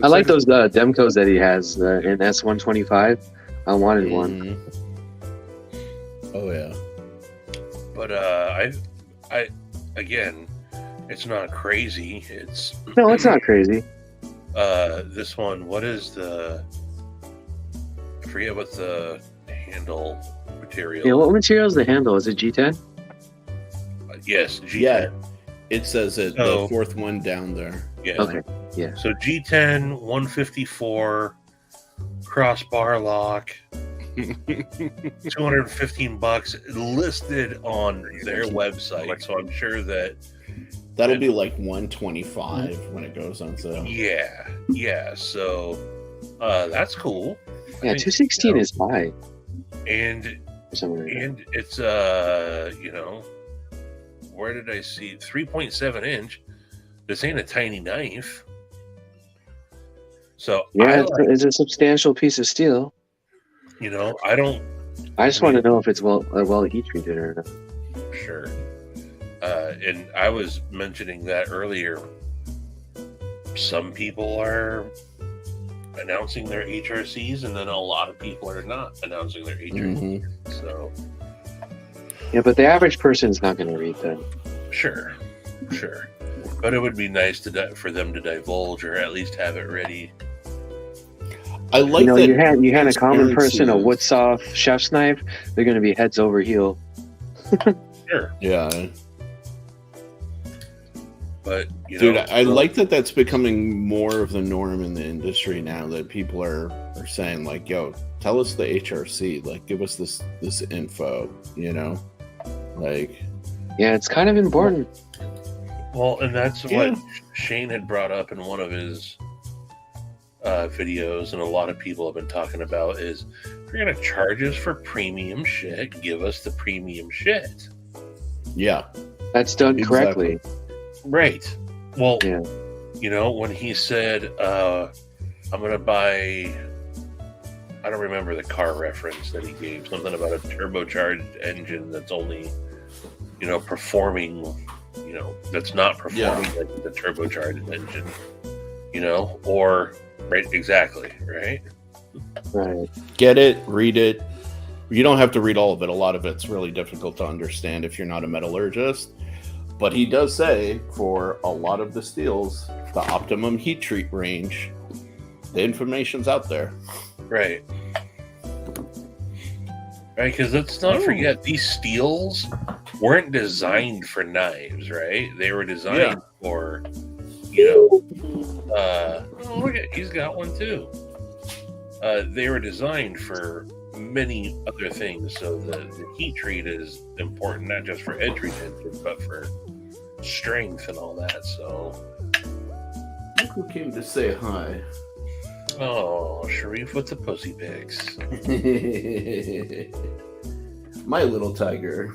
I like those Demcos that he has in S125. I wanted one. Mhm. Oh yeah. But I again, it's not crazy. It's No, it's not crazy. this one. What is the? I forget what the handle material. Yeah, what material is the handle? Is it G10? Yes, G10. Yeah. It says it So- the fourth one down there. Yeah. Okay. So G10 154 crossbar lock, $215 listed on their website. So I'm sure that That'll be like 125 when it goes on sale. yeah. So that's cool. I Yeah, think, 216 is high and for some reason. and it's where did I see 3.7 inch? This ain't a tiny knife. So Yeah, it's a substantial piece of steel. I don't I just want to know if it's well heat treated or not. sure. And I was mentioning that earlier. Some people are announcing their HRCs, and then a lot of people are not announcing their HRCs. Mhm. So Yeah, but the average person's not going to read that. sure. But it would be nice for them to divulge, or at least have it ready. I like that. you hand a common person a transparency wood soft chef's knife, they're going to be heads over heel. Sure, Yeah. but Dude, I like that that's becoming more of the norm in the industry now, that people are saying like, yo, tell us the HRC, like give us this info, like Yeah, it's kind of important. Well, and that's Yeah. what Shane had brought up in one of his videos, and a lot of people have been talking about is, if you're going to charge us for premium shit, give us the premium shit. yeah. That's done Exactly. correctly. Right. Well, Yeah. when he said, I'm going to buy, I don't remember the car reference that he gave, something about a turbocharged engine that's only, performing, that's not performing like the turbocharged engine, or, right, exactly, right? Right. Get it, read it. You don't have to read all of it. A lot of it's really difficult to understand if you're not a metallurgist. But he does say for a lot of the steels, the optimum heat treat range, the information's out there. Right. Right, because let's not forget, these steels weren't designed for knives, right? They were designed for, look at, he's got one too. They were designed for many other things, so the heat treat is important, not just for edge retention, but for strength and all that, so. Look who came to say hi. Oh, Sharif with the pussy pics. My little tiger.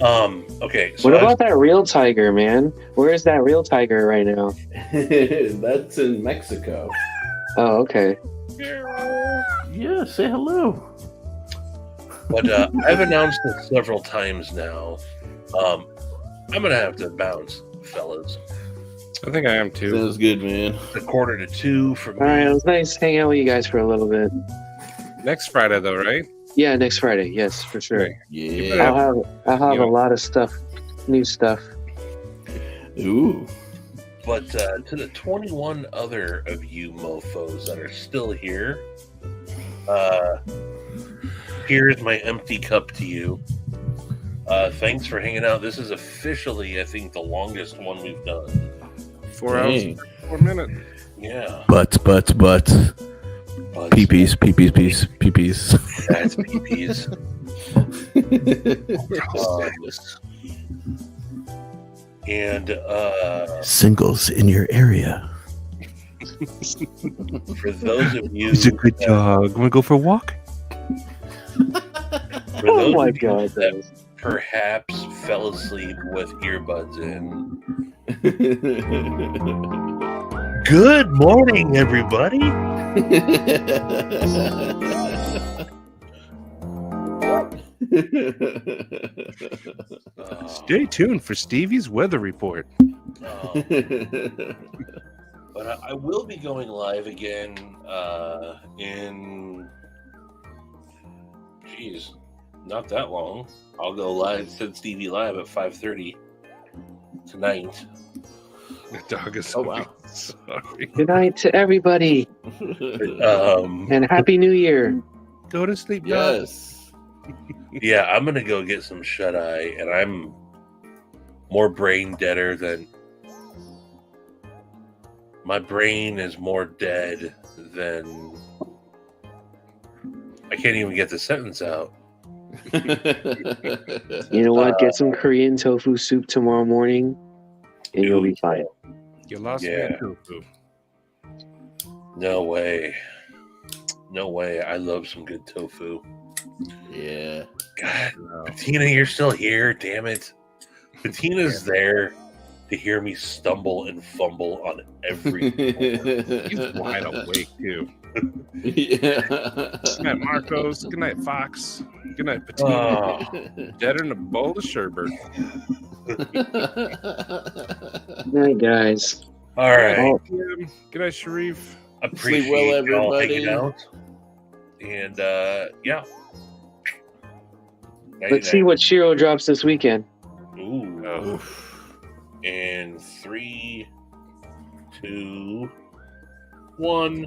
Okay. So What about that real tiger, man? Where is that real tiger right now? That's in Mexico. Oh, okay. Yeah, say hello. But I've announced it several times now. I'm gonna have to bounce, fellas. I think I am too. Sounds good, man. It's 1:45 for me. All right, it was nice hanging out with you guys for a little bit. Next Friday, though, right? Yeah, next Friday. Yes, for sure. Right. Yeah. I'll have Yeah. a lot of stuff, new stuff. Ooh. But to the 21 other of you mofos that are still here, here's my empty cup to you. Thanks for hanging out. This is officially, I think, the longest one we've done. 4 hours, Dang. 4 minutes. Yeah. But peepees. That's peepees. And Singles in your area. for those of you, It's a good dog. Want to go for a walk? for Oh those my of you god, that guys. perhaps fell asleep with earbuds in, good morning, everybody. Stay tuned for Stevie's weather report. But I will be going live again in, geez, not that long. I'll go live, send Stevie live at 5:30 tonight. The dog is Oh, wow. sorry. Good night to everybody, Um, and Happy New Year. Go to sleep, dog. Yes. yeah, I'm gonna go get some shut eye, and I'm more brain deader than my brain is more dead than I can't even get the sentence out. You know what? Get some Korean tofu soup tomorrow morning, and you'll be fine. You lost me Yeah. at tofu. No way. No way. I love some good tofu. Yeah. God, No. Bettina, you're still here. Damn it. Bettina's there to hear me stumble and fumble on every. He's wide awake, too. Yeah. Good night, Marcos. Good night, Fox. Good night, Patina. Oh, Deader than a bowl of sherbet. Good night, guys. all right. Oh, Good night, Sharif. Appreciate Sleep well, y'all everybody. hanging out. And yeah. let's see what Shiro drops this weekend. Ooh. Oh. And 3, 2, 1.